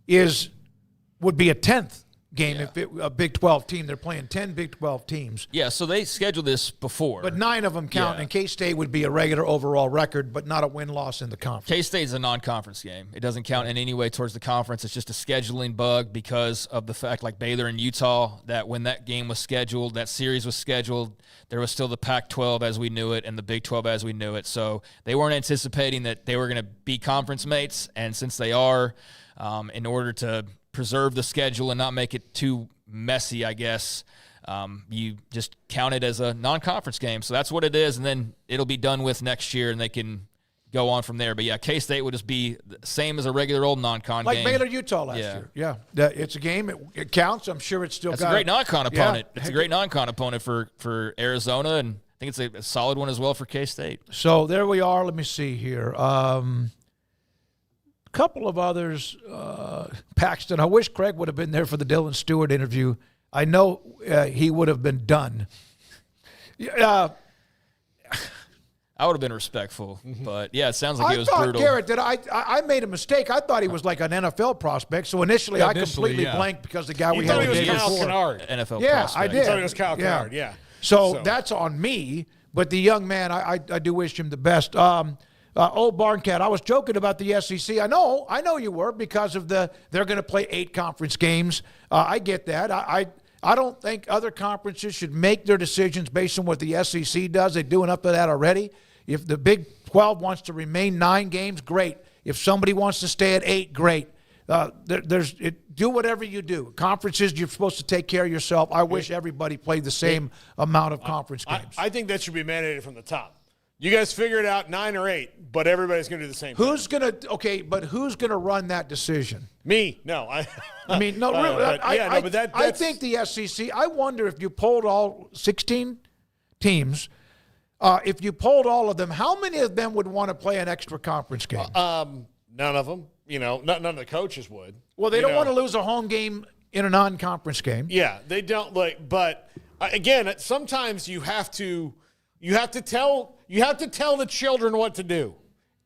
would be a 10th game if a Big 12 team. They're playing 10 Big 12 teams. Yeah, so they scheduled this before. But 9 of them count, and K-State would be a regular overall record, but not a win-loss in the conference. K-State's a non-conference game. It doesn't count in any way towards the conference. It's just a scheduling bug because of the fact, like Baylor and Utah, that when that game was scheduled, that series was scheduled, there was still the Pac-12 as we knew it and the Big 12 as we knew it. So they weren't anticipating that they were going to be conference mates, and since they are, in order to preserve the schedule and not make it too messy, I guess, you just count it as a non-conference game. So that's what it is, and then it'll be done with next year, and they can go on from there. But, yeah, K-State would just be the same as a regular old non-con game. Like Baylor-Utah last year. Yeah. It's a game. It counts. I'm sure it's still That's a great non-con opponent. It's a great non-con opponent for Arizona, and I think it's a solid one as well for K-State. So there we are. Let me see here. Couple of others. Paxton, I wish Craig would have been there for the Dylan Stewart interview. I know he would have been done. I would have been respectful, but yeah, it sounds like it was brutal. Garrett, I made a mistake. I thought he was like an NFL prospect, so initially I completely blanked because the guy we had the day before. NFL yeah, prospect. I did. You thought it was Kyle Kennard, yeah. So that's on me, but the young man, I do wish him the best. Old Barn Cat, I was joking about the SEC. I know you were because of they're going to play 8 conference games. I get that. I don't think other conferences should make their decisions based on what the SEC does. They do enough of that already. If the Big 12 wants to remain 9 games, great. If somebody wants to stay at 8, great. Do whatever you do. Conferences, you're supposed to take care of yourself. I wish everybody played the same amount of conference games. I think that should be mandated from the top. You guys figure it out, 9 or 8, but everybody's going to do the same thing. Who's going to run that decision? Me? No. I mean, no, really. I think the SEC, I wonder if you polled all 16 teams, if you polled all of them, how many of them would want to play an extra conference game? None of them. None of the coaches would. Well, they don't want to lose a home game in a non-conference game. Yeah, they don't but again, sometimes you have to tell the children what to do.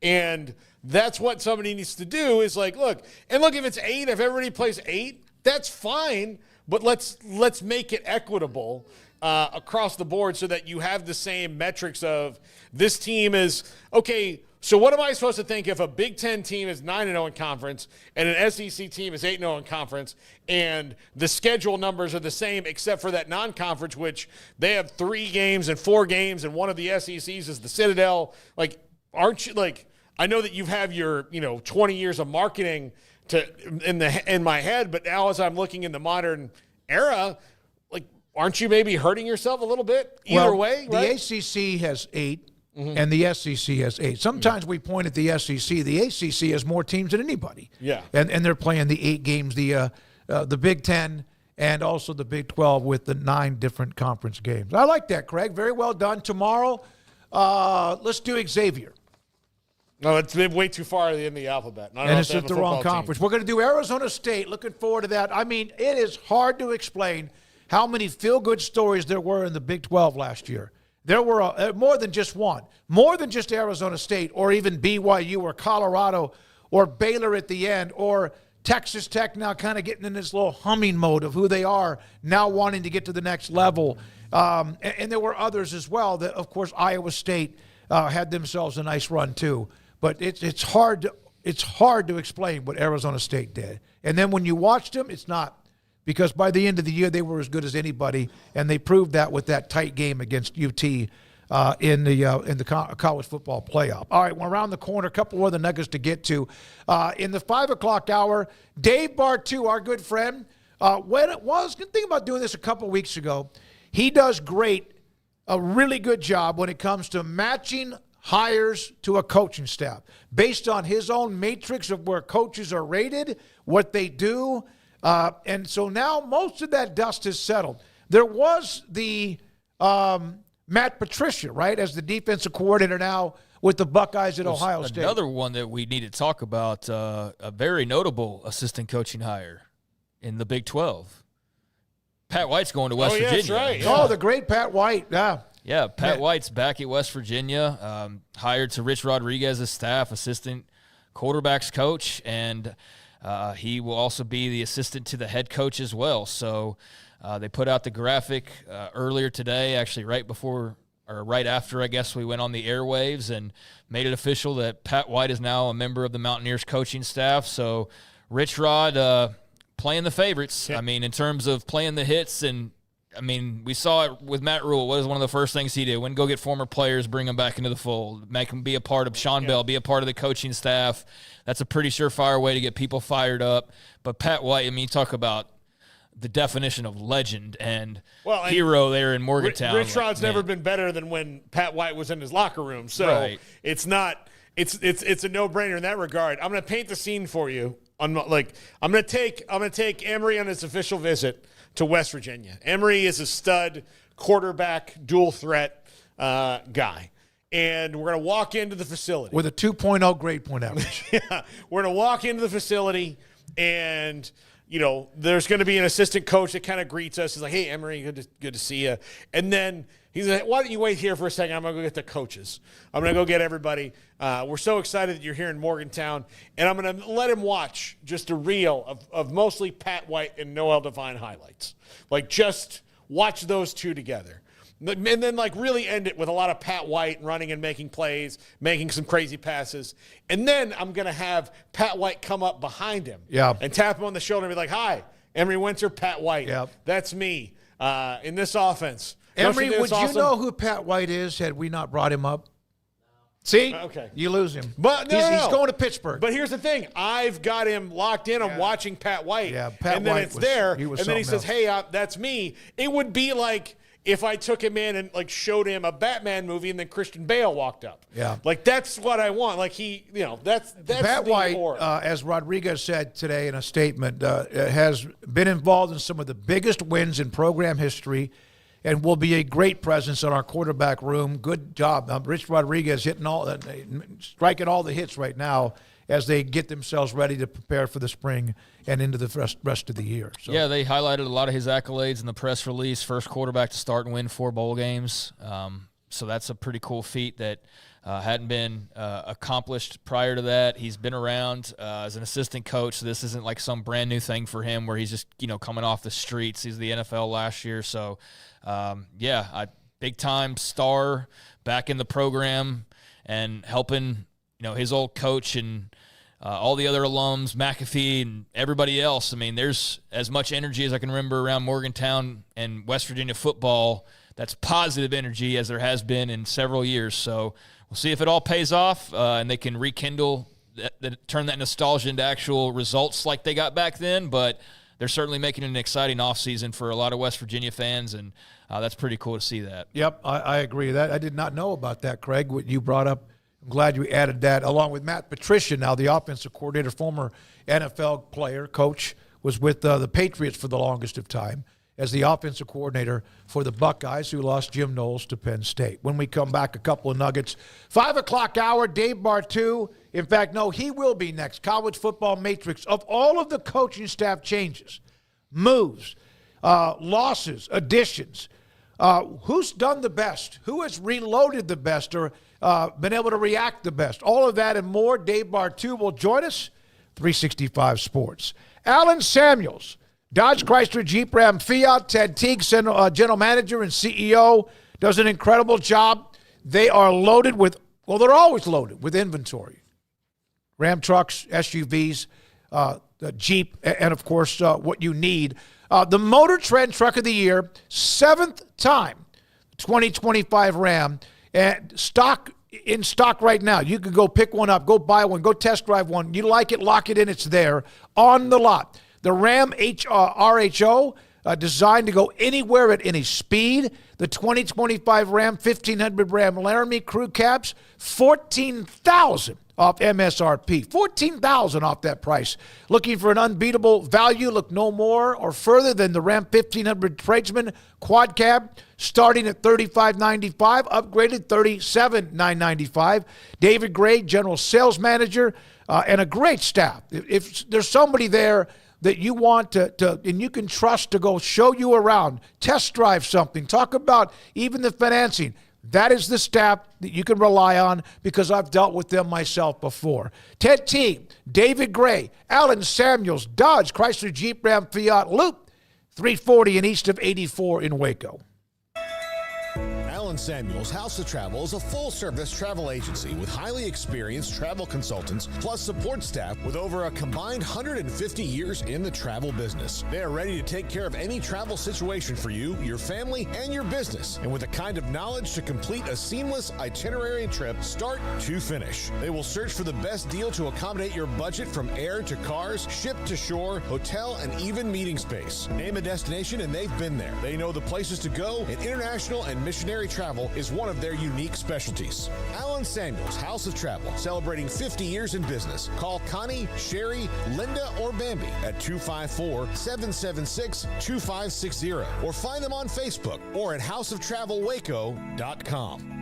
And that's what somebody needs to do is look, if it's 8, if everybody plays 8, that's fine, but let's make it equitable across the board so that you have the same metrics of this team is, okay, so what am I supposed to think if a Big Ten team is 9-0 in conference and an SEC team is 8-0 in conference and the schedule numbers are the same except for that non-conference, which they have 3 games and 4 games and one of the SECs is the Citadel. Aren't you I know that you have your 20 years of marketing in my head, but now as I'm looking in the modern era, aren't you maybe hurting yourself a little bit either way? Right? The ACC has 8. Mm-hmm. And the SEC has 8. Sometimes we point at the SEC. The ACC has more teams than anybody. Yeah. And they're playing the 8 games, the Big Ten and also the Big 12 with the 9 different conference games. I like that, Craig. Very well done. Tomorrow, let's do Xavier. No, it's been way too far in the alphabet. And it's at the wrong conference. We're going to do Arizona State. Looking forward to that. I mean, it is hard to explain how many feel-good stories there were in the Big 12 last year. There were more than just one, more than just Arizona State or even BYU or Colorado or Baylor at the end or Texas Tech now kind of getting in this little humming mode of who they are, now wanting to get to the next level. And there were others as well. That, of course, Iowa State had themselves a nice run too. But it's hard to explain what Arizona State did. And then when you watched them, it's not. Because by the end of the year, they were as good as anybody, and they proved that with that tight game against UT in the college football playoff. All right, we're around the corner. A couple other nuggets to get to. In the 5 o'clock hour, Dave Bartoo, our good friend, was thinking about doing this a couple weeks ago. He does a really good job when it comes to matching hires to a coaching staff based on his own matrix of where coaches are rated, what they do. And so now most of that dust has settled. There was the Matt Patricia, right, as the defensive coordinator now with the Buckeyes at Ohio State. Another one that we need to talk about, a very notable assistant coaching hire in the Big 12. Pat White's going to West Virginia. That's right. Yeah. Oh, the great Pat White. Yeah, Pat White's back at West Virginia, hired to Rich Rodriguez's staff, assistant quarterbacks coach, and he will also be the assistant to the head coach as well. So they put out the graphic earlier today, actually right after, I guess, we went on the airwaves and made it official that Pat White is now a member of the Mountaineers coaching staff. So Rich Rod playing the favorites. Yeah. I mean, in terms of playing the hits and we saw it with Matt Rule. What is one of the first things he did? Went go get former players, bring them back into the fold, make them be a part of Sean Bell, be a part of the coaching staff. That's a pretty surefire way to get people fired up. But Pat White, talk about the definition of legend and hero there in Morgantown. Rich Rod's never been better than when Pat White was in his locker room. So it's not. It's a no-brainer in that regard. I'm going to paint the scene for you. I'm going to take Emory on his official visit to West Virginia. Emory is a stud quarterback, dual threat guy. And we're going to walk into the facility. With a 2.0 grade point average. Yeah. We're going to walk into the facility and, there's going to be an assistant coach that kind of greets us. He's like, hey, Emory, good to see you. And then he's like, why don't you wait here for a second? I'm going to go get the coaches. I'm going to go get everybody. We're so excited that you're here in Morgantown. And I'm going to let him watch just a reel of mostly Pat White and Noel Devine highlights. Just watch those two together. And then, really end it with a lot of Pat White running and making plays, making some crazy passes. And then I'm going to have Pat White come up behind him and tap him on the shoulder and be like, hi, Emory Winter, Pat White. Yep. That's me in this offense. Emory, would you know who Pat White is had we not brought him up? See? Okay. You lose him. But he's going to Pittsburgh. But here's the thing. I've got him locked in. I'm watching Pat White. Yeah, Pat and then White it's there. And then he says, hey, that's me. It would be like if I took him in and like showed him a Batman movie and then Christian Bale walked up. Yeah. Like that's what I want. Like that's Pat the White, aura. as Rodriguez said today in a statement, has been involved in some of the biggest wins in program history and will be a great presence in our quarterback room. Good job. Rich Rodriguez striking all the hits right now as they get themselves ready to prepare for the spring and into the rest of the year. So. Yeah, they highlighted a lot of his accolades in the press release. First quarterback to start and win 4 bowl games. So that's a pretty cool feat that hadn't been accomplished prior to that. He's been around as an assistant coach, so this isn't like some brand new thing for him where he's just coming off the streets. He's the NFL last year, so big-time star back in the program and helping his old coach and all the other alums, McAfee and everybody else. I mean, there's as much energy as I can remember around Morgantown and West Virginia football. That's positive energy as there has been in several years. So we'll see if it all pays off and they can rekindle, turn that nostalgia into actual results like they got back then. But they're certainly making it an exciting offseason for a lot of West Virginia fans, and that's pretty cool to see that. Yep, I agree with that. I did not know about that, Craig, what you brought up. I'm glad you added that, along with Matt Patricia, now the offensive coordinator, former NFL player, coach, was with the Patriots for the longest of time as the offensive coordinator for the Buckeyes, who lost Jim Knowles to Penn State. When we come back, a couple of nuggets. 5 o'clock hour, Dave Bartoo. In fact, no, he will be next. College Football Matrix. Of all of the coaching staff changes, moves, losses, additions, who's done the best? Who has reloaded the best or been able to react the best? All of that and more. Dave Bartoo will join us. 365 Sports. Alan Samuels, Dodge, Chrysler, Jeep, Ram, Fiat. Ted Teague, general manager and CEO, does an incredible job. They are loaded with, well, they're always loaded with inventory. Ram trucks, SUVs, Jeep, and of course, what you need. The Motor Trend Truck of the Year, 7th time, 2025 Ram, and in stock right now. You can go pick one up, go buy one, go test drive one. You like it, lock it in, it's there on the lot. The Ram RHO, designed to go anywhere at any speed. The 2025 Ram 1500 Ram Laramie Crew Cabs, $14,000 off MSRP. $14,000 off that price. Looking for an unbeatable value? Look no more or further than the Ram 1500 Tradesman Quad Cab, starting at $35.95, upgraded $37,995. David Gray, General Sales Manager, and a great staff. If there's somebody there that you want to and you can trust to go show you around, test drive something, talk about even the financing, that is the staff that you can rely on because I've dealt with them myself before. Ted Teague, David Gray, Alan Samuels, Dodge, Chrysler, Jeep, Ram, Fiat, Loop, 340 and east of 84 in Waco. Alan Samuels House of Travel is a full-service travel agency with highly experienced travel consultants plus support staff with over a combined 150 years in the travel business. They are ready to take care of any travel situation for you, your family, and your business, and with the kind of knowledge to complete a seamless itinerary trip start to finish. They will search for the best deal to accommodate your budget from air to cars, ship to shore, hotel, and even meeting space. Name a destination and they've been there. They know the places to go, and international and missionary travel is one of their unique specialties. Alan Samuels House of Travel, celebrating 50 years in business. Call Connie, Sherry, Linda, or Bambi at 254-776-2560 or find them on Facebook or at houseoftravelwaco.com.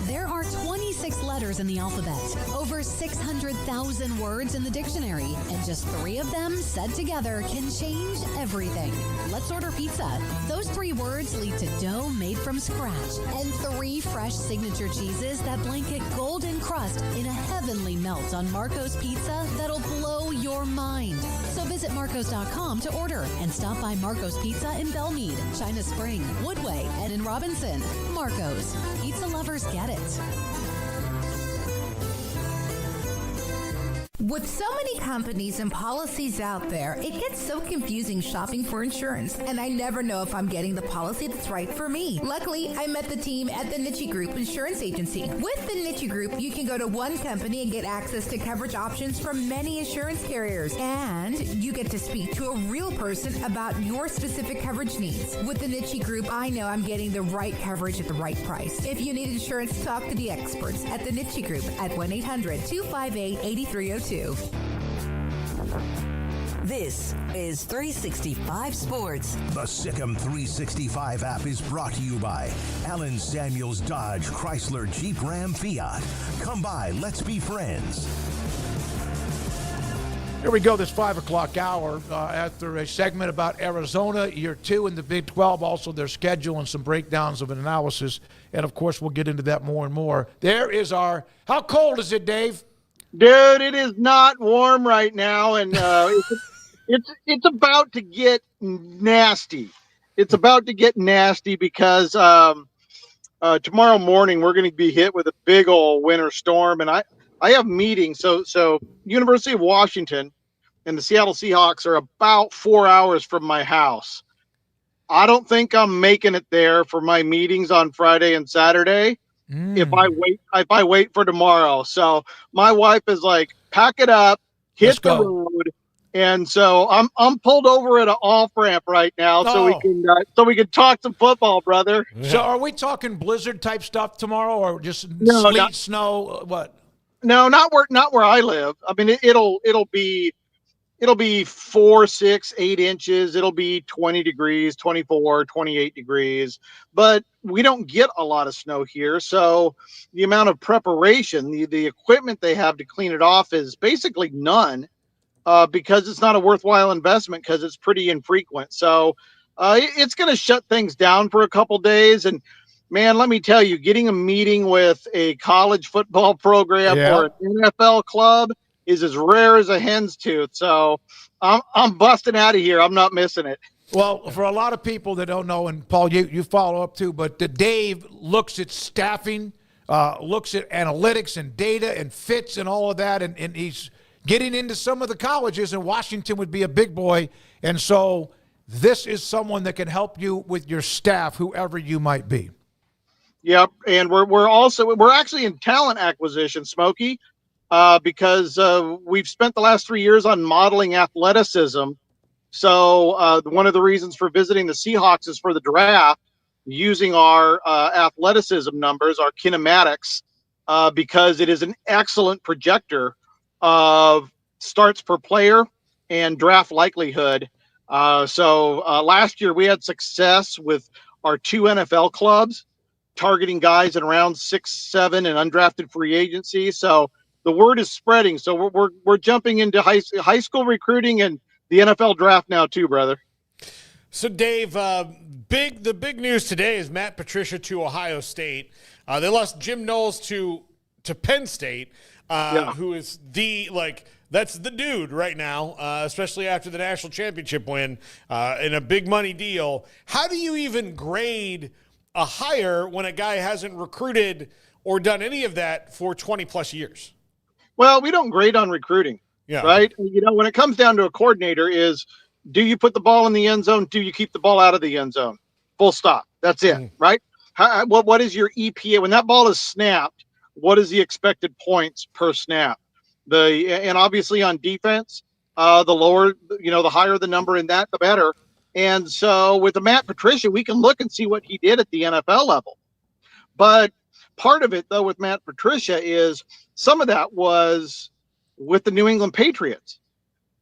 There are 26 letters in the alphabet, over 600,000 words in the dictionary, and just 3 of them said together can change everything. Let's order pizza. Those 3 words lead to dough made from scratch and 3 fresh signature cheeses that blanket golden crust in a heavenly melt on Marco's Pizza that'll blow your mind. So visit Marcos.com to order and stop by Marco's Pizza in Belmead, China Spring, Woodway, and in Robinson. Marco's. Pizza lovers get it. With so many companies and policies out there, it gets so confusing shopping for insurance, and I never know if I'm getting the policy that's right for me. Luckily, I met the team at the Niche Group Insurance Agency. With the Niche Group, you can go to one company and get access to coverage options from many insurance carriers, and you get to speak to a real person about your specific coverage needs. With the Niche Group, I know I'm getting the right coverage at the right price. If you need insurance, talk to the experts at the Niche Group at 1-800-258-8302. This is 365 Sports. The Sikkim 365 app is brought to you by Allen Samuels Dodge Chrysler Jeep Ram Fiat. Come by, let's be friends. Here we go, this 5 o'clock hour, after a segment about Arizona, year 2 in the Big 12, also their schedule and some breakdowns of an analysis. And, of course, we'll get into that more and more. There is our – how cold is it, Dave? Dude, it is not warm right now, and it's about to get nasty. It's about to get nasty because tomorrow morning we're going to be hit with a big old winter storm, and I have meetings. So University of Washington and the Seattle Seahawks are about 4 hours from my house. I don't think I'm making it there for my meetings on Friday and Saturday. If I wait for tomorrow. So my wife is like, pack it up, hit the road. And so I'm pulled over at an off ramp right now, so we can talk some football, brother. So are we talking blizzard type stuff tomorrow, or just sleet, snow? What? No, not where I live. I mean, it'll be 4, 6, 8 inches. It'll be 20 degrees, 24, 28 degrees, but we don't get a lot of snow here. So the amount of preparation, the equipment they have to clean it off is basically none, because it's not a worthwhile investment because it's pretty infrequent. So it's going to shut things down for a couple days. And man, let me tell you, getting a meeting with a college football program or an NFL club is as rare as a hen's tooth. So I'm busting out of here. I'm not missing it. Well, for a lot of people that don't know, and Paul, you follow up too, but Dave looks at staffing, looks at analytics and data and fits and all of that, and he's getting into some of the colleges, and Washington would be a big boy. And so this is someone that can help you with your staff, whoever you might be. Yep, and we're actually in talent acquisition, Smokey. Because we've spent the last 3 years on modeling athleticism. So one of the reasons for visiting the Seahawks is for the draft, using our athleticism numbers, our kinematics, because it is an excellent projector of starts per player and draft likelihood. So last year we had success with our 2 NFL clubs targeting guys in round 6, 7 and undrafted free agency. So the word is spreading, so we're jumping into high school recruiting and the NFL draft now too, brother. So, Dave, the big news today is Matt Patricia to Ohio State. They lost Jim Knowles to Penn State, who is that's the dude right now, especially after the national championship win in a big money deal. How do you even grade a hire when a guy hasn't recruited or done any of that for 20 plus years? Well, we don't grade on recruiting, right? You know, when it comes down to a coordinator is, do you put the ball in the end zone? Do you keep the ball out of the end zone? Full stop. That's it, right? What is your EPA? When that ball is snapped, what is the expected points per snap? And obviously on defense, the lower, the higher the number in that, the better. And so with the Matt Patricia, we can look and see what he did at the NFL level. But part of it, though, with Matt Patricia is some of that was with the New England Patriots.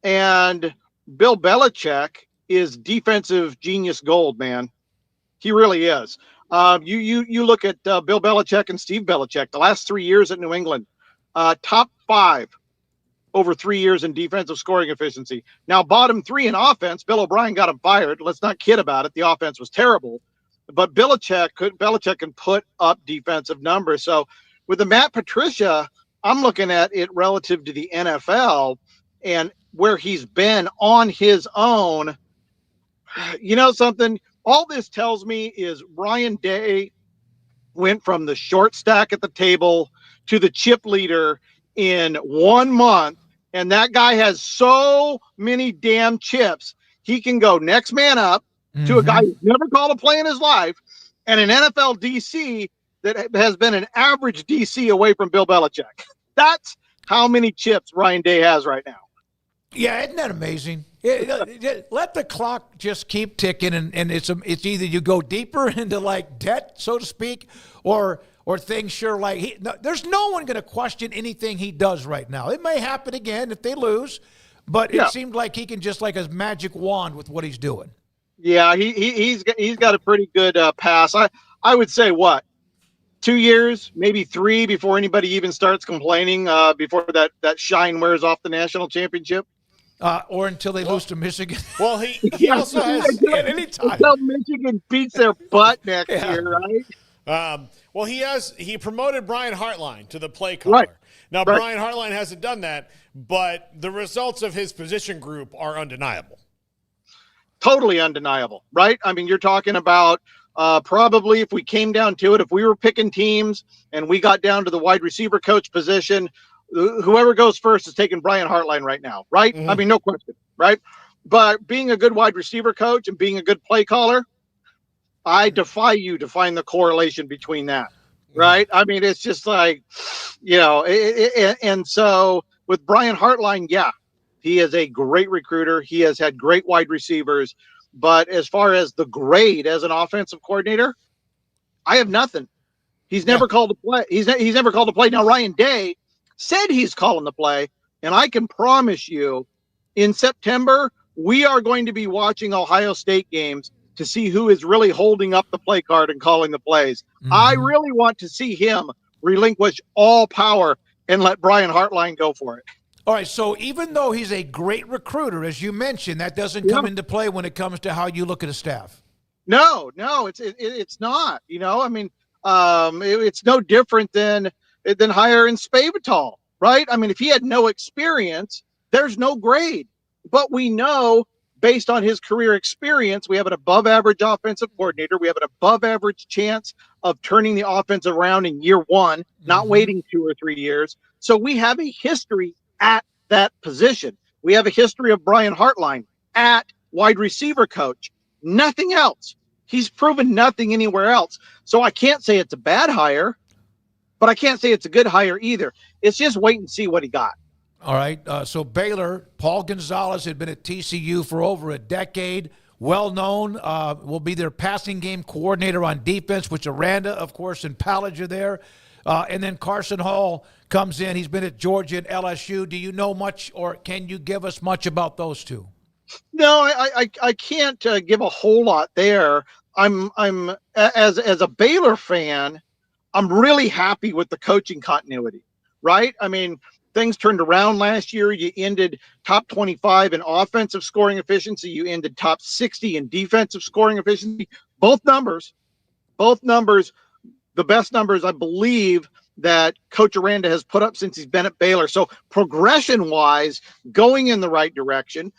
And Bill Belichick is defensive genius gold, man. He really is. You look at Bill Belichick and Steve Belichick, the last 3 years at New England, top 5 over 3 years in defensive scoring efficiency. Now, bottom 3 in offense, Bill O'Brien got him fired. Let's not kid about it. The offense was terrible. But Belichick can put up defensive numbers. So with the Matt Patricia, I'm looking at it relative to the NFL and where he's been on his own. You know something? All this tells me is Ryan Day went from the short stack at the table to the chip leader in 1 month And that guy has so many damn chips. He can go next man up to a guy who's never called a play in his life and an NFL DC that has been an average DC away from Bill Belichick. That's how many chips Ryan Day has right now. Yeah, isn't that amazing? Let the clock just keep ticking, and it's either you go deeper into like debt, so to speak, or things sure like there's no one going to question anything he does right now. It may happen again if they lose, but it seemed like he can just like a magic wand with what he's doing. Yeah, he's got a pretty good pass. I would say 2 years, maybe 3 before anybody even starts complaining. Before that shine wears off the national championship. Or until they lose to Michigan. Well, he also has at any time. Until Michigan beats their butt next year, right? Well, he promoted Brian Hartline to the play caller. Right. Now, Brian Hartline hasn't done that, but the results of his position group are undeniable. Totally undeniable, right? I mean, you're talking about probably if we came down to it, if we were picking teams and we got down to the wide receiver coach position, whoever goes first is taking Brian Hartline right now, right? I mean, no question, right? But being a good wide receiver coach and being a good play caller, I defy you to find the correlation between that, right? I mean, it's just like, and so with Brian Hartline, he is a great recruiter. He has had great wide receivers. But as far as the grade as an offensive coordinator, I have nothing. He's never called a play. He's never called a play. Now, Ryan Day said he's calling the play, and I can promise you in September, we are going to be watching Ohio State games to see who is really holding up the play card and calling the plays. I really want to see him relinquish all power and let Brian Hartline go for it. All right, so even though he's a great recruiter, as you mentioned, that doesn't come into play when it comes to how you look at a staff. No, it's not. I mean, it's no different than hiring Spavital, right? I mean, if he had no experience, there's no grade. But we know, based on his career experience, we have an above-average offensive coordinator. We have an above-average chance of turning the offense around in year one, not waiting 2 or 3 years. So we have a history at that position. We have a history of Brian Hartline at wide receiver coach. Nothing else. He's proven nothing anywhere else. So I can't say it's a bad hire, but I can't say it's a good hire either. It's just wait and see what he got. All right. So Baylor, Paul Gonzalez had been at TCU for over a decade. Well known, will be their passing game coordinator on defense, which Aranda, of course, and Pallage are there. And then Carson Hall comes in. He's been at Georgia and LSU. Do you know much, or can you give us much about those two? No, I can't give a whole lot there. I'm as a Baylor fan, I'm really happy with the coaching continuity, right? I mean, things turned around last year. You ended top 25 in offensive scoring efficiency. You ended top 60 in defensive scoring efficiency. Both numbers, the best numbers, I believe, that Coach Aranda has put up since he's been at Baylor. So progression-wise, going in the right direction.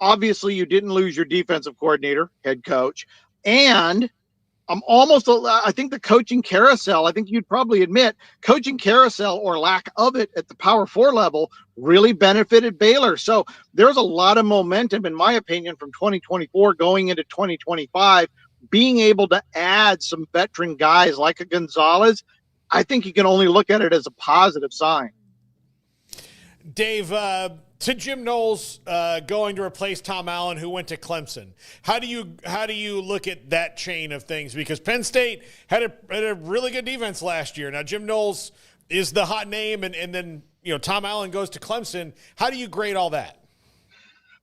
Obviously, you didn't lose your defensive coordinator, head coach. And I think the coaching carousel, I think you'd probably admit, coaching carousel or lack of it at the Power 4 level really benefited Baylor. So there's a lot of momentum, in my opinion, from 2024 going into 2025. Being able to add some veteran guys like a Gonzalez, I think you can only look at it as a positive sign. Dave, to Jim Knowles going to replace Tom Allen, who went to Clemson. How do you look at that chain of things? Because Penn State had a really good defense last year. Now Jim Knowles is the hot name, and then Tom Allen goes to Clemson. How do you grade all that?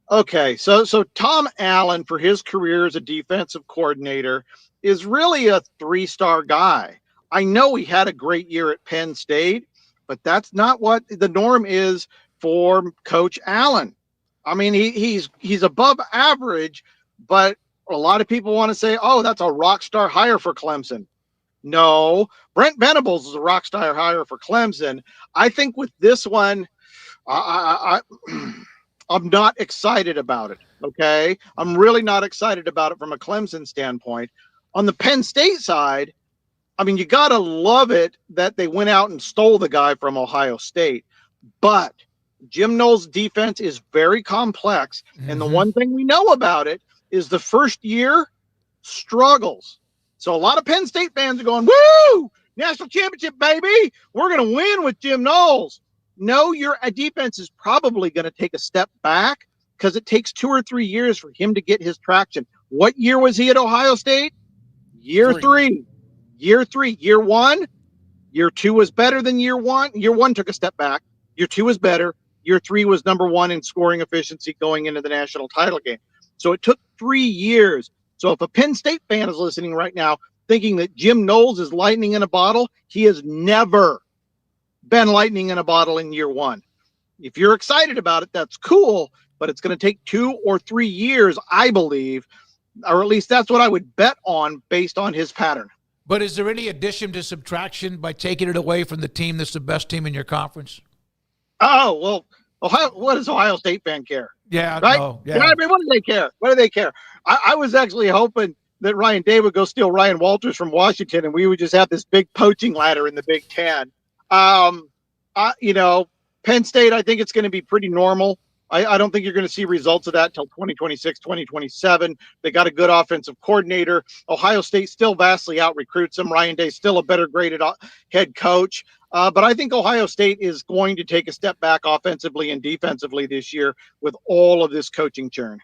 Okay, so Tom Allen, for his career as a defensive coordinator, is really a 3-star guy. I know he had a great year at Penn State, but that's not what the norm is for Coach Allen. I mean, he's above average, but a lot of people want to say, oh, that's a rock star hire for Clemson. No, Brent Venables is a rock star hire for Clemson. I think with this one, I'm not excited about it, okay? I'm really not excited about it from a Clemson standpoint. On the Penn State side, I mean, you got to love it that they went out and stole the guy from Ohio State. But Jim Knowles' defense is very complex. And the one thing we know about it is the first year struggles. So a lot of Penn State fans are going, woo, national championship, baby. We're going to win with Jim Knowles. No, your defense is probably going to take a step back because it takes 2 or 3 years for him to get his traction. What year was he at Ohio State? Year three. Year 3. Year 1. Year 2 was better than year 1. Year 1 took a step back. Year 2 was better. Year 3 was number 1 in scoring efficiency going into the national title game. So it took 3 years. So if a Penn State fan is listening right now thinking that Jim Knowles is lightning in a bottle, he has never been lightning in a bottle in year 1. If you're excited about it, that's cool, but it's going to take 2 or 3 years, I believe, or at least that's what I would bet on based on his pattern. But is there any addition to subtraction by taking it away from the team that's the best team in your conference? Oh, well, what does Ohio State fan care? Yeah, right? No, yeah. I mean, what do they care? What do they care? I was actually hoping that Ryan Day would go steal Ryan Walters from Washington, and we would just have this big poaching ladder in the Big Ten. Penn State, I think it's going to be pretty normal. I don't think you're going to see results of that till 2026, 2027. They got a good offensive coordinator. Ohio State still vastly out-recruits them. Ryan Day still a better graded head coach. But I think Ohio State is going to take a step back offensively and defensively this year with all of this coaching churn.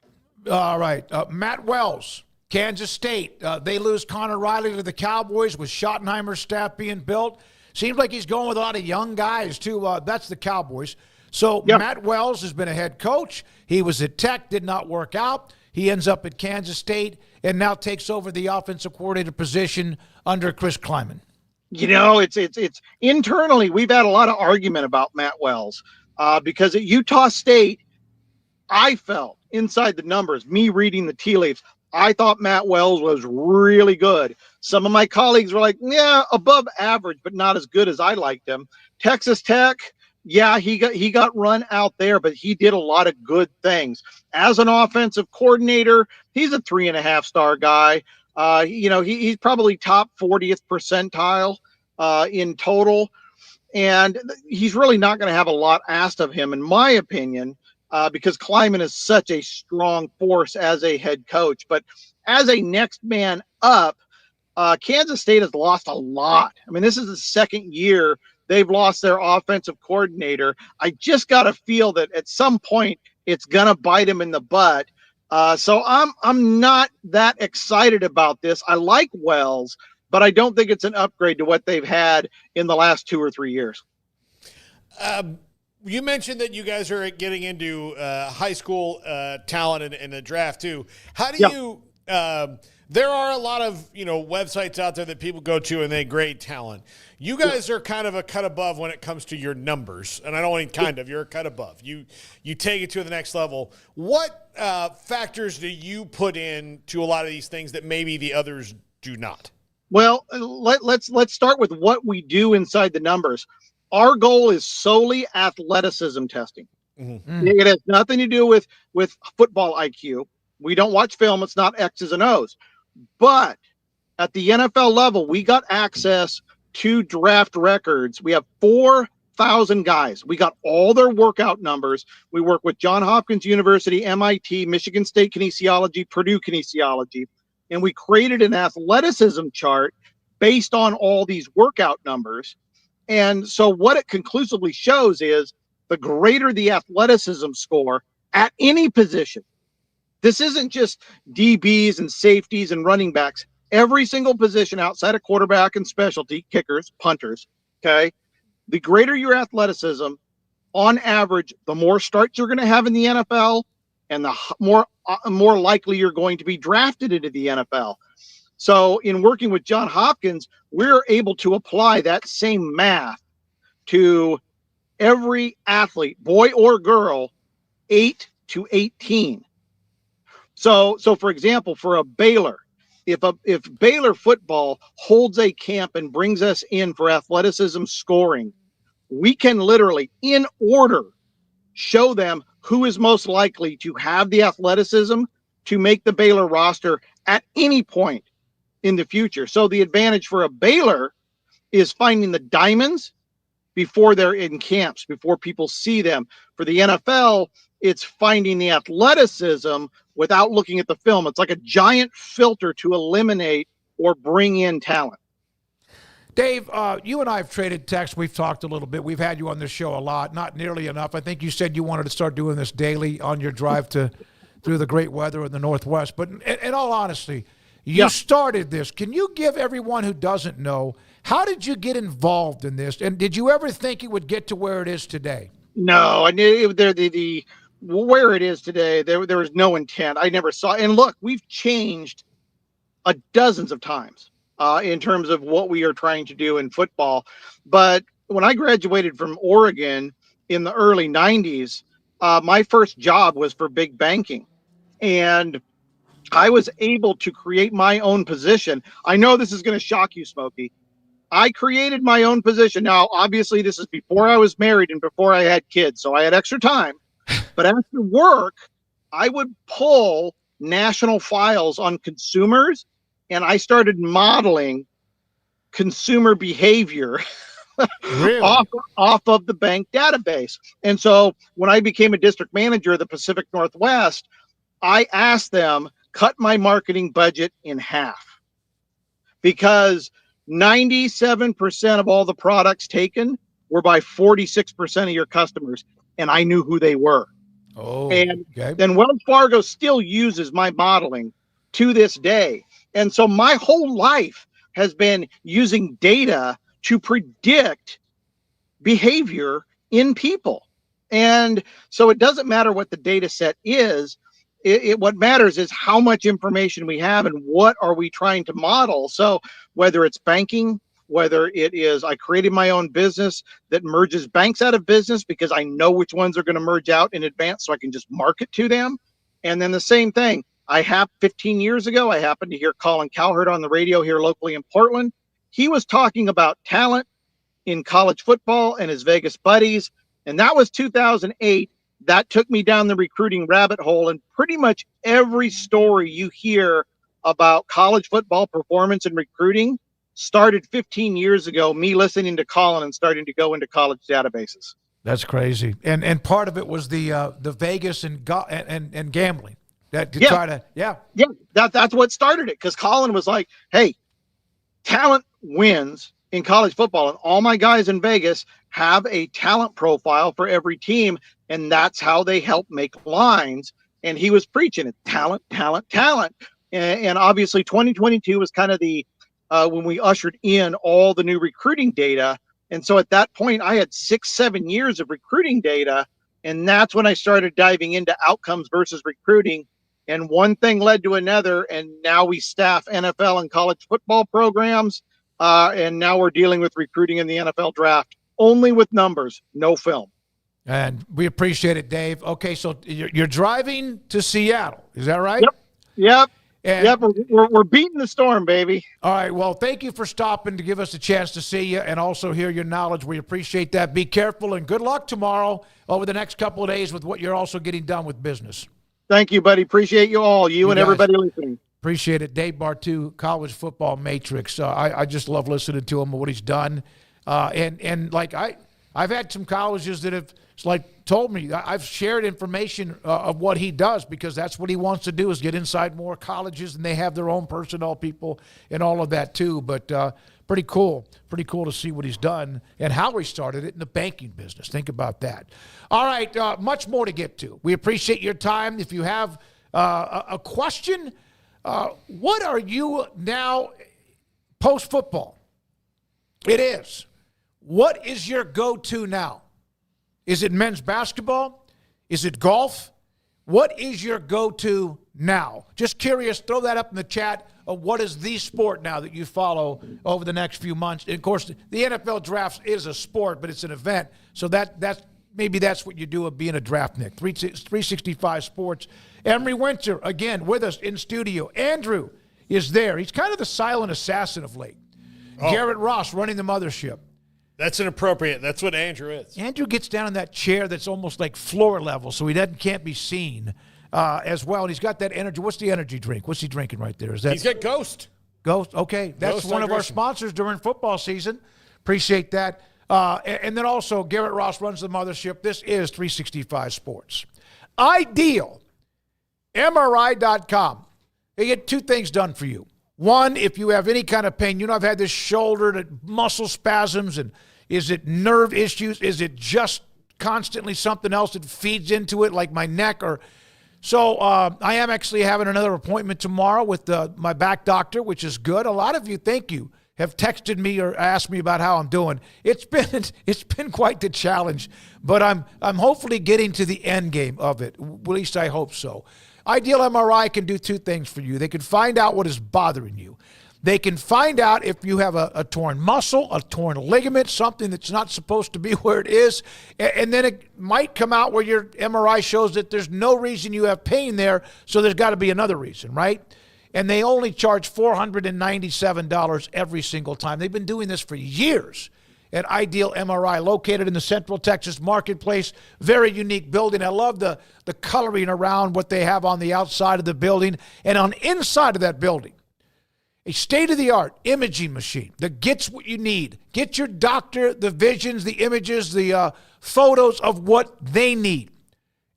All right. Matt Wells, Kansas State. They lose Connor Riley to the Cowboys with Schottenheimer's staff being built. Seems like he's going with a lot of young guys, too. That's the Cowboys. So Matt Wells has been a head coach. He was at Tech, did not work out. He ends up at Kansas State and now takes over the offensive coordinator position under Chris Kleiman. It's internally, we've had a lot of argument about Matt Wells because at Utah State, I felt inside the numbers, me reading the tea leaves, I thought Matt Wells was really good. Some of my colleagues were like, yeah, above average, but not as good as I liked him. Texas Tech, yeah, he got run out there, but he did a lot of good things. As an offensive coordinator, he's a 3.5-star guy. He's probably top 40th percentile in total. And he's really not going to have a lot asked of him, in my opinion, because Kleiman is such a strong force as a head coach. But as a next man up, Kansas State has lost a lot. I mean, this is the second year they've lost their offensive coordinator. I just got to feel that at some point it's going to bite him in the butt. So I'm not that excited about this. I like Wells, but I don't think it's an upgrade to what they've had in the last 2 or 3 years. You mentioned that you guys are getting into high school talent in the draft too. How do you there are a lot of websites out there that people go to and they grade talent. You guys are kind of a cut above when it comes to your numbers, and I don't mean kind of. You're a cut above. You take it to the next level. What factors do you put in to a lot of these things that maybe the others do not? Well, let's start with what we do inside the numbers. Our goal is solely athleticism testing. Mm-hmm. It has nothing to do with football IQ. We don't watch film. It's not X's and O's. But at the NFL level, we got access to draft records. We have 4,000 guys. We got all their workout numbers. We work with Johns Hopkins University, MIT, Michigan State Kinesiology, Purdue Kinesiology, and we created an athleticism chart based on all these workout numbers. And so what it conclusively shows is the greater the athleticism score at any position. This isn't just DBs and safeties and running backs. Every single position outside of quarterback and specialty, kickers, punters, okay? The greater your athleticism, on average, the more starts you're going to have in the NFL and the more likely you're going to be drafted into the NFL. So in working with Johns Hopkins, we're able to apply that same math to every athlete, boy or girl, 8 to 18. So for example, for a Baylor, if Baylor football holds a camp and brings us in for athleticism scoring, we can literally, in order, show them who is most likely to have the athleticism to make the Baylor roster at any point in the future. So the advantage for a Baylor is finding the diamonds before they're in camps, before people see them. For the NFL, it's finding the athleticism without looking at the film. It's like a giant filter to eliminate or bring in talent. Dave, you and I have traded texts. We've talked a little bit. We've had you on this show a lot, not nearly enough. I think you said you wanted to start doing this daily on your drive through the great weather in the Northwest. But in all honesty, you started this. Can you give everyone who doesn't know, how did you get involved in this? And did you ever think it would get to where it is today? No, I knew where it is today. There was no intent. I never saw. And look, we've changed dozens of times in terms of what we are trying to do in football. But when I graduated from Oregon in the early 90s, my first job was for big banking. And I was able to create my own position. I know this is going to shock you, Smokey. I created my own position. Now, obviously, this is before I was married and before I had kids, so I had extra time. But after work, I would pull national files on consumers, and I started modeling consumer behavior really? off of the bank database. And so when I became a district manager of the Pacific Northwest, I asked them, cut my marketing budget in half, because 97% of all the products taken were by 46% of your customers, and I knew who they were. Oh, and okay. then Wells Fargo still uses my modeling to this day. And so my whole life has been using data to predict behavior in people. And so it doesn't matter what the data set is. What matters is how much information we have and what are we trying to model. So whether it's banking, whether it is, I created my own business that merges banks out of business because I know which ones are going to merge out in advance so I can just market to them. And then the same thing, 15 years ago, I happened to hear Colin Cowherd on the radio here locally in Portland. He was talking about talent in college football and his Vegas buddies. And that was 2008. That took me down the recruiting rabbit hole, and pretty much every story you hear about college football performance and recruiting started 15 years ago, me listening to Colin and starting to go into college databases. That's crazy. And part of it was the Vegas and gambling. That's what started it, because Colin was like, hey, talent wins in college football, and all my guys in Vegas have a talent profile for every team, and that's how they help make lines. And he was preaching it, talent. And obviously 2022 was kind of the when we ushered in all the new recruiting data. And so at that point, I had 6-7 years of recruiting data, and that's when I started diving into outcomes versus recruiting. And one thing led to another, and now we staff NFL and college football programs, and now we're dealing with recruiting in the NFL draft, only with numbers, no film. And we appreciate it, Dave. Okay, so you're driving to Seattle. Is that right? Yep. And, we're beating the storm, baby. All right, well, thank you for stopping to give us a chance to see you and also hear your knowledge. We appreciate that. Be careful, and good luck tomorrow over the next couple of days with what you're also getting done with business. Thank you, buddy. Appreciate you all, you and everybody listening. Appreciate it. Dave Bartoo, College Football Matrix. I just love listening to him and what he's done. And like I've had some colleges that have told me, I've shared information of what he does, because that's what he wants to do, is get inside more colleges, and they have their own personnel people and all of that too. But pretty cool to see what he's done and how he started it in the banking business. Think about that. All right, much more to get to. We appreciate your time. If you have a question, what are you now post-football? It is. What is your go-to now? Is it men's basketball? Is it golf? What is your go-to now? Just curious, throw that up in the chat of what is the sport now that you follow over the next few months. And of course, the NFL draft is a sport, but it's an event. So maybe that's what you do of being a draftnik. 365 Sports. Emery Winter, again, with us in studio. Andrew is there. He's kind of the silent assassin of late. Garrett Ross running the mothership. That's inappropriate. That's what Andrew is. Andrew gets down in that chair that's almost like floor level, so he can't be seen as well. And he's got that energy. What's the energy drink? What's he drinking right there? He's got Ghost. Ghost, okay. That's Ghost one hydration. Of our sponsors during football season. Appreciate that. And then also, Garrett Ross runs the mothership. This is 365 Sports. IdealMRI.com. They get two things done for you. One, if you have any kind of pain, I've had this shoulder, muscle spasms, and is it nerve issues? Is it just constantly something else that feeds into it, like my neck? So I am actually having another appointment tomorrow with my back doctor, which is good. A lot of you, thank you, have texted me or asked me about how I'm doing. It's been quite the challenge, but I'm hopefully getting to the end game of it. At least I hope so. Ideal MRI can do two things for you. They can find out what is bothering you. They can find out if you have a torn muscle, a torn ligament, something that's not supposed to be where it is. And then it might come out where your MRI shows that there's no reason you have pain there, so there's got to be another reason, right? And they only charge $497 every single time. They've been doing this for years at Ideal MRI, located in the Central Texas Marketplace. Very unique building. I love the coloring around what they have on the outside of the building. And on the inside of that building, a state-of-the-art imaging machine that gets what you need. Get your doctor the visions, the images, the photos of what they need.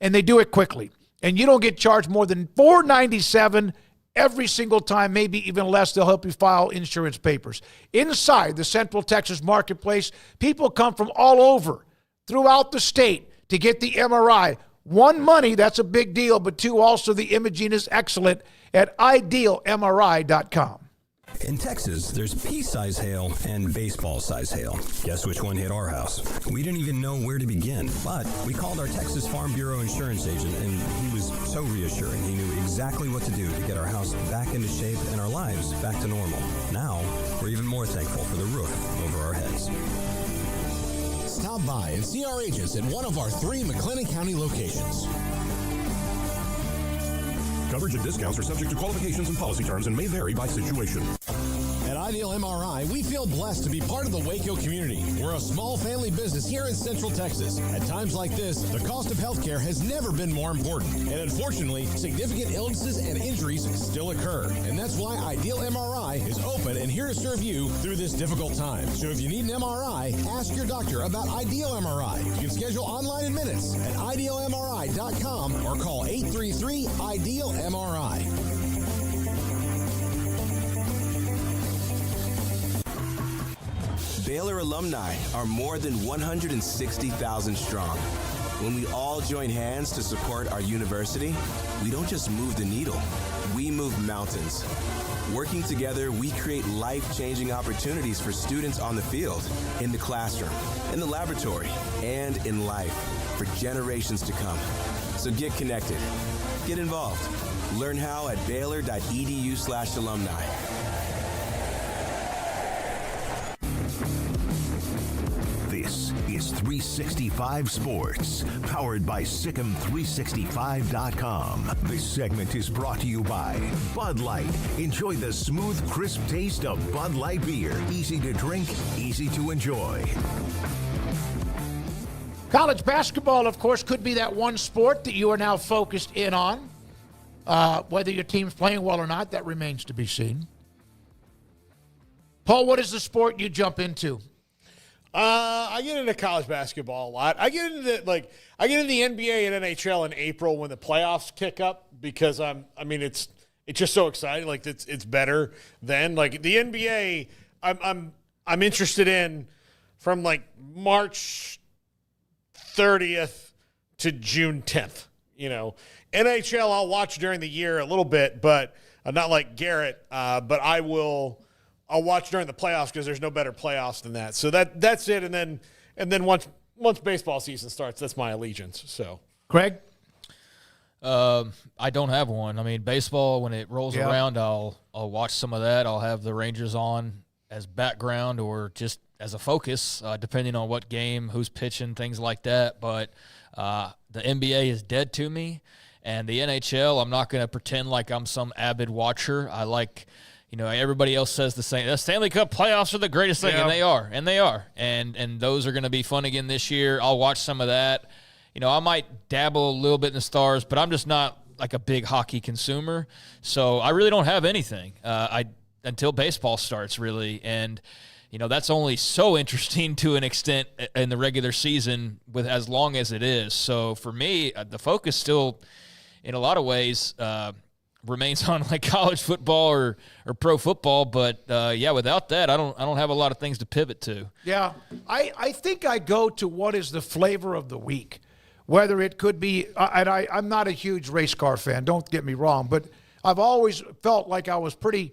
And they do it quickly. And you don't get charged more than $497 every single time, maybe even less. They'll help you file insurance papers. Inside the Central Texas Marketplace, people come from all over throughout the state to get the MRI. One, money, that's a big deal, but two, also the imaging is excellent at idealmri.com. In Texas, there's pea-size hail and baseball-size hail. Guess which one hit our house? We didn't even know where to begin, but we called our Texas Farm Bureau insurance agent, and he was so reassuring. He knew exactly what to do to get our house back into shape and our lives back to normal. Now, we're even more thankful for the roof over our heads. Stop by and see our agents at one of our 3 McLennan County locations. Coverage and discounts are subject to qualifications and policy terms and may vary by situation. At Ideal MRI, we feel blessed to be part of the Waco community. We're a small family business here in Central Texas. At times like this, the cost of healthcare has never been more important. And unfortunately, significant illnesses and injuries still occur. And that's why Ideal MRI is open and here to serve you through this difficult time. So if you need an MRI, ask your doctor about Ideal MRI. You can schedule online in minutes at idealmri.com or call 833-IDEAL-MRI. Baylor alumni are more than 160,000 strong. When we all join hands to support our university, we don't just move the needle, we move mountains. Working together, we create life-changing opportunities for students on the field, in the classroom, in the laboratory, and in life for generations to come. So get connected, get involved. Learn how at baylor.edu/alumni. This is 365 Sports, powered by Sikkim365.com. This segment is brought to you by Bud Light. Enjoy the smooth, crisp taste of Bud Light beer. Easy to drink, easy to enjoy. College basketball, of course, could be that one sport that you are now focused in on. Whether your team's playing well or not, that remains to be seen. Paul, what is the sport you jump into? I get into college basketball a lot. I get into the NBA and NHL in April when the playoffs kick up because it's just so exciting. Like it's better then. Like the NBA, I'm interested in from like March 30th to June 10th. You know, NHL I'll watch during the year a little bit, but not like Garrett. But I'll watch during the playoffs because there's no better playoffs than that. So that's it. And then once baseball season starts, that's my allegiance. So, Craig, I don't have one. I mean, baseball when it rolls around, I'll watch some of that. I'll have the Rangers on as background or just as a focus, depending on what game, who's pitching, things like that. But the NBA is dead to me, and the NHL, I'm not going to pretend like I'm some avid watcher. I like. You know, everybody else says the same. The Stanley Cup playoffs are the greatest thing, and they are. And those are going to be fun again this year. I'll watch some of that. You know, I might dabble a little bit in the Stars, but I'm just not like a big hockey consumer. So I really don't have anything until baseball starts, really. And, that's only so interesting to an extent in the regular season with as long as it is. So for me, the focus still, in a lot of ways, remains on like college football or pro football. But without that, I don't have a lot of things to pivot to. Yeah, I think I go to what is the flavor of the week, whether it could be. And I'm not a huge race car fan. Don't get me wrong, but I've always felt like I was pretty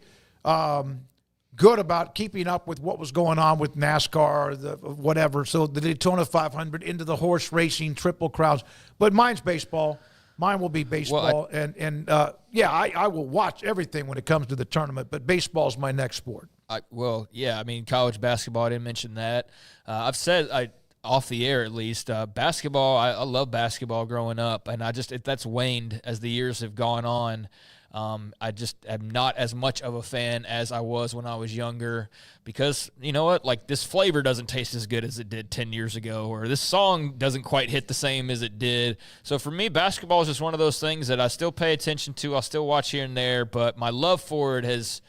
good about keeping up with what was going on with NASCAR, the whatever. So the Daytona 500 into the horse racing, Triple Crowns. But mine's baseball. Mine will be baseball. I will watch everything when it comes to the tournament, but baseball is my next sport. College basketball, I didn't mention that. I've said, off the air at least, basketball, I love basketball growing up, and that's waned as the years have gone on. I just am not as much of a fan as I was when I was younger because, you know what, like this flavor doesn't taste as good as it did 10 years ago, or this song doesn't quite hit the same as it did. So for me, basketball is just one of those things that I still pay attention to. I'll still watch here and there, but my love for it has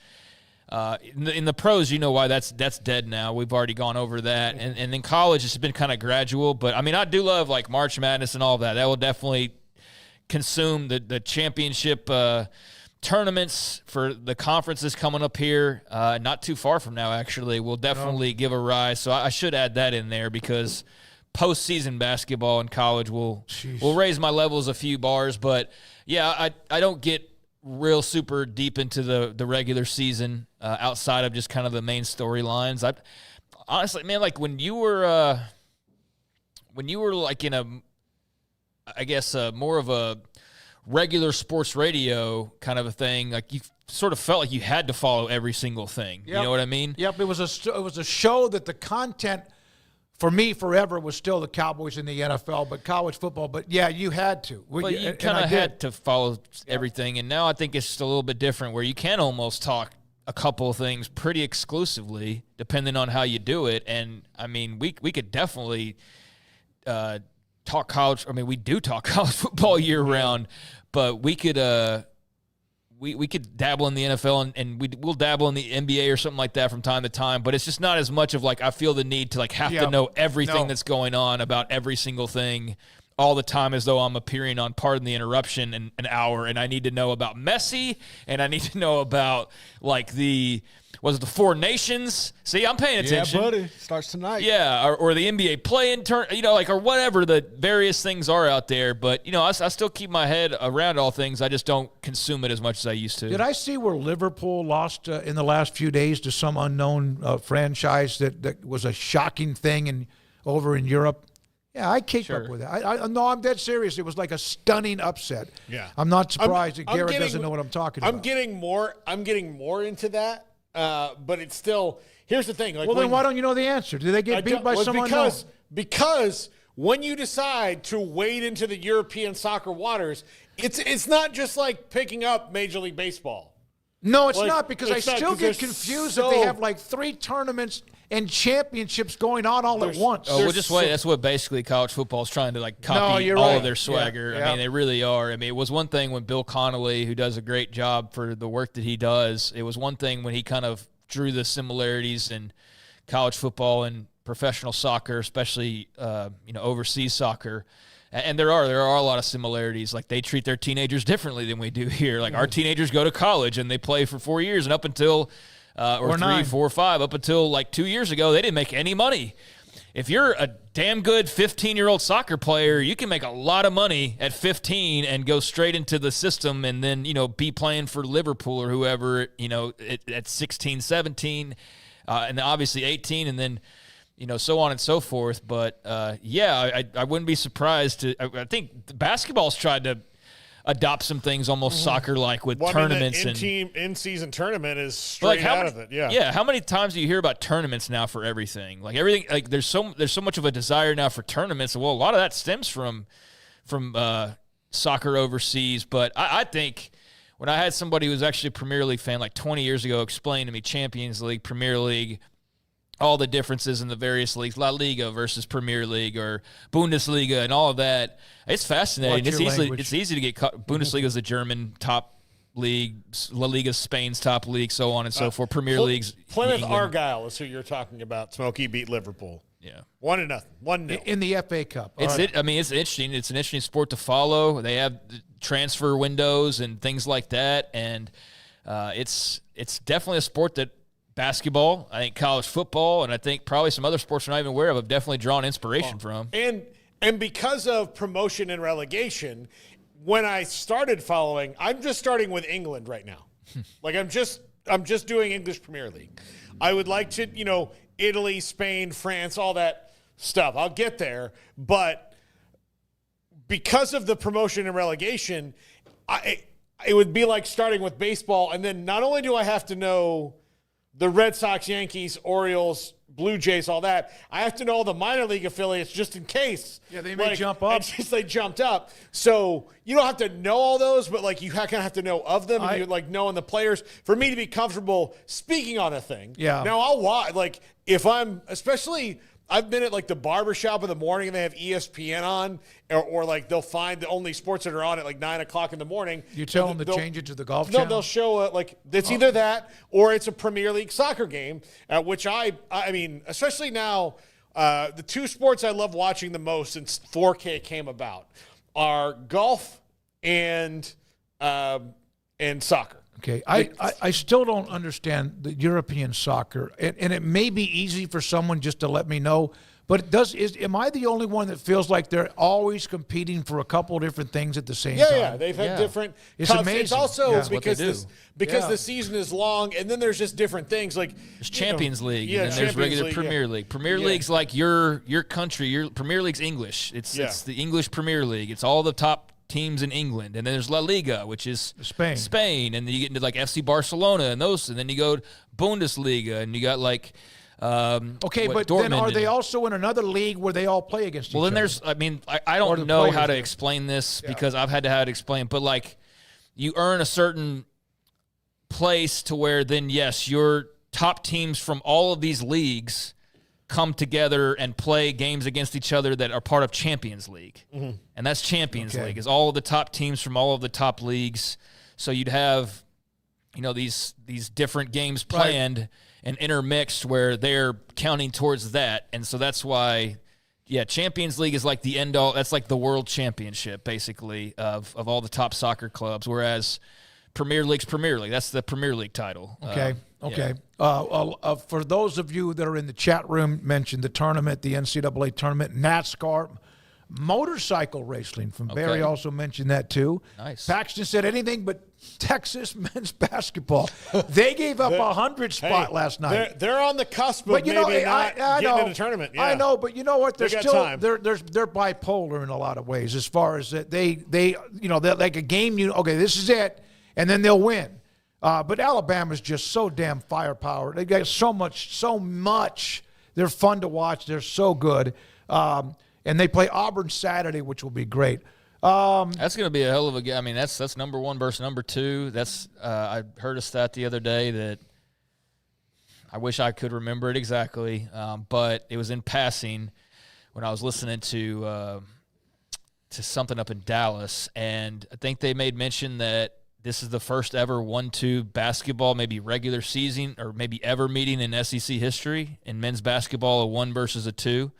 in the pros, you know why that's dead now. We've already gone over that. And in college, it's been kind of gradual. But, I mean, I do love like March Madness and all that. That will definitely consume the championship tournaments for the conferences coming up here, not too far from now, actually, will definitely give a rise. So I should add that in there because postseason basketball in college will raise my levels a few bars. But, yeah, I don't get real super deep into the regular season outside of just kind of the main storylines. Honestly, man, like when you were like in a, I guess, more of a regular sports radio kind of a thing, like you sort of felt like you had to follow every single thing. Yep. You know what I mean? Yep. It was a show that the content for me forever was still the Cowboys in the NFL, but college football. But yeah, you had to. Well, you kind of had to follow everything, and now I think it's just a little bit different, where you can almost talk a couple of things pretty exclusively, depending on how you do it. And I mean, we could definitely talk college. I mean, we do talk college football year round, but we could we could dabble in the NFL and we'll dabble in the NBA or something like that from time to time. But it's just not as much of like I feel the need to like have to know everything that's going on about every single thing all the time, as though I'm appearing on Pardon the Interruption in an hour, and I need to know about Messi and I need to know about like the Four Nations? See, I'm paying attention. Yeah, buddy. Starts tonight. Yeah, or the NBA play-in turn, or whatever the various things are out there. But, I still keep my head around all things. I just don't consume it as much as I used to. Did I see where Liverpool lost in the last few days to some unknown franchise that was a shocking thing over in Europe? Yeah, I keep up with it. No, I'm dead serious. It was like a stunning upset. Yeah, I'm not surprised that Garrett doesn't know what I'm talking about. I'm getting more into that. But it's still, here's the thing. Like, well, then why don't you know the answer? Did they get beat by someone? Because when you decide to wade into the European soccer waters, it's not just like picking up Major League Baseball. No, it's not, because I still get confused that they have like 3 tournaments and championships going on all at once. Oh, well, just wait. That's what basically college football is trying to like copy all of their swagger. Yeah. I mean, they really are. I mean, it was one thing when Bill Connolly, who does a great job for the work that he does, it was one thing when he kind of drew the similarities in college football and professional soccer, especially overseas soccer. And there are a lot of similarities. Like, they treat their teenagers differently than we do here. Like, our teenagers go to college and they play for 4 years, and up until or 3, 4, 5, up until like 2 years ago, they didn't make any money. If you're a damn good 15-year-old soccer player, you can make a lot of money at 15 and go straight into the system, and then be playing for Liverpool or whoever at 16, 17, and obviously 18, and then so on and so forth. But I wouldn't be surprised I think basketball's tried to adopt some things almost soccer-like with tournaments. In-season tournament is straight out of it. Yeah. Yeah. How many times do you hear about tournaments now for everything? Like everything, like there's so much of a desire now for tournaments. Well, a lot of that stems from soccer overseas. But I think when I had somebody who was actually a Premier League fan like 20 years ago explain to me Champions League, Premier League, all the differences in the various leagues, La Liga versus Premier League or Bundesliga and all of that. It's fascinating. It's easy to get caught. Bundesliga is the German top league, La Liga, Spain's top league, so on and so forth. Premier Leagues. Plymouth England. Argyle is who you're talking about. Smoky beat Liverpool. Yeah, 1-0, 1-0 in the FA Cup. It's interesting. It's an interesting sport to follow. They have transfer windows and things like that, and it's definitely a sport that basketball, I think college football, and I think probably some other sports we're not even aware of have definitely drawn inspiration from. And because of promotion and relegation, when I started following, I'm just starting with England right now. Like I'm just doing English Premier League. I would like to, Italy, Spain, France, all that stuff. I'll get there, but because of the promotion and relegation, it would be like starting with baseball, and then not only do I have to know the Red Sox, Yankees, Orioles, Blue Jays, all that, I have to know all the minor league affiliates just in case. Yeah, they may jump up. It's just they jumped up. So you don't have to know all those, but like you kind of have to know of them, and you're like knowing the players for me to be comfortable speaking on a thing. Yeah. Now I'll watch, like if I'm, especially I've been at like the barbershop in the morning and they have ESPN on, or like they'll find the only sports that are on at like 9 o'clock in the morning. You tell them to change it to the golf No, channel? they'll show like it's either that or it's a Premier League soccer game, which I mean, especially now, the two sports I love watching the most since 4K came about are golf and soccer. Okay, I still don't understand the European soccer, and it may be easy for someone just to let me know, but am I the only one that feels like they're always competing for a couple of different things at the same time? Yeah, they've had different. It's cups. amazing. It's also because Yeah. the season is long, and then there's just different things like there's Champions League, yeah, and then there's regular League, Premier League. Premier League's like your country. Your Premier League's English. It's the English Premier League. It's all the top teams in England, and then there's La Liga, which is Spain, and then you get into like FC Barcelona and those, and then you go to Bundesliga, and you got like okay, but Dortmund then are they also in another league where they all play against each other? well, then there's, I mean, I don't know how to explain this because I've had to have it explained, but like you earn a certain place to where then, yes, your top teams from all of these leagues come together and play games against each other that are part of Champions League. Mm-hmm. And that's Champions League, is all of the top teams from all of the top leagues. So you'd have, these different games planned and intermixed where they're counting towards that. And so that's why, Champions League is like the end all. That's like the world championship, basically, of all the top soccer clubs, whereas Premier League's Premier League. That's the Premier League title. Okay. For those of you that are in the chat room, mentioned the tournament, the NCAA tournament, NASCAR, motorcycle racing from Barry also mentioned that too. Nice. Paxton said anything but Texas men's basketball. They gave up 100 spot last night. They're on the cusp of maybe not getting in a tournament. Yeah. I know, but you know what? They're They got still time. they're bipolar in a lot of ways as far as that they're like a game. This is it, and then they'll win. But Alabama's just so damn firepower. They got so much. They're fun to watch. They're so good. And they play Auburn Saturday, which will be great. That's going to be a hell of a game. I mean, that's number one versus number two. That's I heard a stat the other day that I wish I could remember it exactly, but it was in passing when I was listening to something up in Dallas, and I think they made mention that this is the first ever 1-2 basketball, maybe regular season or maybe ever meeting in SEC history in men's basketball, a 1 versus a 2.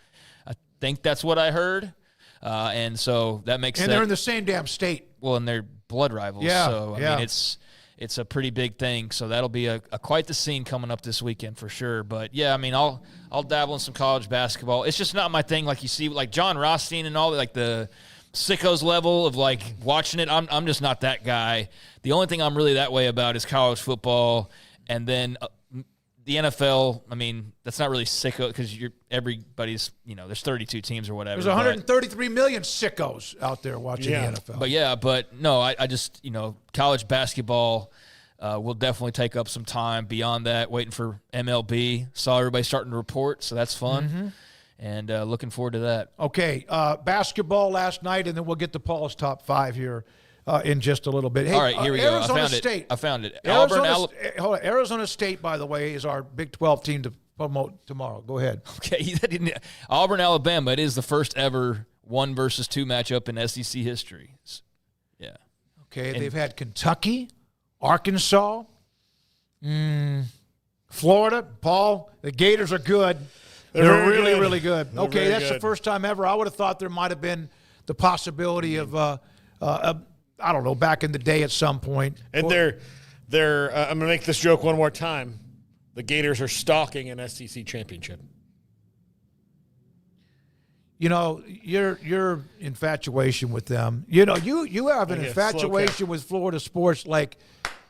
I think that's what I heard. And so that makes sense. And they're in the same damn state. Well, and they're blood rivals. Yeah, So, I mean, it's a pretty big thing. So that'll be a quite the scene coming up this weekend for sure. But, yeah, I mean, I'll dabble in some college basketball. It's just not my thing like you see, like John Rothstein and all that, like the sickos level of like watching it. I'm just not that guy. The only thing I'm really that way about is college football, and then the NFL. I mean, that's not really sicko because everybody's there's 32 teams or whatever. There's 133 million sickos out there watching the NFL. But no, I just college basketball will definitely take up some time. Beyond that, waiting for MLB. Saw everybody starting to report, so that's fun. Mm-hmm. And looking forward to that. Okay, basketball last night, and then we'll get to Paul's top 5 here in just a little bit. Hey, all right, here we go. I found it. Arizona State, by the way, is our Big 12 team to promote tomorrow. Go ahead. Okay, Auburn, Alabama. It is the first ever 1 versus 2 matchup in SEC history. Yeah. Okay, they've had Kentucky, Arkansas, Florida, Paul, the Gators are good. They're really, good. really good. They're Okay, very that's good. the first time ever. I would have thought there might have been the possibility of, I don't know, back in the day at some point. And they're I'm going to make this joke one more time. The Gators are stalking an SEC championship. You know, your infatuation with them. You know, you have an infatuation with Florida sports like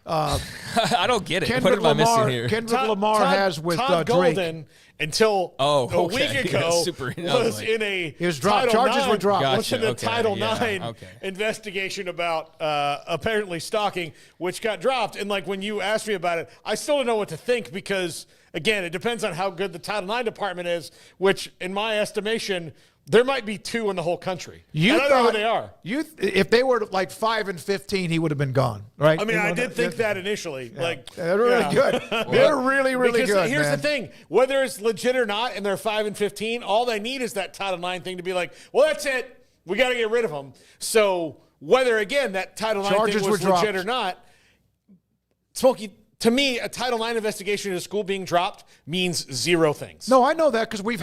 I don't get it. Kendrick What am I Lamar, missing here? Kendrick Lamar has with Todd Drake. Golden until a week ago was in a He was dropped. Title Charges IX, were dropped. was in a Title yeah, IX okay. investigation about apparently stalking, which got dropped. And like when you asked me about it, I still don't know what to think because, again, it depends on how good the Title IX department is, which in my estimation – there might be 2 in the whole country. I don't know who they are. If they were like 5 and 15, he would have been gone, right? I mean, I did think that initially. Yeah. Like They're really good. They're really, really because good. Here's man. the thing: whether it's legit or not, and they're 5 and 15, all they need is that Title IX thing to be like, well, that's it. We got to get rid of them. So whether again that Title IX Charges thing was were dropped. legit or not, Smokey. To me, a Title IX investigation in a school being dropped means 0 things. No, I know that because we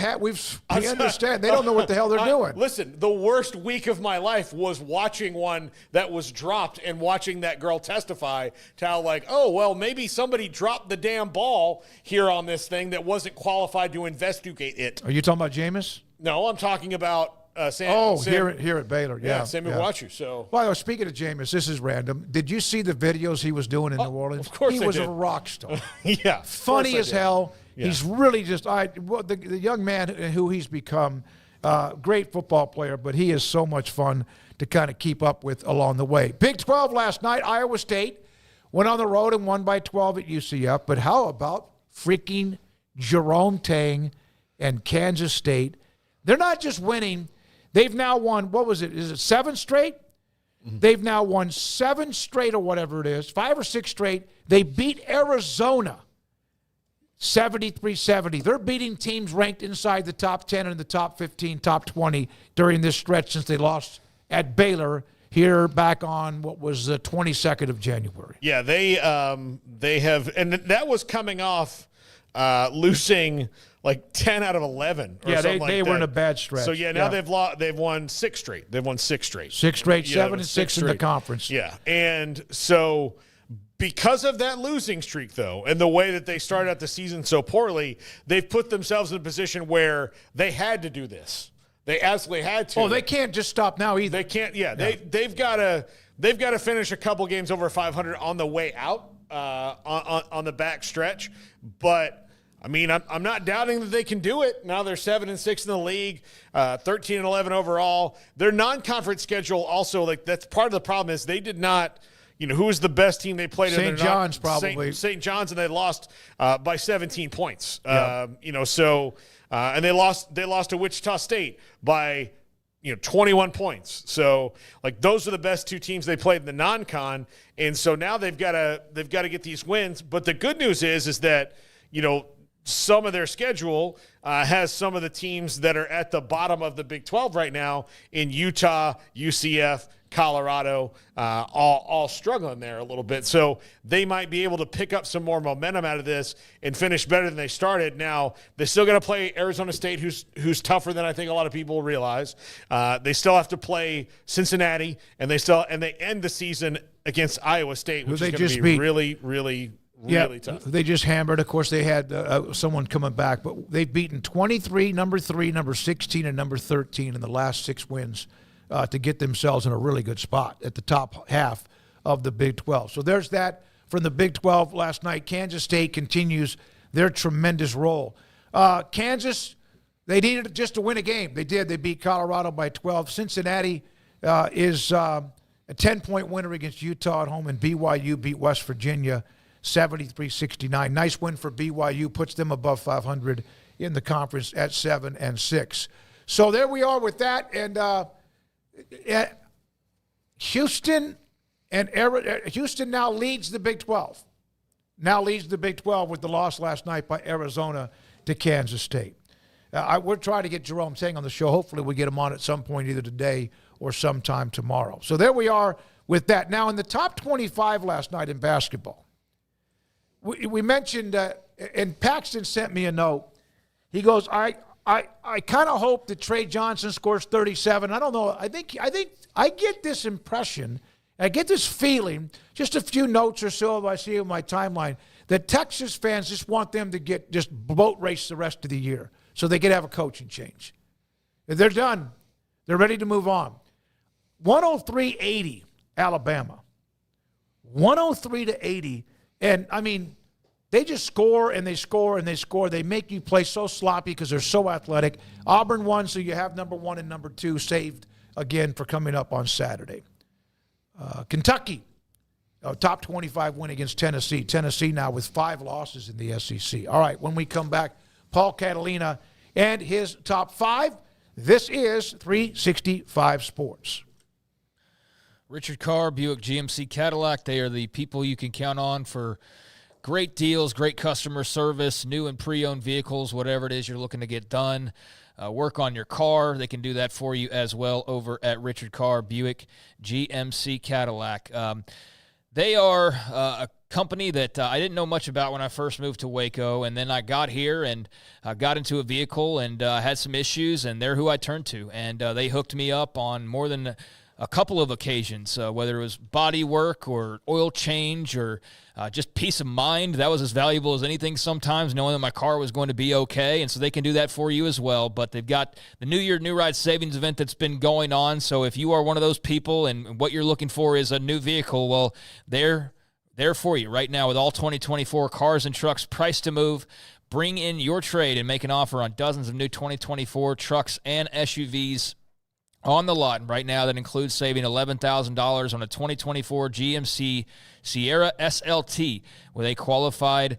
understand. They don't know what the hell they're doing. Listen, the worst week of my life was watching one that was dropped and watching that girl testify to how, like, oh, well, maybe somebody dropped the damn ball here on this thing that wasn't qualified to investigate it. Are you talking about Jameis? No, I'm talking about Sam. Here at Baylor. Yeah, Sam Iguachu. So, well, speaking of Jameis, this is random. Did you see the videos he was doing in New Orleans? Of course, he was a rock star. Yeah, funny as hell. Yeah. He's really just the young man who he's become. Great football player, but he is so much fun to kind of keep up with along the way. Big 12 last night. Iowa State went on the road and won by 12 at UCF. But how about freaking Jerome Tang and Kansas State? They're not just winning. They've now won, what was it? Is it 7 straight? Mm-hmm. They've now won 7 straight or whatever it is, 5 or 6 straight. They beat Arizona 73-70. They're beating teams ranked inside the top 10 and the top 15, top 20 during this stretch since they lost at Baylor here back on what was the 22nd of January. Yeah, they have, and that was coming off losing like 10 out of 11 or something like that. They were in a bad stretch. So, now they've won 6 straight. They've won 6 straight. 6 straight, 7 and 6 in the conference. Yeah, and so because of that losing streak, though, and the way that they started out the season so poorly, they've put themselves in a position where they had to do this. They absolutely had to. Oh, they can't just stop now either. They can't. Yeah, they've got to finish a couple games over 500 on the way out on the back stretch, but. I mean, I'm not doubting that they can do it. Now they're 7-6 in the league, 13-11 overall. Their non-conference schedule also, like, that's part of the problem is they did not, who was the best team they played in? St. John's probably. St. John's, and they lost by 17 points. Yeah. And they lost to Wichita State by 21 points. So, like, those are the best 2 teams they played in the non-con, and so now they've got to get these wins. But the good news is that some of their schedule has some of the teams that are at the bottom of the Big 12 right now in Utah, UCF, Colorado, all struggling there a little bit. So they might be able to pick up some more momentum out of this and finish better than they started. Now, they still got to play Arizona State, who's tougher than I think a lot of people realize. They still have to play Cincinnati, and they end the season against Iowa State, which is going to be really, really really tough. They just hammered. Of course, they had someone coming back, but they've beaten 23, number 3, number 16, and number 13 in the last 6 wins to get themselves in a really good spot at the top half of the Big 12. So there's that from the Big 12 last night. Kansas State continues their tremendous role. Kansas, they needed just to win a game. They did. They beat Colorado by 12. Cincinnati is a 10-point winner against Utah at home, and BYU beat West Virginia 73-69. Nice win for BYU, puts them above 500 in the conference at 7-6. So there we are with that. And Houston now leads the Big 12. Now leads the Big 12 with the loss last night by Arizona to Kansas State. We're trying to get Jerome Tang on the show. Hopefully we'll get him on at some point either today or sometime tomorrow. So there we are with that. Now, in the top 25 last night in basketball, we mentioned, and Paxton sent me a note. He goes, I kind of hope that Trey Johnson scores 37. I don't know. I think I get this impression, I get this feeling, just a few notes or so I see on my timeline, that Texas fans just want them to get just boat race the rest of the year so they can have a coaching change. They're done. They're ready to move on. 103-80, Alabama. 103-80. And, I mean, they just score and they score and they score. They make you play so sloppy because they're so athletic. Auburn won, so you have number 1 and number 2 saved again for coming up on Saturday. Kentucky, top 25 win against Tennessee. Tennessee now with 5 losses in the SEC. All right, when we come back, Paul Catalina and his top 5. This is 365 Sports. Richard Carr, Buick GMC Cadillac, they are the people you can count on for great deals, great customer service, new and pre-owned vehicles, whatever it is you're looking to get done. Work on your car. They can do that for you as well over at Richard Carr, Buick GMC Cadillac. They are a company that I didn't know much about when I first moved to Waco, and then I got here and got into a vehicle and had some issues, and they're who I turned to. And they hooked me up on more than a couple of occasions, whether it was body work or oil change or just peace of mind. That was as valuable as anything sometimes, knowing that my car was going to be okay, and so they can do that for you as well. But they've got the New Year New Ride Savings event that's been going on, so if you are one of those people and what you're looking for is a new vehicle, well, they're there for you right now with all 2024 cars and trucks priced to move. Bring in your trade and make an offer on dozens of new 2024 trucks and SUVs on the lot right now. That includes saving $11,000 on a 2024 GMC Sierra SLT with a qualified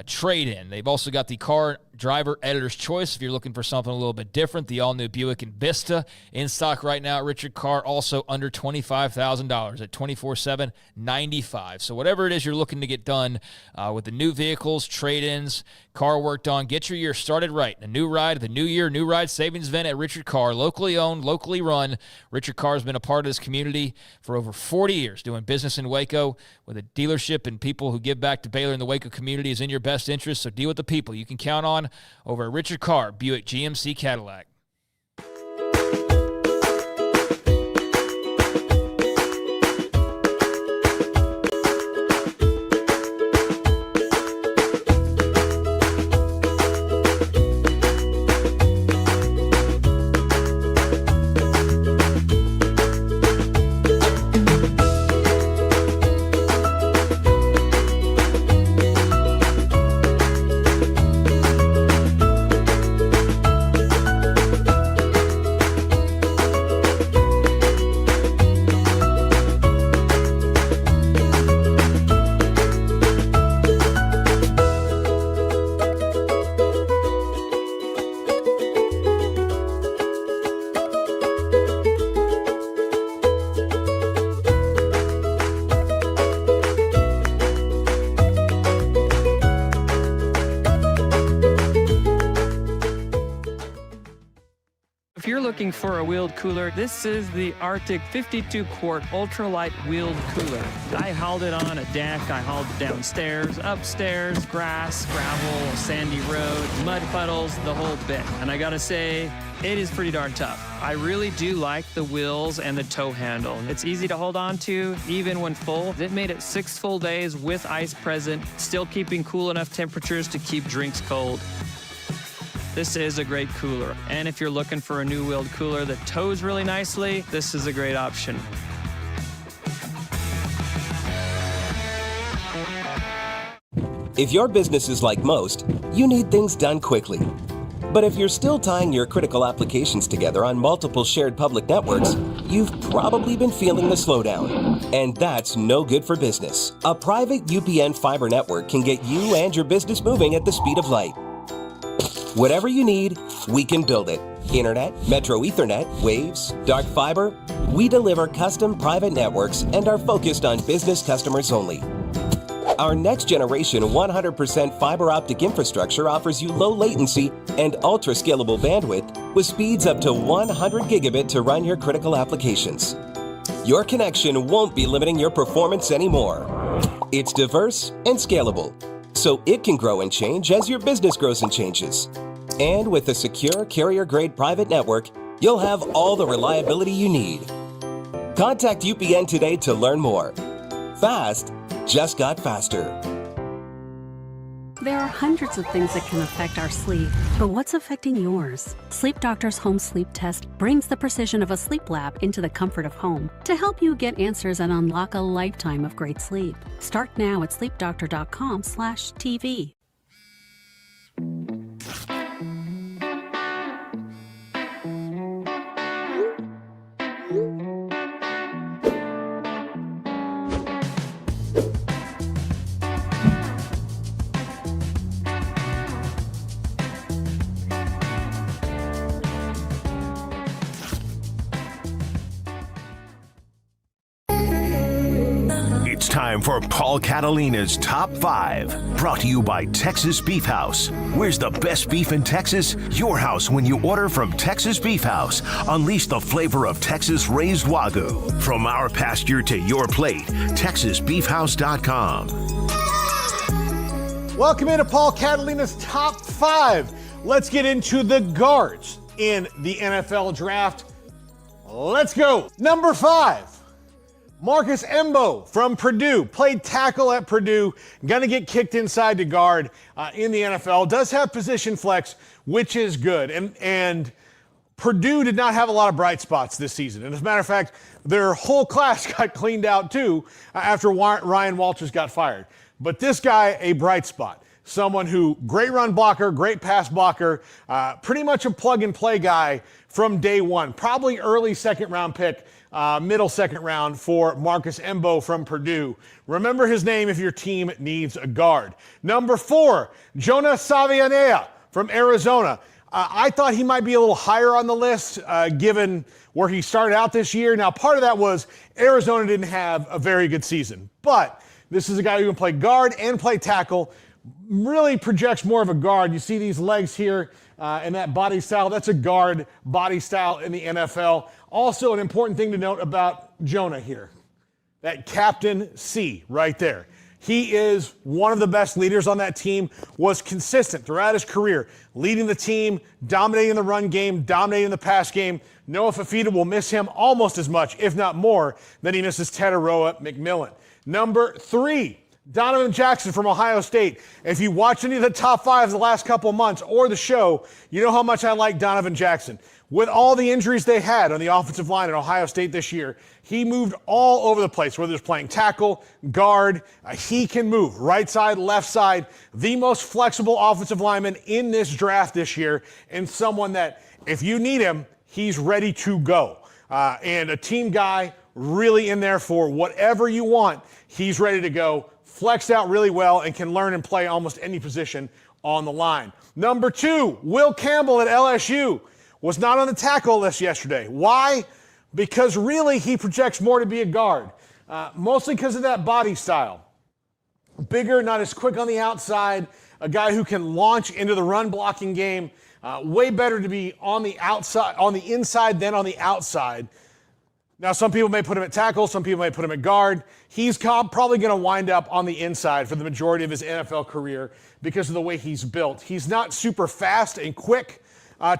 trade-in. They've also got the car driver editor's choice if you're looking for something a little bit different. The all-new Buick Envista in stock right now at Richard Carr, also under $25,000 at $24,795. So whatever it is you're looking to get done with the new vehicles, trade-ins, car worked on, get your year started right. A new ride, the New Year New Ride Savings event at Richard Carr, locally owned, locally run. Richard Carr has been a part of this community for over 40 years, doing business in Waco with a dealership and people who give back to Baylor and the Waco community is in your best interest. So deal with the people you can count on over at Richard Carr, Buick GMC Cadillac. If you're looking for a wheeled cooler, this is the Arctic 52-quart ultralight wheeled cooler. I hauled it on a deck, I hauled it downstairs, upstairs, grass, gravel, sandy road, mud puddles, the whole bit. And I gotta say, it is pretty darn tough. I really do like the wheels and the tow handle. It's easy to hold on to, even when full. It made it 6 full days with ice present, still keeping cool enough temperatures to keep drinks cold. This is a great cooler. And if you're looking for a new wheeled cooler that tows really nicely, this is a great option. If your business is like most, you need things done quickly. But if you're still tying your critical applications together on multiple shared public networks, you've probably been feeling the slowdown. And that's no good for business. A private UPN fiber network can get you and your business moving at the speed of light. Whatever you need, we can build it. Internet, Metro Ethernet, Waves, dark fiber. We deliver custom private networks and are focused on business customers only. Our next generation 100% fiber optic infrastructure offers you low latency and ultra scalable bandwidth with speeds up to 100 gigabit to run your critical applications. your connection won't be limiting your performance anymore. It's diverse and scalable, so it can grow and change as your business grows and changes. And with a secure carrier-grade private network, you'll have all the reliability you need. Contact UPN today to learn more. Fast just got faster. There are hundreds of things that can affect our sleep, but what's affecting yours? Sleep Doctor's home sleep test brings the precision of a sleep lab into the comfort of home to help you get answers and unlock a lifetime of great sleep. Start now at sleepdoctor.com/TV. It's time for Paul Catalina's Top 5, brought to you by Texas Beef House. Where's the best beef in Texas? Your house when you order from Texas Beef House. Unleash the flavor of Texas-raised Wagyu. From our pasture to your plate, TexasBeefHouse.com. Welcome into Paul Catalina's Top 5. Let's get into the guards in the NFL draft. Let's go. Number 5. Marcus Embo from Purdue, played tackle at Purdue, gonna get kicked inside to guard in the NFL. Does have position flex, which is good. And Purdue did not have a lot of bright spots this season. And as a matter of fact, their whole class got cleaned out too after Ryan Walters got fired. But this guy, a bright spot. Someone who, great run blocker, great pass blocker, pretty much a plug and play guy from day one. Probably early second round pick. Middle second round for Marcus Embo from Purdue. Remember his name if your team needs a guard. Number 4, Jonah Savianea from Arizona. I thought he might be a little higher on the list given where he started out this year. Now, part of that was Arizona didn't have a very good season. But this is a guy who can play guard and play tackle. Really projects more of a guard. You see these legs here and that body style. That's a guard body style in the NFL. Also, an important thing to note about Jonah here, that Captain C right there. He is one of the best leaders on that team, was consistent throughout his career, leading the team, dominating the run game, dominating the pass game. Noah Fafita will miss him almost as much, if not more, than he misses Tataroa McMillan. Number 3, Donovan Jackson from Ohio State. If you watch any of the top 5 the last couple of months or the show, you know how much I like Donovan Jackson. With all the injuries they had on the offensive line at Ohio State this year, he moved all over the place, whether it's playing tackle, guard. He can move right side, left side. The most flexible offensive lineman in this draft this year, and someone that, if you need him, he's ready to go. And a team guy, really in there for whatever you want. He's ready to go, flexed out really well, and can learn and play almost any position on the line. Number 2, Will Campbell at LSU. Was not on the tackle list yesterday. Why? Because really he projects more to be a guard, mostly because of that body style. Bigger, not as quick on the outside, a guy who can launch into the run blocking game. Way better to be on the outside, on the inside than on the outside. Now, some people may put him at tackle, some people may put him at guard. He's probably going to wind up on the inside for the majority of his NFL career because of the way he's built. He's not super fast and quick.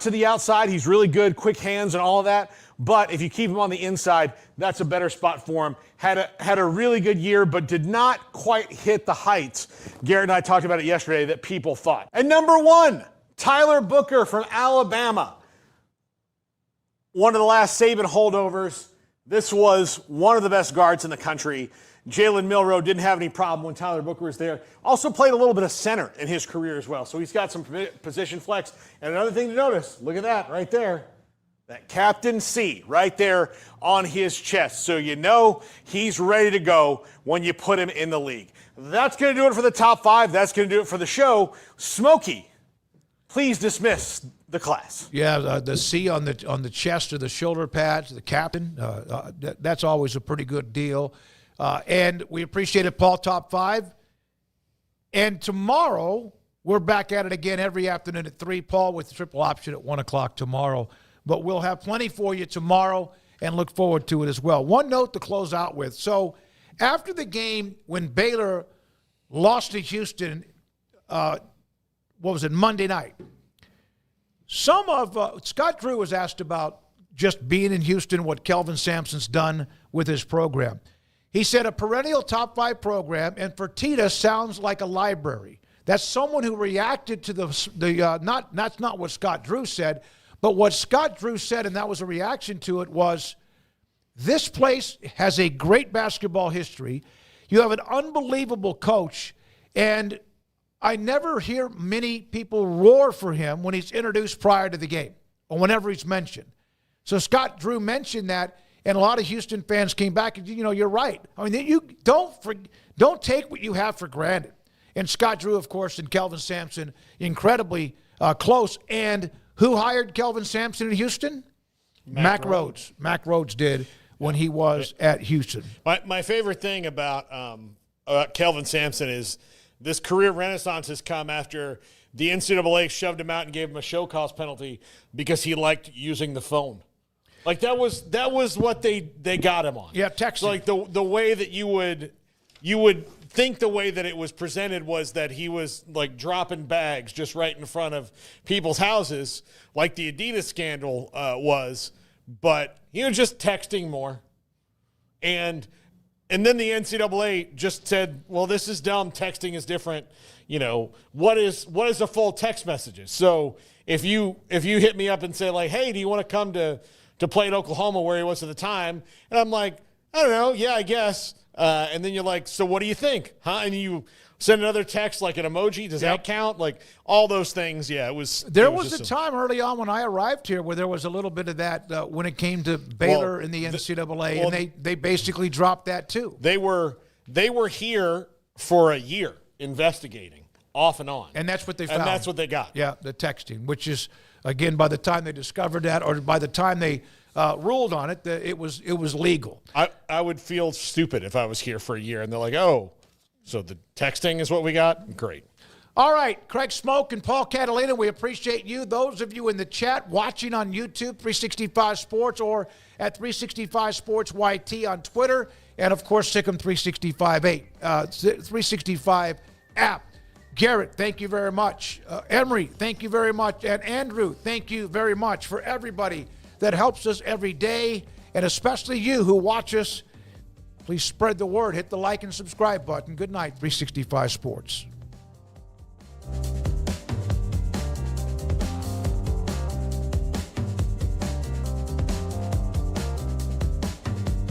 To the outside, he's really good, quick hands and all of that. But if you keep him on the inside, that's a better spot for him. Had a really good year, but did not quite hit the heights. Garrett and I talked about it yesterday that people thought. And number 1, Tyler Booker from Alabama. One of the last Saban holdovers. This was one of the best guards in the country. Jalen Milroe didn't have any problem when Tyler Booker was there. Also played a little bit of center in his career as well. So he's got some position flex. And another thing to notice, look at that right there. That Captain C right there on his chest. So you know he's ready to go when you put him in the league. That's going to do it for the top 5. That's going to do it for the show. Smokey, please dismiss the class. Yeah, the C on the chest or the shoulder pads, the captain, that's always a pretty good deal. And we appreciate it, Paul, top 5. And tomorrow, we're back at it again every afternoon at 3, Paul, with the triple option at 1 o'clock tomorrow. But we'll have plenty for you tomorrow. and look forward to it as well. One note to close out with. So after the game, when Baylor lost to Houston, Monday night, some of Scott Drew was asked about just being in Houston, what Kelvin Sampson's done with his program. He said a perennial top 5 program, and Fertitta sounds like a library. That's someone who reacted to that's not what Scott Drew said, but what Scott Drew said, and that was a reaction to it, was this place has a great basketball history. You have an unbelievable coach, and I never hear many people roar for him when he's introduced prior to the game or whenever he's mentioned. So Scott Drew mentioned that, and a lot of Houston fans came back and, you're right. I mean, you don't take what you have for granted. And Scott Drew, of course, and Kelvin Sampson, incredibly close. And who hired Kelvin Sampson in Houston? Mack Rhodes. Mack Rhodes did when he was at Houston. My favorite thing about Kelvin Sampson is this career renaissance has come after the NCAA shoved him out and gave him a show cause penalty because he liked using the phone. Like that was what they got him on. Yeah, texting. So like the way that you would think the way that it was presented was that he was like dropping bags just right in front of people's houses, like the Adidas scandal was, but he was just texting more. And then the NCAA just said, well, this is dumb. Texting is different. What is a full text messages? So if you hit me up and say like, hey, do you want to come to play in Oklahoma where he was at the time? And I'm like, I don't know. Yeah, I guess. And then you're like, so what do you think? Huh? And you send another text like an emoji. Does that count? Like all those things. Yeah, it was. There was a time early on when I arrived here where there was a little bit of that when it came to Baylor in the NCAA, and they basically dropped that too. They were here for a year investigating off and on. And that's what they found. And that's what they got. Yeah, the texting, which is, again, by the time they discovered that or by the time they ruled on it, it was legal. I would feel stupid if I was here for a year and they're like, oh, so the texting is what we got? Great. All right, Craig Smoak and Paul Catalina, we appreciate you. Those of you in the chat watching on YouTube, 365 Sports, or at 365 Sports YT on Twitter, and, of course, Sikkim 365 app. Garrett, thank you very much. Emery, thank you very much. And Andrew, thank you very much for everybody that helps us every day, and especially you who watch us. Please spread the word. Hit the like and subscribe button. Good night, 365 Sports.